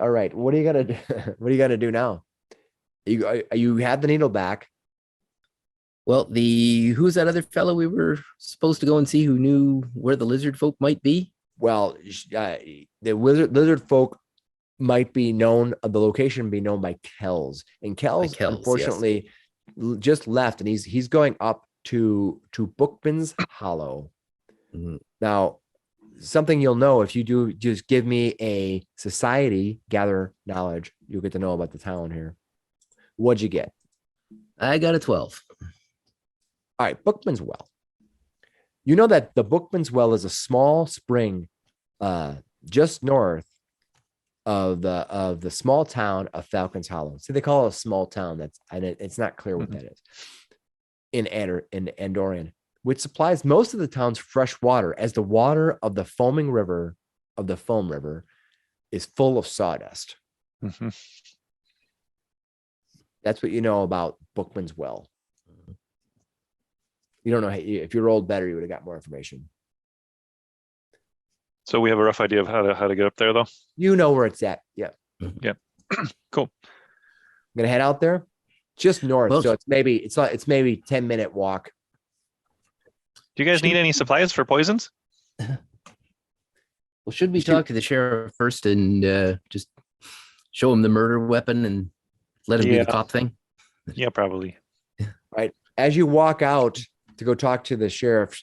All right. What are you gonna do? What are you gonna do now? You had the needle back. Well, who's that other fellow we were supposed to go and see who knew where the lizard folk might be? Well, the lizard folk might be known, the location be known by Kells. And Kells, Kells, unfortunately, just left, and he's going up to Bookman's Hallow. Mhm. Now, something you'll know if you do just give me a society, gather knowledge, you'll get to know about the town here. What'd you get? I got a 12. All right, Bookman's Well. You know that the Bookman's Well is a small spring just north of the small town of Falcon's Hollow. See, they call it a small town. It's not clear what that is. In Andoran, which supplies most of the town's fresh water, as the water of the foam river is full of sawdust. Mm-hmm. That's what you know about Bookman's Well. You don't know if you rolled better, you would have got more information. So we have a rough idea of how to get up there, though. You know where it's at. Yeah. Yeah. Cool. I'm gonna head out there, just north. Well, So it's maybe 10-minute walk. Do you guys need any supplies for poisons? Well, should we talk to the sheriff first and just show him the murder weapon and let him do Yeah. the cop thing? Yeah, probably. Right. As you walk out to go talk to the sheriff,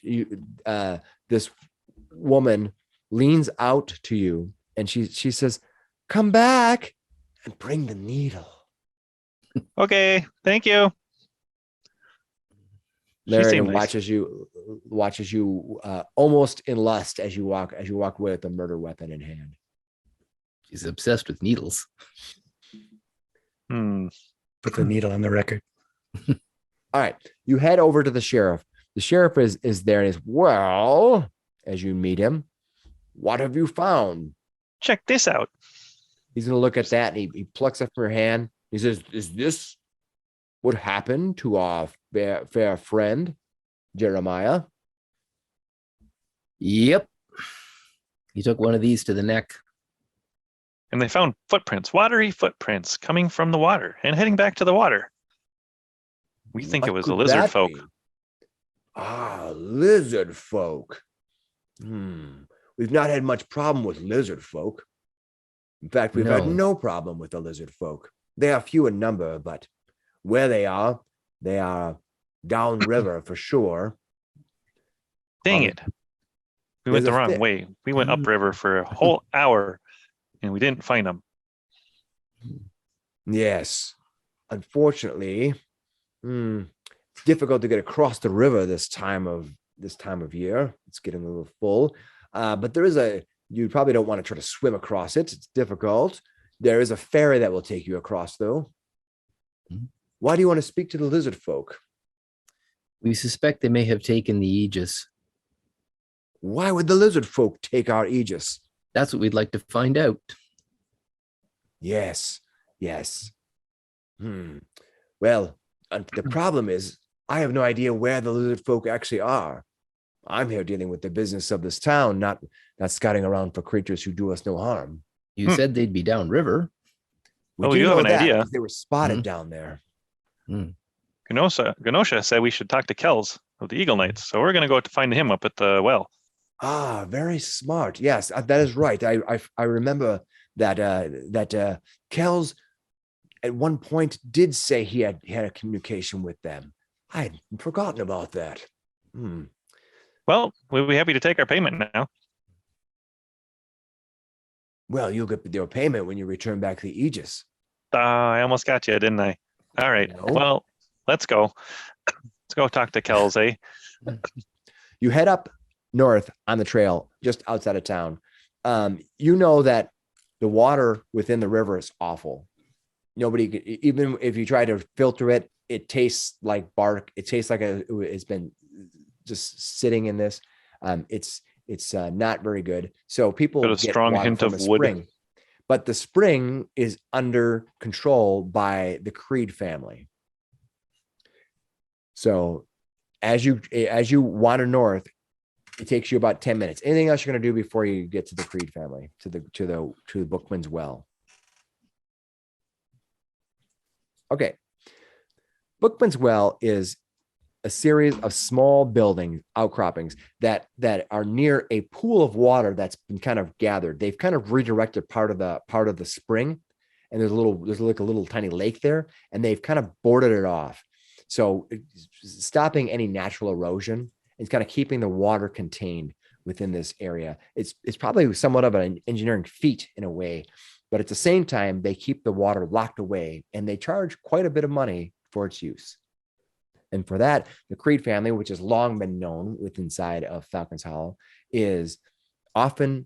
this woman leans out to you and she says, "Come back and bring the needle." Okay, thank you. Larry seemed nice. watches you almost in lust as you walk away with the murder weapon in hand. She's obsessed with needles. Put the needle on the record. All right, you head over to the sheriff. The sheriff is there and is, well, as you meet him, what have you found? Check this out. He's gonna look at that and he plucks it from her hand. He says, "Is this what happened to our fair friend Jeremiah?" Yep. He took one of these to the neck. And they found footprints, watery footprints coming from the water and heading back to the water. We think it What was a could lizard that folk. be? Ah, lizard folk. We've not had much problem with lizard folk. In fact, we've had no problem with the lizard folk. They are few in number, but where they are downriver for sure. Dang it. We went there's the a wrong thi- way. We went upriver for a whole hour and we didn't find them. Yes. Unfortunately, it's difficult to get across the river this time of year. It's getting a little full. But you probably don't want to try to swim across it. It's difficult. There is a ferry that will take you across, though. Why do you want to speak to the lizard folk? We suspect they may have taken the Aegis. Why would the lizard folk take our Aegis? That's what we'd like to find out. Yes. Well, the problem is I have no idea where the lizard folk actually are. I'm here dealing with the business of this town, not scouting around for creatures who do us no harm. You said they'd be downriver. Oh, you have an idea. Because they were spotted down there. Ganosha said we should talk to Kells of the Eagle Knights. So we're going to go to find him up at the well. Ah, very smart. Yes, that is right. I remember that Kells at one point did say he had a communication with them. I had forgotten about that. Well, we'll be happy to take our payment now. Well, you'll get your payment when you return back the Aegis. I almost got you, didn't I? All right. No. Well, let's go. Let's go talk to Kells, eh? You head up north on the trail, just outside of town. You know that the water within the river is awful. Nobody, even if you try to filter it, it tastes like bark. It tastes like it's been just sitting in this. It's not very good. So people got a get strong water hint from of a wood. spring. But the spring is under control by the Creed family. So as you wander north, it takes you about 10 minutes. Anything else you're going to do before you get to the Creed family, to the Bookman's well? Okay. Bookman's well is a series of small buildings, outcroppings that are near a pool of water that's been kind of gathered. They've kind of redirected part of the spring, and there's like a little tiny lake there, and they've kind of boarded it off. So it's stopping any natural erosion. It's kind of keeping the water contained within this area. It's probably somewhat of an engineering feat in a way, but at the same time, they keep the water locked away, and they charge quite a bit of money for its use. And for that, the Creed family, which has long been known inside of Falcon's Hollow, is often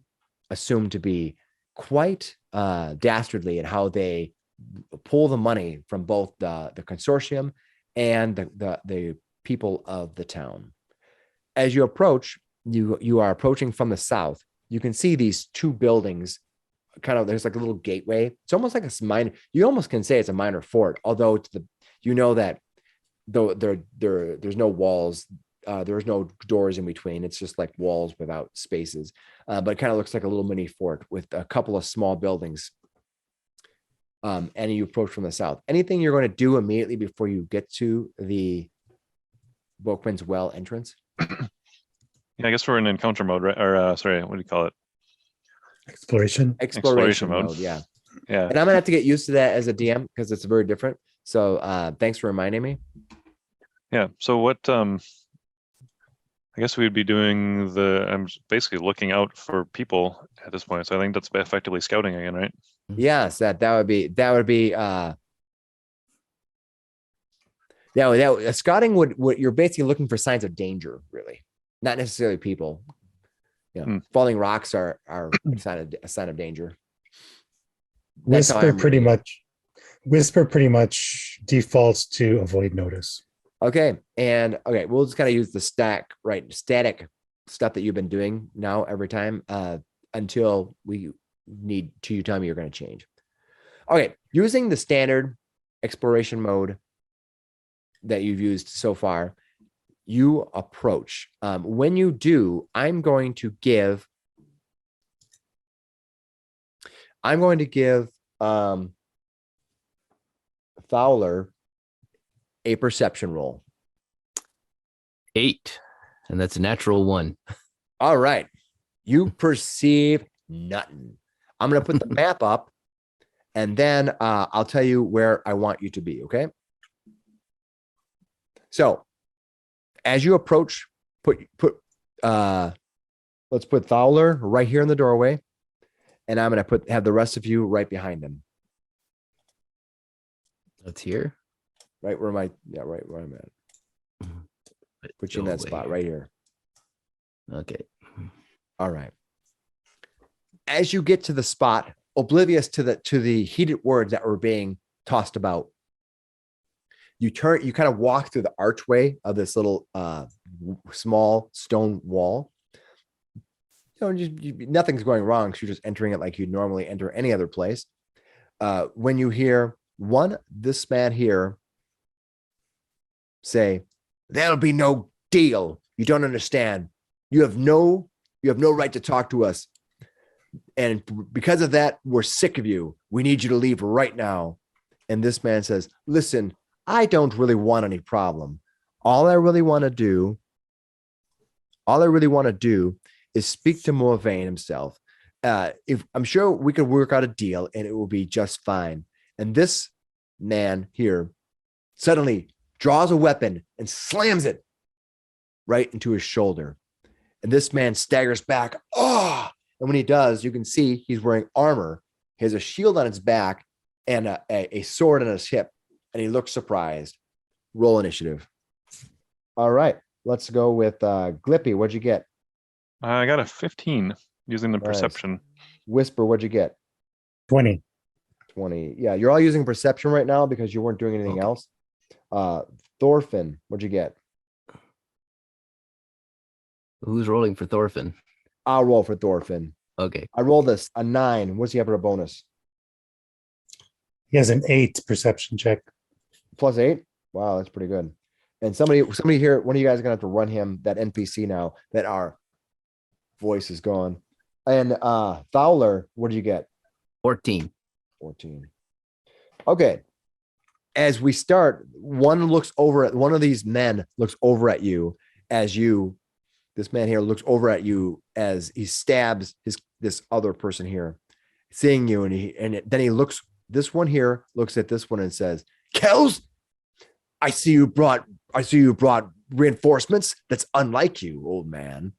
assumed to be quite dastardly in how they pull the money from both the consortium and the people of the town. As you approach, you are approaching from the south. You can see these two buildings. There's like a little gateway. It's almost like a minor. You almost can say it's a minor fort, although that though there's no walls, there's no doors in between. It's just like walls without spaces, but it kind of looks like a little mini fort with a couple of small buildings. And you approach from the south. Anything you're going to do immediately before you get to the Bookman's well entrance? Yeah, I guess we're in encounter mode, right? Or sorry, what do you call it? Exploration mode. Yeah. Yeah. And I'm gonna have to get used to that as a DM because it's very different. So thanks for reminding me. Yeah. So what I guess we'd be doing I'm basically looking out for people at this point. So I think that's effectively scouting again, right? Yes, that would be scouting would you're basically looking for signs of danger, really, not necessarily people. Falling rocks are a sign of danger. Whisper pretty much defaults to avoid notice. Okay. We'll just kind of use the static stuff that you've been doing now every time until we need to tell me you're going to change. Okay. Using the standard exploration mode that you've used so far, you approach. When you do, I'm going to give Fowler a perception roll. 8, and that's a natural 1. All right. You perceive nothing. I'm going to put the map up, and then I'll tell you where I want you to be, okay? So, as you approach, let's put Fowler right here in the doorway, and I'm going to have the rest of you right behind them. That's here. Right where right where I'm at. Put you in that spot right here. Okay. All right. As you get to the spot, oblivious to the heated words that were being tossed about, you kind of walk through the archway of this little small stone wall. Nothing's going wrong because you're just entering it like you'd normally enter any other place. When you hear this man here say, "There'll be no deal. You don't understand. You have no right to talk to us. And because of that, we're sick of you. We need you to leave right now." And this man says, "Listen, I don't really want any problem. All I really want to do is speak to Morvain himself. If I'm sure we could work out a deal and it will be just fine." And this man here suddenly draws a weapon and slams it right into his shoulder. And this man staggers back. Oh, and when he does, you can see he's wearing armor. He has a shield on his back and a sword on his hip. And he looks surprised. Roll initiative. All right. Let's go with Glippy. What'd you get? I got a 15 using the Nice. perception. Whisper, what'd you get? 20. 20. Yeah, you're all using perception right now because you weren't doing anything else. Thorfinn, what'd you get? Who's rolling for Thorfinn? I'll roll for Thorfinn. Okay. I rolled this a 9. What's he have for a bonus? He has an 8 perception check. +8. Wow, that's pretty good. And somebody here, one of you guys are gonna have to run him that NPC now that our voice is gone. And Fowler, what did you get? 14. 14. Okay. As we start, one of these men looks over at you as this man here looks over at you as he stabs this other person here, seeing you, and then he looks. This one here looks at this one and says, "Kells, I see you brought reinforcements. That's unlike you, old man."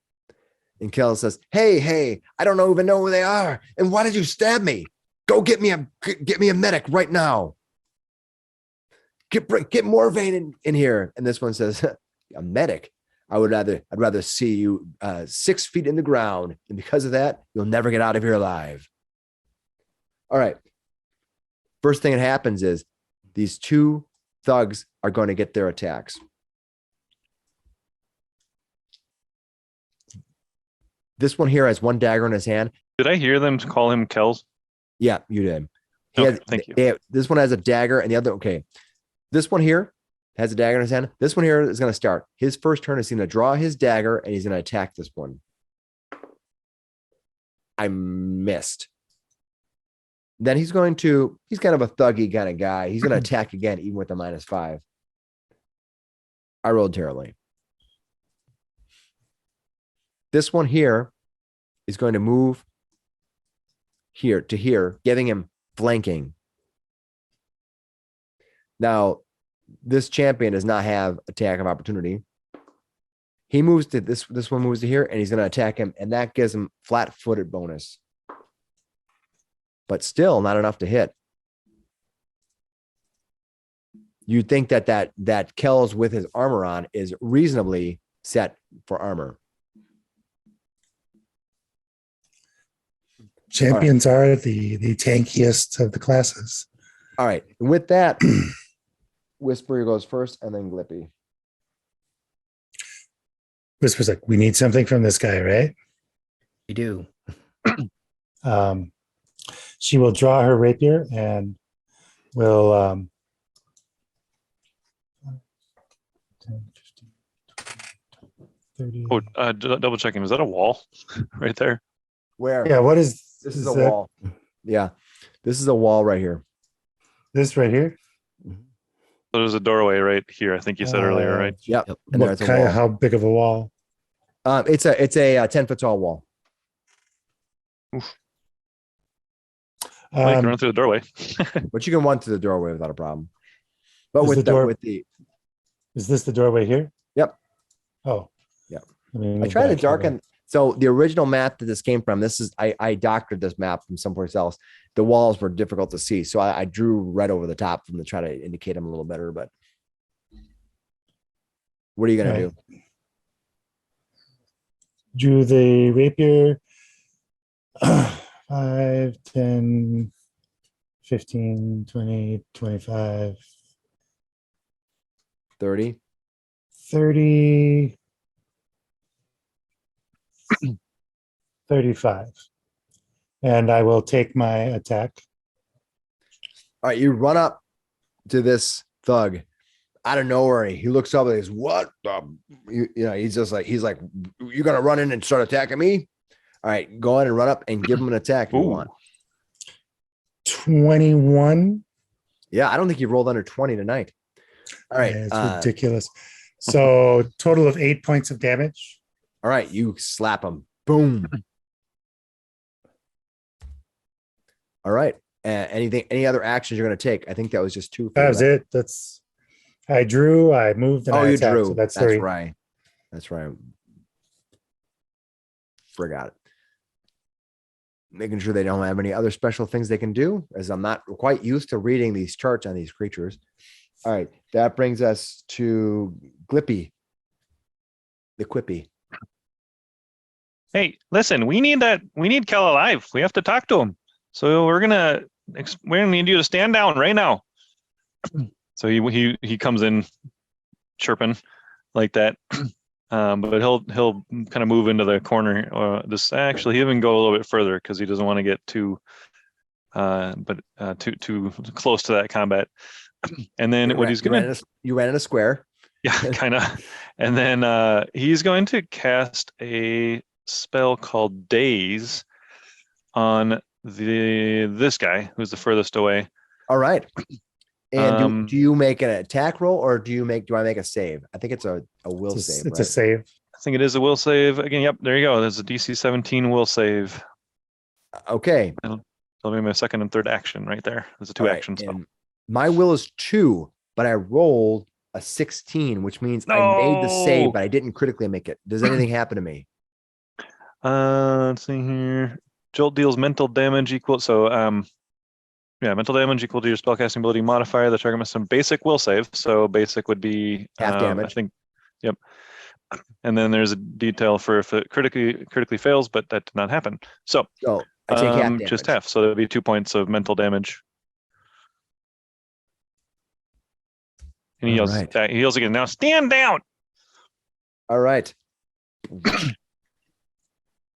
And Kells says, "Hey, I don't even know who they are. And why did you stab me? Go get me a medic right now. Get Morvain in here." And this one says, "A medic? I'd rather see you 6 feet in the ground, and because of that, you'll never get out of here alive." All right. First thing that happens is these two thugs are going to get their attacks. This one here has one dagger in his hand. Did I hear them call him Kells? Yeah, you did. Thank you. This one has a dagger, and the other, okay. This one here has a dagger in his hand. This one here is going to start. His first turn is going to draw his dagger, and he's going to attack this one. I missed. Then he's kind of a thuggy kind of guy. He's going to attack again, even with a -5. I rolled terribly. This one here is going to move here to here, giving him flanking. Now, this champion does not have attack of opportunity. He moves to this one moves to here, and he's going to attack him, and that gives him flat-footed bonus. But still not enough to hit. You'd think that Kells with his armor on is reasonably set for armor. Champions are the tankiest of the classes. All right. And with that, Whisper goes first, and then Glippy. Whisper's like, "We need something from this guy, right?" You do. She will draw her rapier and will 10, 15, 20, 30. Oh, double checking. Was that a wall right there? Where? Yeah, what is This is a that? wall. Yeah. This is a wall right here. This right here? So there's a doorway right here. I think you said earlier, right? Yep. Yep. And there's a wall. How big of a wall? It's a 10-foot tall wall. Well, you can run through the doorway. But you can run through the doorway without a problem. But Is with the door- with the Is this the doorway here? Yep. Oh. Yeah. Let me I move tried to back here darken. So the original map that this came from, I doctored this map from someplace else. The walls were difficult to see, so I drew red over the top from to try to indicate them a little better. But what are you gonna Right. do? Drew the rapier. 5, 10, 15, 20, 25. 30. 30. 35. And I will take my attack. All right, you run up to this thug out of nowhere. He looks up and he's, what? He's just like, you're going to run in and start attacking me? All right, go ahead and run up and give him an attack if you want. 21. Yeah, I don't think you rolled under 20 tonight. All right. Yeah, it's ridiculous. So total of 8 points of damage. All right, you slap him. Boom. All right. Any other actions you're going to take? I think that was just 2. That was it. I drew, I moved, and I you attacked. drew. So that's 3. Right. That's right. Forgot it. Making sure they don't have any other special things they can do, as I'm not quite used to reading these charts on these creatures. All right. That brings us to Glippy. The Quippy. Hey, listen, we need Kel alive. We have to talk to him. So we're gonna need you to stand down right now. So he comes in chirping like that, but he'll kind of move into the corner. He even go a little bit further because he doesn't want to get too close to that combat. And then you ran in a square. Yeah, kind of. And then he's going to cast a spell called Daze on this guy who's the furthest away. All right. And do you make an attack roll, or do I make a save? I think it's a will save. It's a save. I think it is a will save. Again, yep, there you go. There's a DC 17 will save. Okay. That'll be my second and third action right there. There's a 2 action spell. My will is 2, but I rolled a 16, which means I made the save, but I didn't critically make it. Does anything happen to me? Let's see here. Jolt deals mental damage equal. So, mental damage equal to your spellcasting ability modifier. The target must have basic will save. So basic would be half damage. I think. Yep. And then there's a detail for if it critically fails, but that did not happen. So I take half damage. Just half. So there'll be 2 points of mental damage. And he yells again. Now stand down. All right.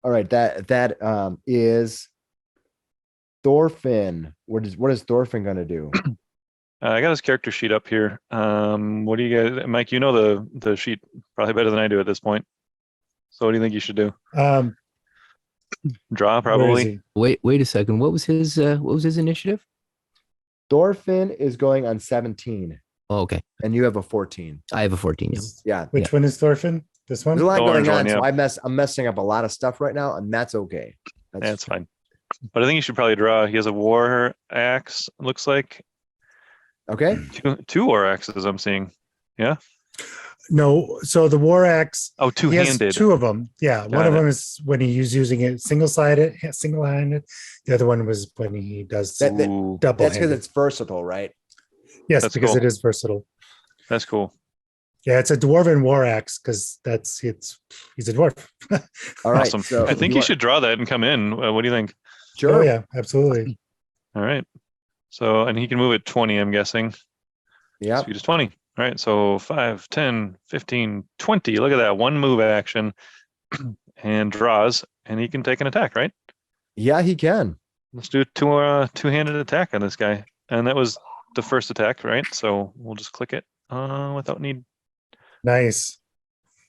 All right. That is Thorfinn. What is Thorfinn going to do? I got his character sheet up here. What do you guys, Mike? You know the sheet probably better than I do at this point. So what do you think you should do? Draw probably. Wait a second. What was his initiative? Thorfinn is going on 17. Oh, okay. And you have a 14. I have a 14. Yeah. Which one is Thorfinn? This one? There's a lot going on, yeah. so I'm messing up a lot of stuff right now, and that's okay. That's fine. But I think you should probably draw. He has a war axe, looks like. Okay. Two war axes I'm seeing. Yeah. No, so the war axe. Oh, two-handed. He has 2 of them. Yeah. Got one of it. them is when he's using it single-handed. The other one was when he does double. That's because it's versatile, right? Yes, That's because cool. it is versatile. That's cool. Yeah, it's a dwarven war axe because he's a dwarf. All right. Awesome. So I think you should draw that and come in. What do you think? Sure. Oh yeah, absolutely. All right. So, and he can move at 20, I'm guessing. Yeah. Speed is 20. All right. So 5, 10, 15, 20. Look at that. 1 move action and draws, and he can take an attack, right? Yeah, he can. Let's do a two-handed attack on this guy. And that was the first attack, right? So we'll just click it without need Nice.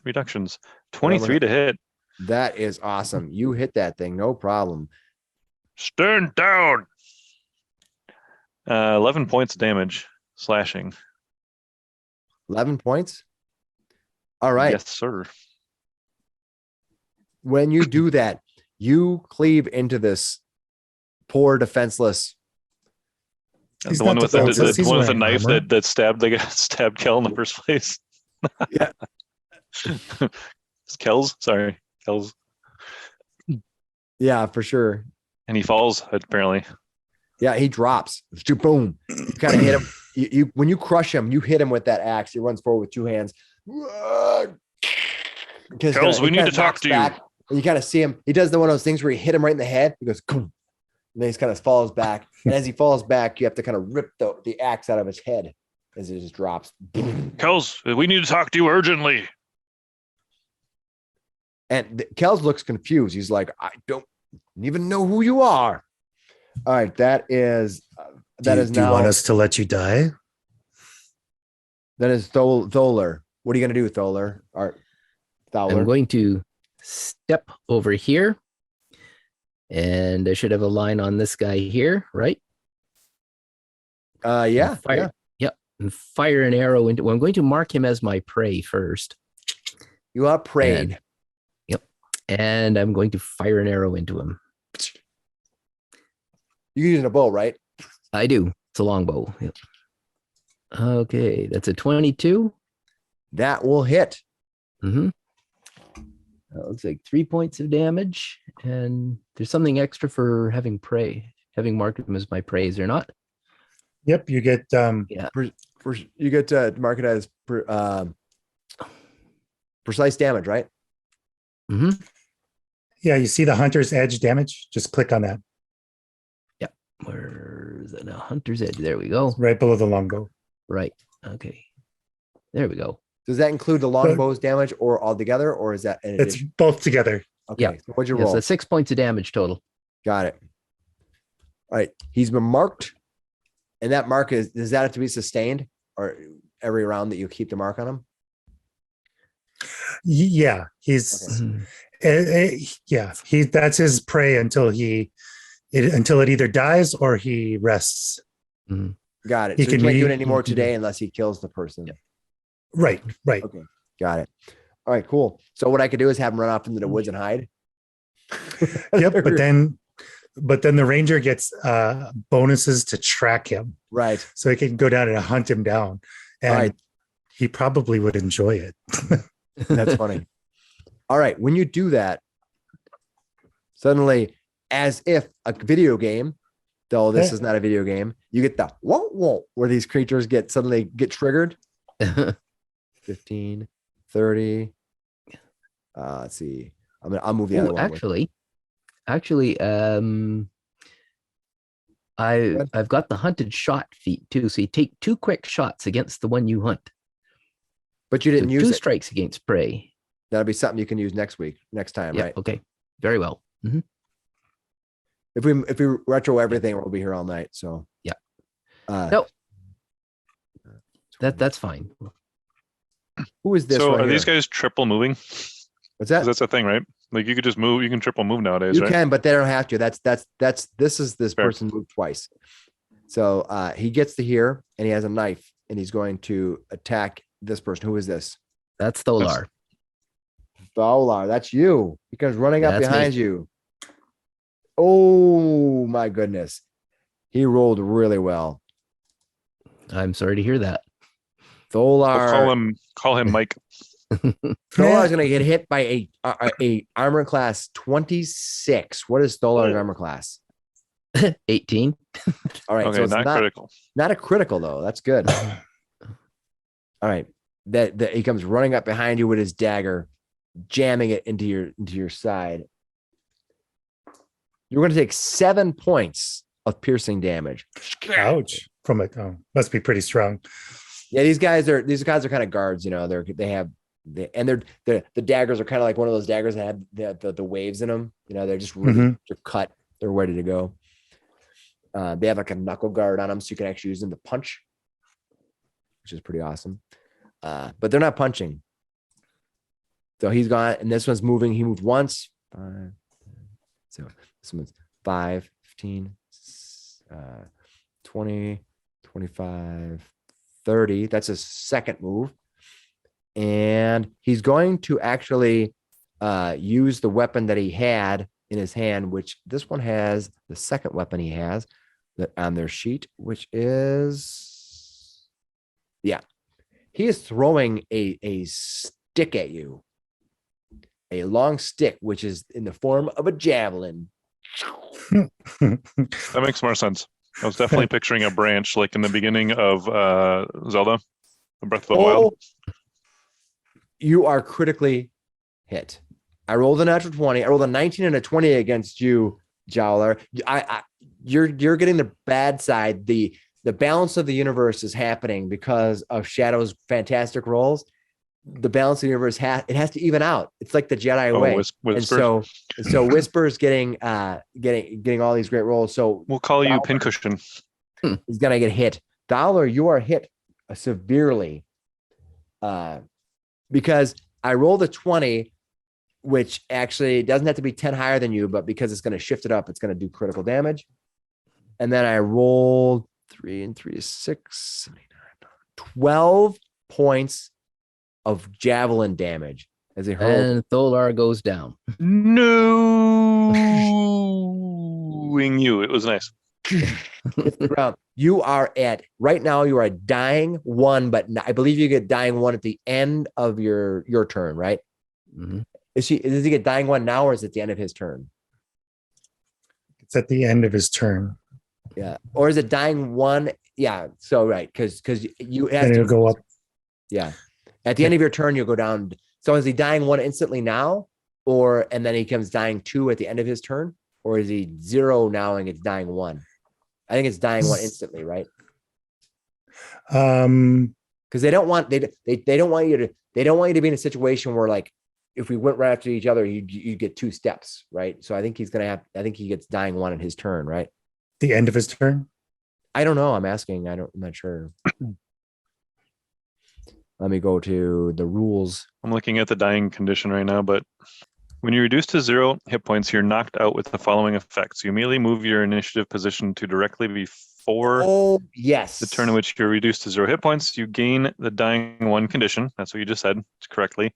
reductions. 23 to hit. That is awesome. You hit that thing, no problem. Stand down. 11 points of damage, slashing. 11 points. All right. Yes, sir. When you do that, you cleave into this poor defenseless. He's The one not with the defenseless, he's one with the wearing knife armor. that stabbed Kel in the first place. Yeah. It's Kel's. Sorry, Kel's. Yeah, for sure. And he falls, apparently. Yeah, he drops. Boom. You kind of hit him. You when you crush him, you hit him with that axe. He runs forward with 2 hands. Kells, we need to talk to you. And you kind of see him. He does one of those things where you hit him right in the head. He goes, boom. And then he kind of falls back. And as he falls back, you have to kind of rip the axe out of his head. as it just drops. Kels, we need to talk to you urgently. And Kels looks confused. He's like, I don't even know who you are. All right, that is Do you want us to let you die? That is Tholer. What are you gonna do, Tholer? I'm going to step over here, and I should have a line on this guy here, right? Yeah. Fire. Yep. And fire an arrow into. Well, I'm going to mark him as my prey first. You are preyed. And I'm going to fire an arrow into him. You're using a bow, right? I do. It's a longbow. Yep. Okay, that's a 22. That will hit. Mm-hmm. That looks like 3 points of damage, and there's something extra for having marked him as my prey, is there not? Yep, you get You get to mark it as precise damage, right? Mm-hmm. yeah, you see the hunter's edge damage. Just click on that Where's it? A hunter's edge. There we go. right below the longbow. Right. Okay. There we go. Does that include the longbow's damage or all together, or is that an It's addition? both together. Okay. Yeah. So what'd you Yeah, roll? so 6 points of damage total. Got it. All right. He's been marked. And that mark does that have to be sustained, or every round that you keep the mark on him? Yeah, he's that's his prey until until it either dies or he rests. Got it. He So he can can't do it re- anymore today unless he kills the person. Yep. Right. Okay. Got it. All right, cool. So what I could do is have him run off into the woods and hide. Yep. But then the ranger gets bonuses to track him, Right. so he can go down and hunt him down, and Right. he probably would enjoy it. That's funny. All right. When you do that, suddenly, as if a video game, though this is not a video game, you get the whoa, whoa, where these creatures suddenly get triggered. 15, 30. Let's see. I'll move the other one. Actually, I've got the hunted shot feat too. So you take 2 quick shots against the one you hunt. But you didn't So use 2 it. strikes against prey. That'll be something you can use next time, Yeah. right? Okay. Very well. Mhm. If we retro everything, we'll be here all night. So Yeah. No. That's fine. Who is this? So right are these here? guys triple moving? What's that? 'Cause that's a thing, right? Like you could just move, you can triple move nowadays, You right? can, but they don't have to. This Fair. person moved twice. So he gets to here and he has a knife and he's going to attack this person. Who is this? That's Tholar. Tholar, that's you. He comes running up That's me. behind you. Oh my goodness. He rolled really well. I'm sorry to hear that. Tholar. We'll call him Mike. Tholar's gonna get hit by a armor class 26. What is Tholar's armor class? 18. All right, Okay, so it's not critical. not a critical though. That's good. All right, that he comes running up behind you with his dagger, jamming it into your side. You're going to take 7 points of piercing damage. Ouch! From it, must be pretty strong. Yeah, these guys are kind of guards. You know, the daggers are kind of like one of those daggers that have the waves in them. You know, they're just really they're cut. They're ready to go. They have like a knuckle guard on them, so you can actually use them to punch, which is pretty awesome. But they're not punching. So he's gone, and this one's moving. He moved once. So this one's 5, 15, 20, 25, 30. That's his second move. And he's going to actually use the weapon that he had in his hand, which this one has the second weapon he has on their sheet, which is, yeah. He is throwing a stick at you. A long stick, which is in the form of a javelin. That makes more sense. I was definitely picturing a branch like in the beginning of Zelda, Breath of the Wild. You are critically hit. I rolled a natural 20. I rolled a 19 and a 20 against you, Jowler. You're getting the bad side. The the balance of the universe is happening because of Shadow's fantastic rolls. The balance of the universe has to even out. It's like the Jedi way. Whisper. And so Whisper's getting all these great rolls. So We'll call you Dollar Pincushion. is gonna get hit. Dollar, you are hit severely. Because I rolled a 20, which actually doesn't have to be 10 higher than you, but because it's going to shift it up, it's going to do critical damage. And then I rolled 3 and 3 is 6, 12 points of javelin damage as he hurled. And Tholar goes down. No, you. It was nice. Hits the ground. You are at right now. You are dying 1, but I believe you get dying 1 at the end of your turn, right? Mhm. Does he get dying 1 now, or is it the end of his turn? It's at the end of his turn. Yeah, or is it dying 1? Yeah, so right, because you have Then to it'll go up. Yeah, at the end of your turn, you'll go down. So is he dying 1 instantly now, and then he comes dying 2 at the end of his turn, or is he 0 now and it's dying 1? I think it's dying 1 instantly, right? Because they don't want they don't want you to be in a situation where, like, if we went right after each other, you get 2 steps, right? So I think I think he gets dying 1 in his turn, right? The end of his turn. I don't know. I'm asking. I'm not sure. Let me go to the rules. I'm looking at the dying condition right now, but when you reduce to 0 hit points, you're knocked out with the following effects. You immediately move your initiative position to directly before yes, the turn in which you're reduced to 0 hit points. You gain the dying 1 condition. That's what you just said correctly.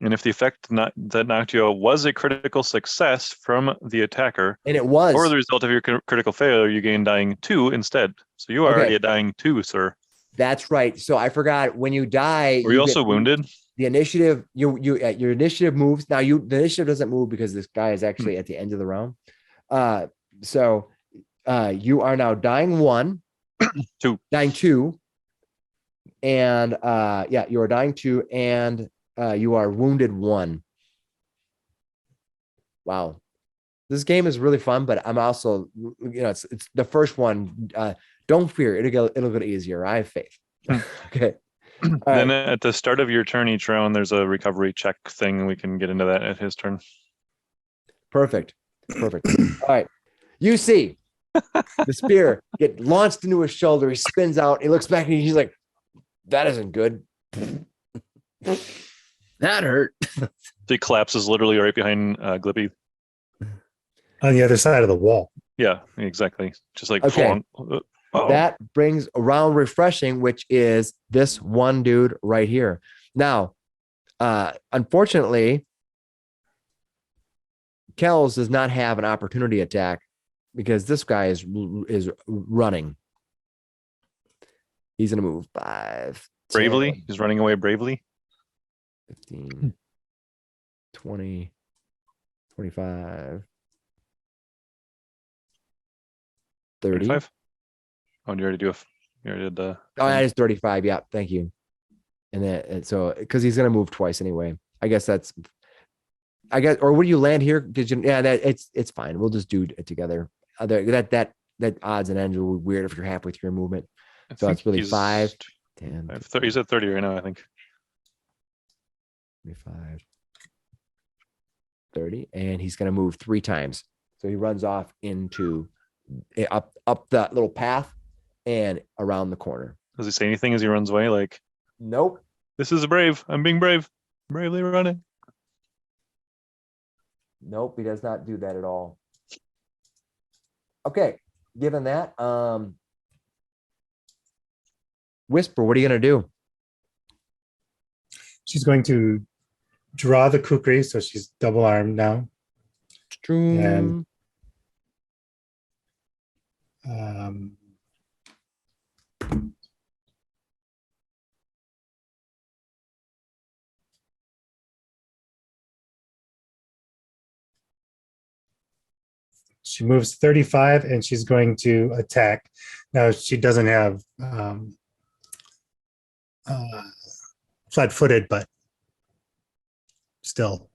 And if the effect that knocked you out was a critical success from the attacker, and it was, or the result of your critical failure, you gain dying 2 instead. So you are already at dying 2, sir. That's right. So I forgot, when you die, Were you also wounded? The initiative, your initiative moves. Now the initiative doesn't move because this guy is actually at the end of the round. So you are now dying 1, 2, dying 2, and you are dying 2, and you are wounded 1. Wow, this game is really fun, but I'm also, it's the first one. Don't fear, it'll get easier. I have faith. Okay. Then at the start of your turn each round, there's a recovery check thing. We can get into that at his turn. Perfect. All right. You see the spear get launched into his shoulder. He spins out. He looks back and he's like, that isn't good. That hurt. He collapses literally right behind Glippy. On the other side of the wall. Yeah, exactly. Just like, Okay. Uh-oh. That brings around refreshing, which is this one dude right here. Now, unfortunately, Kells does not have an opportunity attack because this guy is running. He's going to move 5, Bravely. 10, He's running away bravely. 15, 20, 25, 30. 35? Oh, you already did the. Oh, that is 35. Yeah, thank you. And so because he's gonna move twice anyway. I guess, or would you land here? Did you? Yeah, it's fine. We'll just do it together. That odds and ends will be weird if you're halfway through your movement. So it's really 5, 10. He's at 30 right now, I think. 25, 30, and he's gonna move 3 times. So he runs off into up that little path and around the corner. Does he say anything as he runs away? Like, nope. This is brave. I'm being brave. Bravely running. Nope, he does not do that at all. Okay, given that, Whisper, what are you gonna do? She's going to draw the kukri, so she's double armed now. And she moves 35 and she's going to attack. Now she doesn't have flat-footed, but still.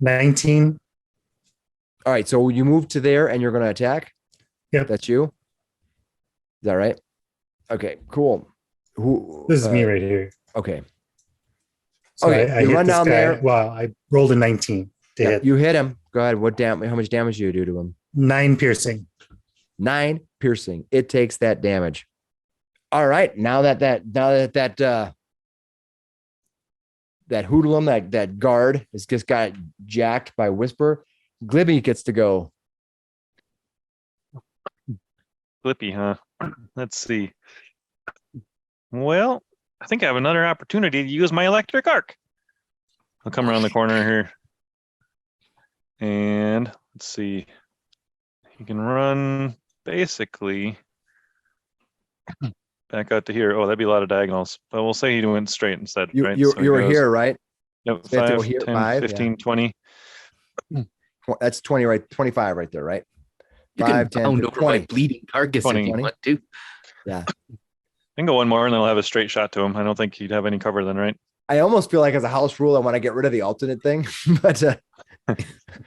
19. All right, so you move to there and you're going to attack? Yep. That's you. Is that right? Okay, cool. Who? This is me right here. Okay. So Okay, I you hit run this down guy. there. Well, I rolled a 19 to Yep, hit. you hit him. Go ahead. How much damage do you do to him? 9 piercing. 9 piercing. It takes that damage. All right. Now that hoodlum, that guard has just got jacked by Whisper, Glibby gets to go. Glippy, huh? Let's see. Well, I think I have another opportunity to use my electric arc. I'll come around the corner here. And let's see. He can run basically back out to here. Oh, that'd be a lot of diagonals. But we'll say he went straight instead, right? You So he were goes- here, right? Yep, So you have to go 5, here, 10, 5, 15, 20. That's 20, right? 25 right there, right? You 5, can 10, pound over 20. my bleeding carcass 20. if you want to. Yeah. I can go one more and then I'll have a straight shot to him. I don't think he'd have any cover then, right? I almost feel like as a house rule, I want to get rid of the alternate thing, but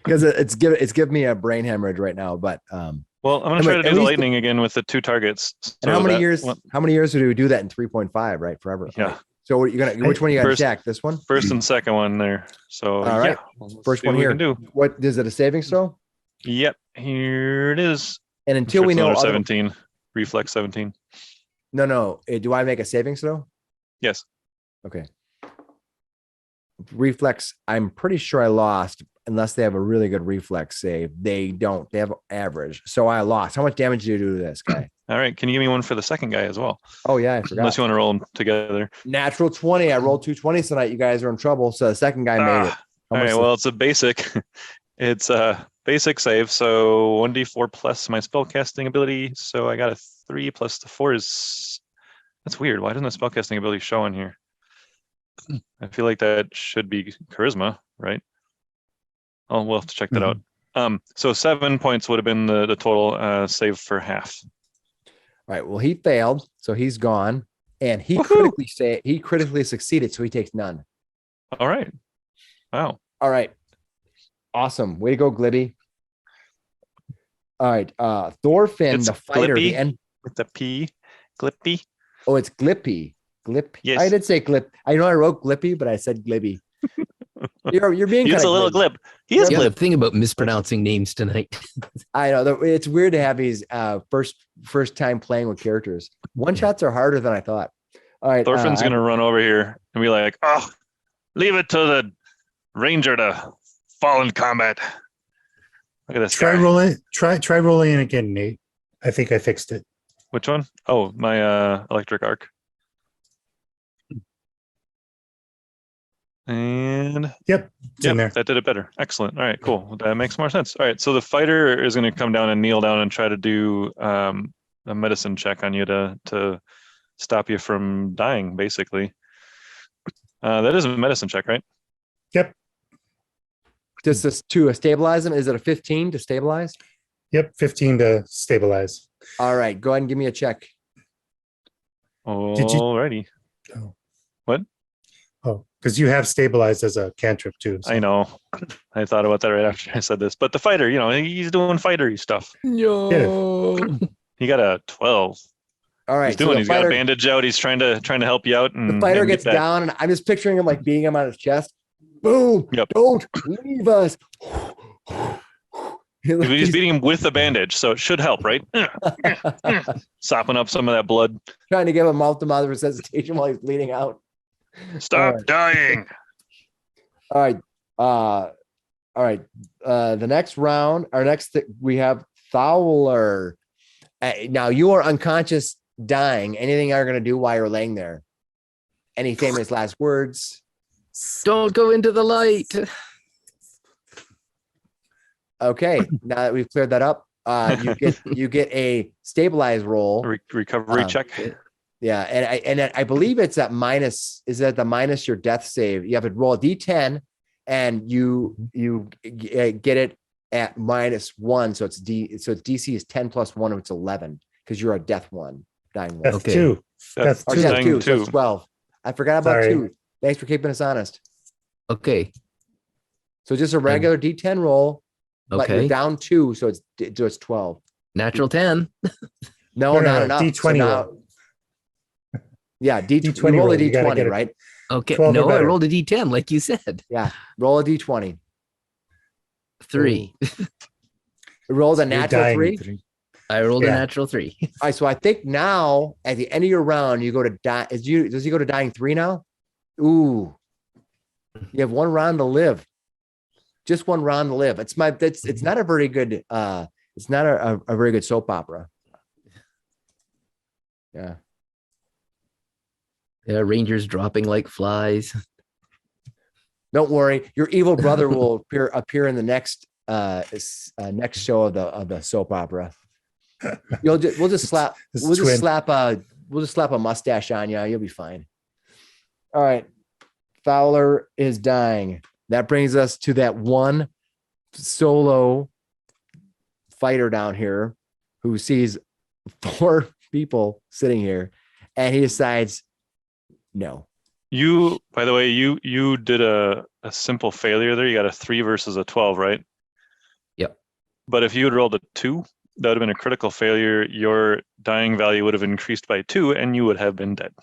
because it's giving me a brain hemorrhage right now. But Well, I'm gonna And try wait, to at do the least- lightning again with the 2 targets. and how So many that years? one- How many years do we do that in 3.5? Right, forever. Yeah. Right. So what are you gonna? Which one you got to First- check? This one. First and second one there. So All right. let's First see one what we here. can do. What is it? A saving throw? Yep, here it is. And I'm until sure we it's know, another other, 17, reflex 17. no. Do I make a saving throw? Yes. Okay. Reflex. I'm pretty sure I lost unless they have a really good reflex save. They don't. They have average. So I lost. How much damage did you do to this guy? All right. Can you give me one for the second guy as well? Oh yeah, I Unless forgot. you want to roll them together. Natural 20. I rolled 2 20s tonight. You guys are in trouble. So the second guy made it. Ah, all right. much- Well, it's a basic. It's a basic save. So 1d4 plus my spellcasting ability. So I got a 3 plus the 4 is. That's weird. Why doesn't the spellcasting ability show in here? I feel like that should be charisma, right? Oh, we'll have to check that out. So 7 points would have been the total save for half. All right. Well, he failed, so he's gone, and he Woohoo! critically succeeded, so he takes none. All right. Wow. All right. Awesome. Way to go, Glibby. All right. Thorfinn, It's the fighter, the Glippy. end. With the P, Glippy. Oh, it's Glippy. Glip. Yes. I did say Glip. I know I wrote Glippy, but I said Glibby. You're being He's kind a of little glib. He is Yeah, the glib. thing about mispronouncing names tonight. I know it's weird to have these first time playing with characters. One shots are harder than I thought. All right. Thorfinn's gonna run over here and be like, "Oh, leave it to the ranger to fall in combat." Look at this Try guy. rolling. Try rolling it again, Nate. I think I fixed it. Which one? Oh, my electric arc. And Yep, it's in there. that did it better. Excellent. All right, cool. That makes more sense. All right, so the fighter is going to come down and kneel down and try to do a medicine check on you to stop you from dying, basically. That is a medicine check, right? Yep, Just to stabilize him. Is it a 15 to stabilize? yep. 15 to stabilize. All right. Go ahead and give me a check. Did you- Alrighty. Oh, because you have stabilized as a cantrip too. so- I know. I thought about that right after I said this. But the fighter, he's doing fightery stuff. No. He got a 12. All right. He's doing. the He's got fighter, a bandage out. He's trying to help you out. And the fighter and get gets back. down, and I'm just picturing him like beating him on his chest. Boom. Yep. Don't leave us. He's beating him with a bandage, so it should help, right? Sopping up some of that blood. trying to give him mouth-to-mouth resuscitation while he's bleeding out. Stop right. dying. All right. All right. The next round, we have Fowler. Now you are unconscious, dying. Anything you're gonna do while you're laying there? Any famous last words? Don't go into the light. Okay. Now that we've cleared that up, you get a stabilize roll. Recovery Uh, check. Yeah, and I believe it's at minus. Is that the minus your death save? You have to roll a d10, and you get it at -1. So it's DC is 10 plus 1, it's 11 because you're a death one, dying one. That's Okay. two. That's Or two. death Dying 2, so two. it's 12. I forgot about Sorry. 2. Thanks for keeping us honest. Okay. So just a regular d10 roll, but you're Okay. down 2, so it's 12. Natural 10. No, not enough. D20 now, roll. yeah, D20 roll a roll. You gotta D20, get it. right? Okay. 12 or No, I better. rolled a D10 like you said. Yeah, roll a D20. 3. It rolls a You're natural dying. 3. I rolled a Yeah. natural 3. All right, so I think now at the end of your round, you go to die. Does he go to dying 3 now? Ooh, you have one round to live. Just one round to live. It's not a very good. It's not a very good soap opera. Yeah. Yeah, Rangers dropping like flies. Don't worry, your evil brother will appear in the next next show of the soap opera. We'll just slap a mustache on you. You'll be fine. All right, Fowler is dying. That brings us to that one solo fighter down here who sees 4 people sitting here, and he decides, no. You, by the way, you did a simple failure there. You got a 3 versus a 12, right? Yep. But if you had rolled a 2, that would have been a critical failure. Your dying value would have increased by 2, and you would have been dead.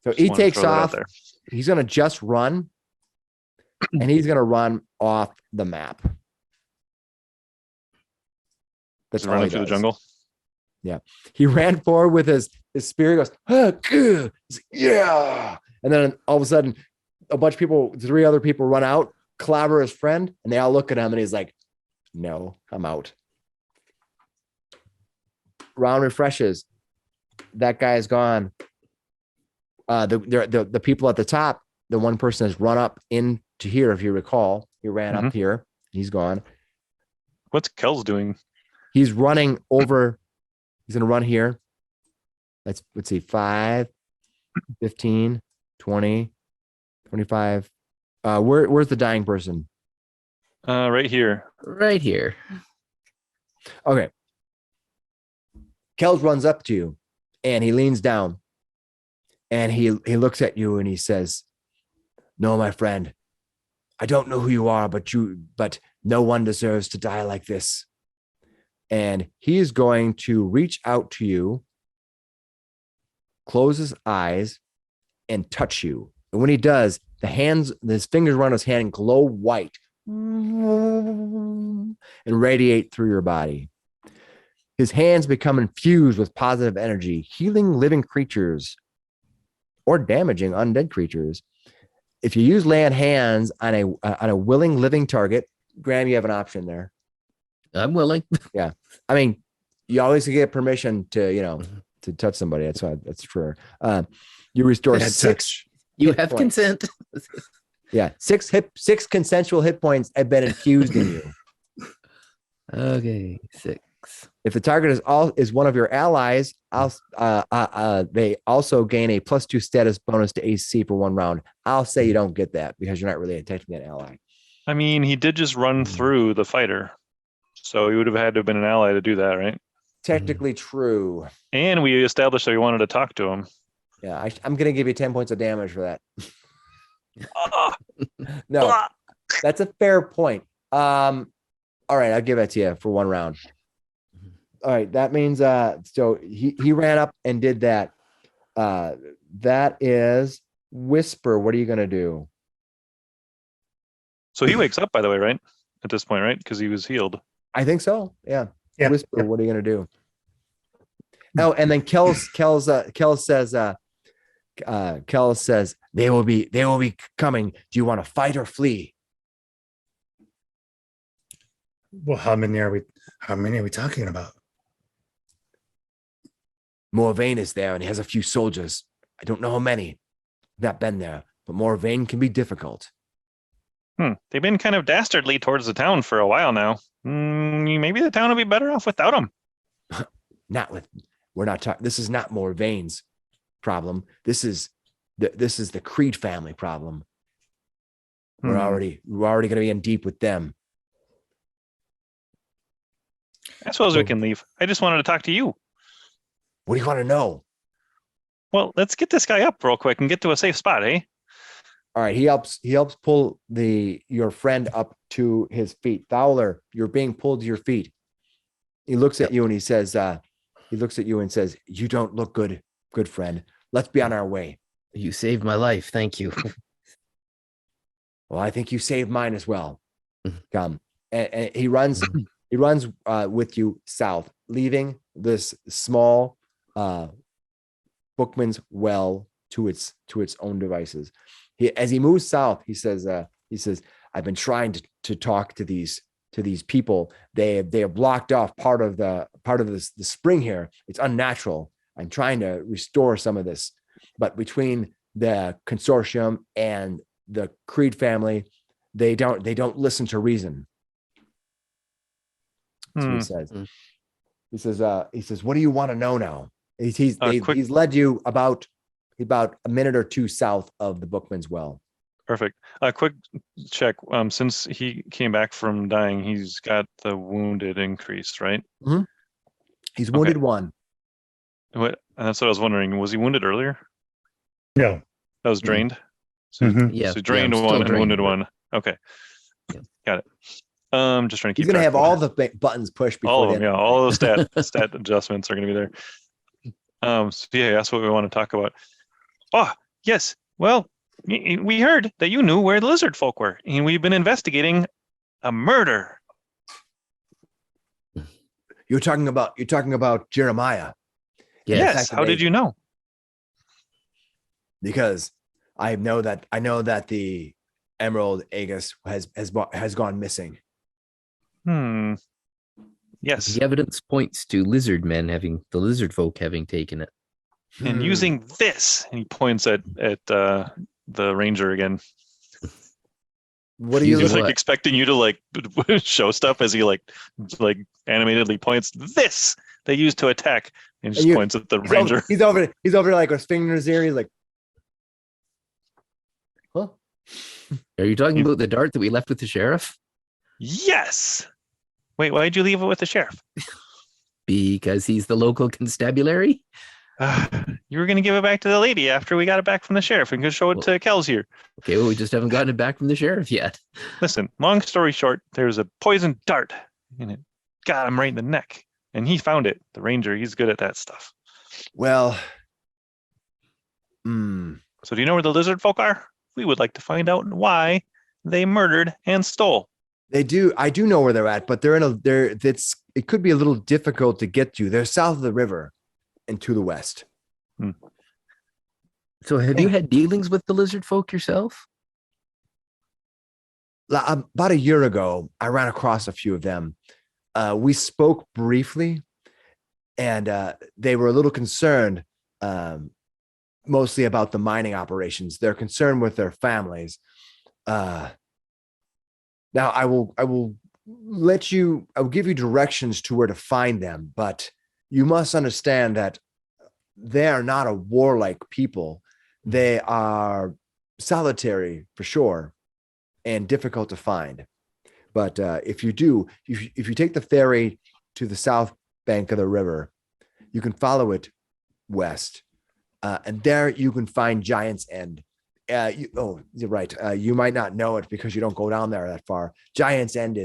So Just he wanted to takes throw that out off. there. He's going to just run, and he's going to run off the map. That's Just all running he through the does. jungle. He ran forward with his spear. He goes, "Ah, good." He's like, yeah. And then all of a sudden, a bunch of people, 3 other people run out, clobber his friend, and they all look at him, and he's like, no, I'm out. Round refreshes. That guy is gone. The people at the top, the one person has run up into here, if you recall. He ran up here. He's gone. What's Kel's doing? He's running over. He's going to run here. Let's see, 5, 15, 20, 25. Where's the dying person? Right here. Right here. Okay. Kells runs up to you and he leans down and he looks at you and he says, no, my friend, I don't know who you are, but no one deserves to die like this. And he is going to reach out to you, close his eyes, and touch you. And when he does, his fingers around his hand glow white and radiate through your body. His hands become infused with positive energy, healing living creatures or damaging undead creatures. If you use land hands on a willing living target, Graham, you have an option there. I'm willing. Yeah. I mean, you always get permission to, to touch somebody. That's true. You restore Bad 6. touch. You hit have points. consent. Yeah. 6 consensual hit points have been infused in you. Okay, 6. If the target is one of your allies, they also gain a +2 status bonus to AC for 1 round. I'll say you don't get that because you're not really attacking that ally. I mean, he did just run through the fighter. So he would have had to have been an ally to do that, right? Technically true. And we established that we wanted to talk to him. Yeah, I'm going to give you 10 points of damage for that. Ah, No, ah. that's a fair point. All right, I'll give that to you for 1 round. All right, that means so he ran up and did that. That is Whisper. What are you going to do? So he wakes up, by the way, right? At this point, right? Because he was healed. I think so. Yeah. Yeah. Whisper. What are you going to do? Oh, and then Kel says they will be coming. Do you want to fight or flee? Well, how many are we talking about? Morvain is there and he has a few soldiers. I don't know how many. Not been there, but Morvain can be difficult. They've been kind of dastardly towards the town for a while now. Maybe the town will be better off without them. We're not talking. This is not Morvain's problem. This is the Creed family problem. We're already going to be in deep with them. I suppose we can leave. I just wanted to talk to you. What do you want to know? Well, let's get this guy up real quick and get to a safe spot, eh? All right, he helps pull your friend up to his feet. Fowler, you're being pulled to your feet. He looks at you and he says, "You don't look good, good friend. Let's be on our way." You saved my life. Thank you. Well, I think you saved mine as well. Come. And he runs with you south, leaving this small Bookman's well to its own devices. As he moves south, he says, "I've been trying to talk to these people. They have blocked off part of the spring here. It's unnatural. I'm trying to restore some of this, but between the consortium and the Creed family, they don't listen to reason." So he says, "What do you want to know now?" He's led you about a minute or two south of the Bookman's well. Perfect. A quick check. Since he came back from dying, he's got the wounded increased, right? Mm-hmm. He's wounded one. What? That's what I was wondering. Was he wounded earlier? No. That was drained. Yeah. So drained I'm one still and drained, wounded but- one. Okay. Yeah. Got it. Just trying to keep. He's gonna track have of all the buttons pushed before all of the them. end Yeah, of the all those stat adjustments are going to be there. So yeah, that's what we want to talk about. Oh yes. Well, we heard that you knew where the lizard folk were, and we've been investigating a murder. You're talking about Jeremiah. Yes. How did you know? Because I know that the Emerald Aegis has gone missing. Yes. The evidence points to the lizard folk having taken it. And using this, and he points at the ranger again. What do He's you just Using like what? expecting you to like show stuff as he like animatedly points. This they use to attack, and just points at the ranger. He's over like with his finger in his ear. He's like, "Huh? Are you talking about the dart that we left with the sheriff? Yes. Wait, why'd you leave it with the sheriff? Because he's the local constabulary? You were going to give it back to the lady after we got it back from the sheriff and go show it to Kel's here. Okay, well, we just haven't gotten it back from the sheriff yet. Listen, long story short, there's a poisoned dart and it got him right in the neck. And he found it. The ranger, he's good at that stuff. Well, So do you know where the lizard folk are? We would like to find out why they murdered and stole. they do. I do know where they're at, but it could be a little difficult to get to. They're south of the river and to the west. So have you had dealings with the lizard folk yourself? About a year ago, I ran across a few of them. We spoke briefly, and they were a little concerned, mostly about the mining operations. They're concerned with their families. Now, I will give you directions to where to find them, but you must understand that they are not a warlike people. They are solitary for sure and difficult to find. But if you take the ferry to the south bank of the river, you can follow it west, and there you can find Giant's End. You're right. You might not know it because you don't go down there that far. Giant's End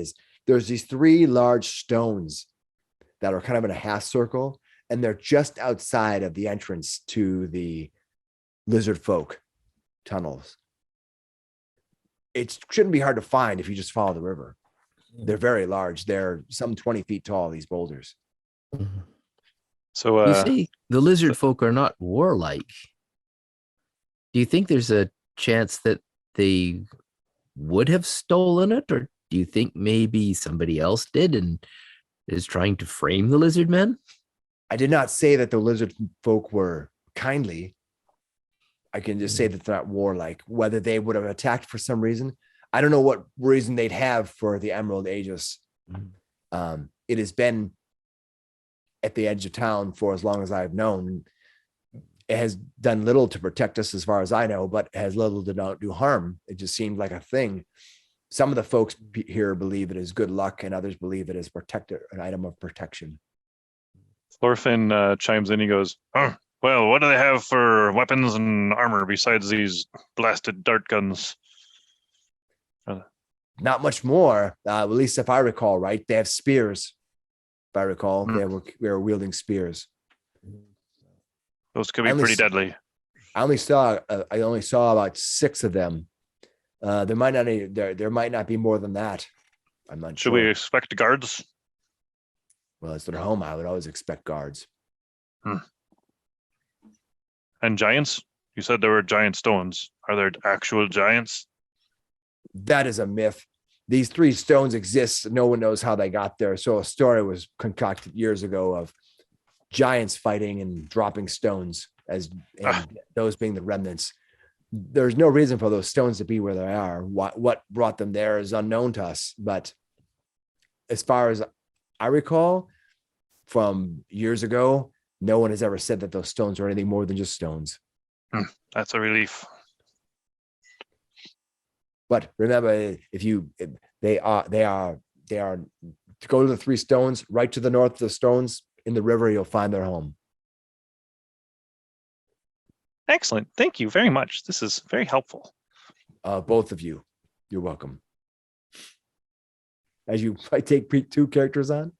there's these three large stones that are kind of in a half circle, and they're just outside of the entrance to the lizard folk tunnels. It shouldn't be hard to find if you just follow the river. They're very large. They're some 20 feet tall, these boulders. So You say the lizard folk are not warlike. Do you think there's a chance that they would have stolen it, or do you think maybe somebody else did and is trying to frame the lizard men? I did not say that the lizard folk were kindly. I can just say that they're not warlike. Whether they would have attacked for some reason, I don't know what reason they'd have for the Emerald Aegis. It has been at the edge of town for as long as I've known. It has done little to protect us as far as I know, but has little to not do harm. It just seemed like a thing. Some of the folks here believe it is good luck, and others believe it is an item of protection. Thorfinn chimes in. He goes, "Oh, well, what do they have for weapons and armor besides these blasted dart guns?" Not much more, at least if I recall right. They have spears. If I recall, they were wielding spears. Those could I be only pretty s- deadly. I only saw about 6 of them. There might not be more than that. I'm not Should sure. we expect guards? Well, it's their home. I would always expect guards. And giants? You said there were giant stones. Are there actual giants? That is a myth. These 3 stones exist. No one knows how they got there. So a story was concocted years ago of giants fighting and dropping stones and those being the remnants. There's no reason for those stones to be where they are. What brought them there is unknown to us. But as far as I recall, from years ago, no one has ever said that those stones are anything more than just stones. That's a relief. But remember, they are to go to the 3 stones right to the north of the stones in the river, you'll find their home. Excellent. Thank you very much. This is very helpful. Both of you, you're welcome. As I take 2 characters on.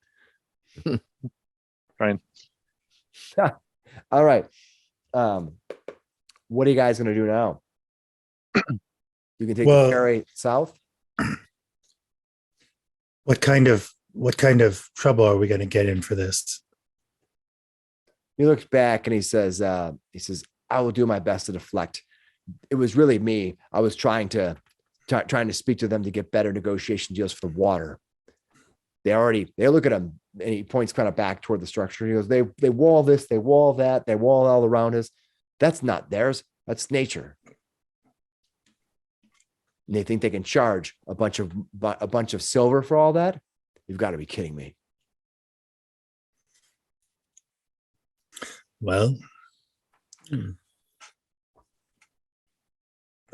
Fine. All right. What are you guys going to do now? You can take the ferry south. What kind of trouble are we going to get in for this? He looks back and he says, I will do my best to deflect. It was really me. I was trying to speak to them to get better negotiation deals for the water. They look at him and he points kind of back toward the structure. He goes, they wall this, they wall that, they wall all around us. That's not theirs. That's nature. And they think they can charge a bunch of silver for all that. You've got to be kidding me. Well,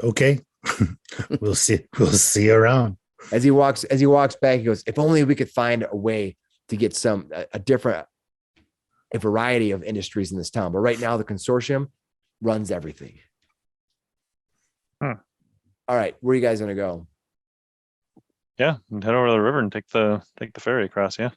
okay. We'll see around. As he walks back, he goes, if only we could find a way to get a variety of industries in this town. But right now the consortium runs everything. All right, where are you guys going to go? Yeah, and head over to the river and take the ferry across. Yeah.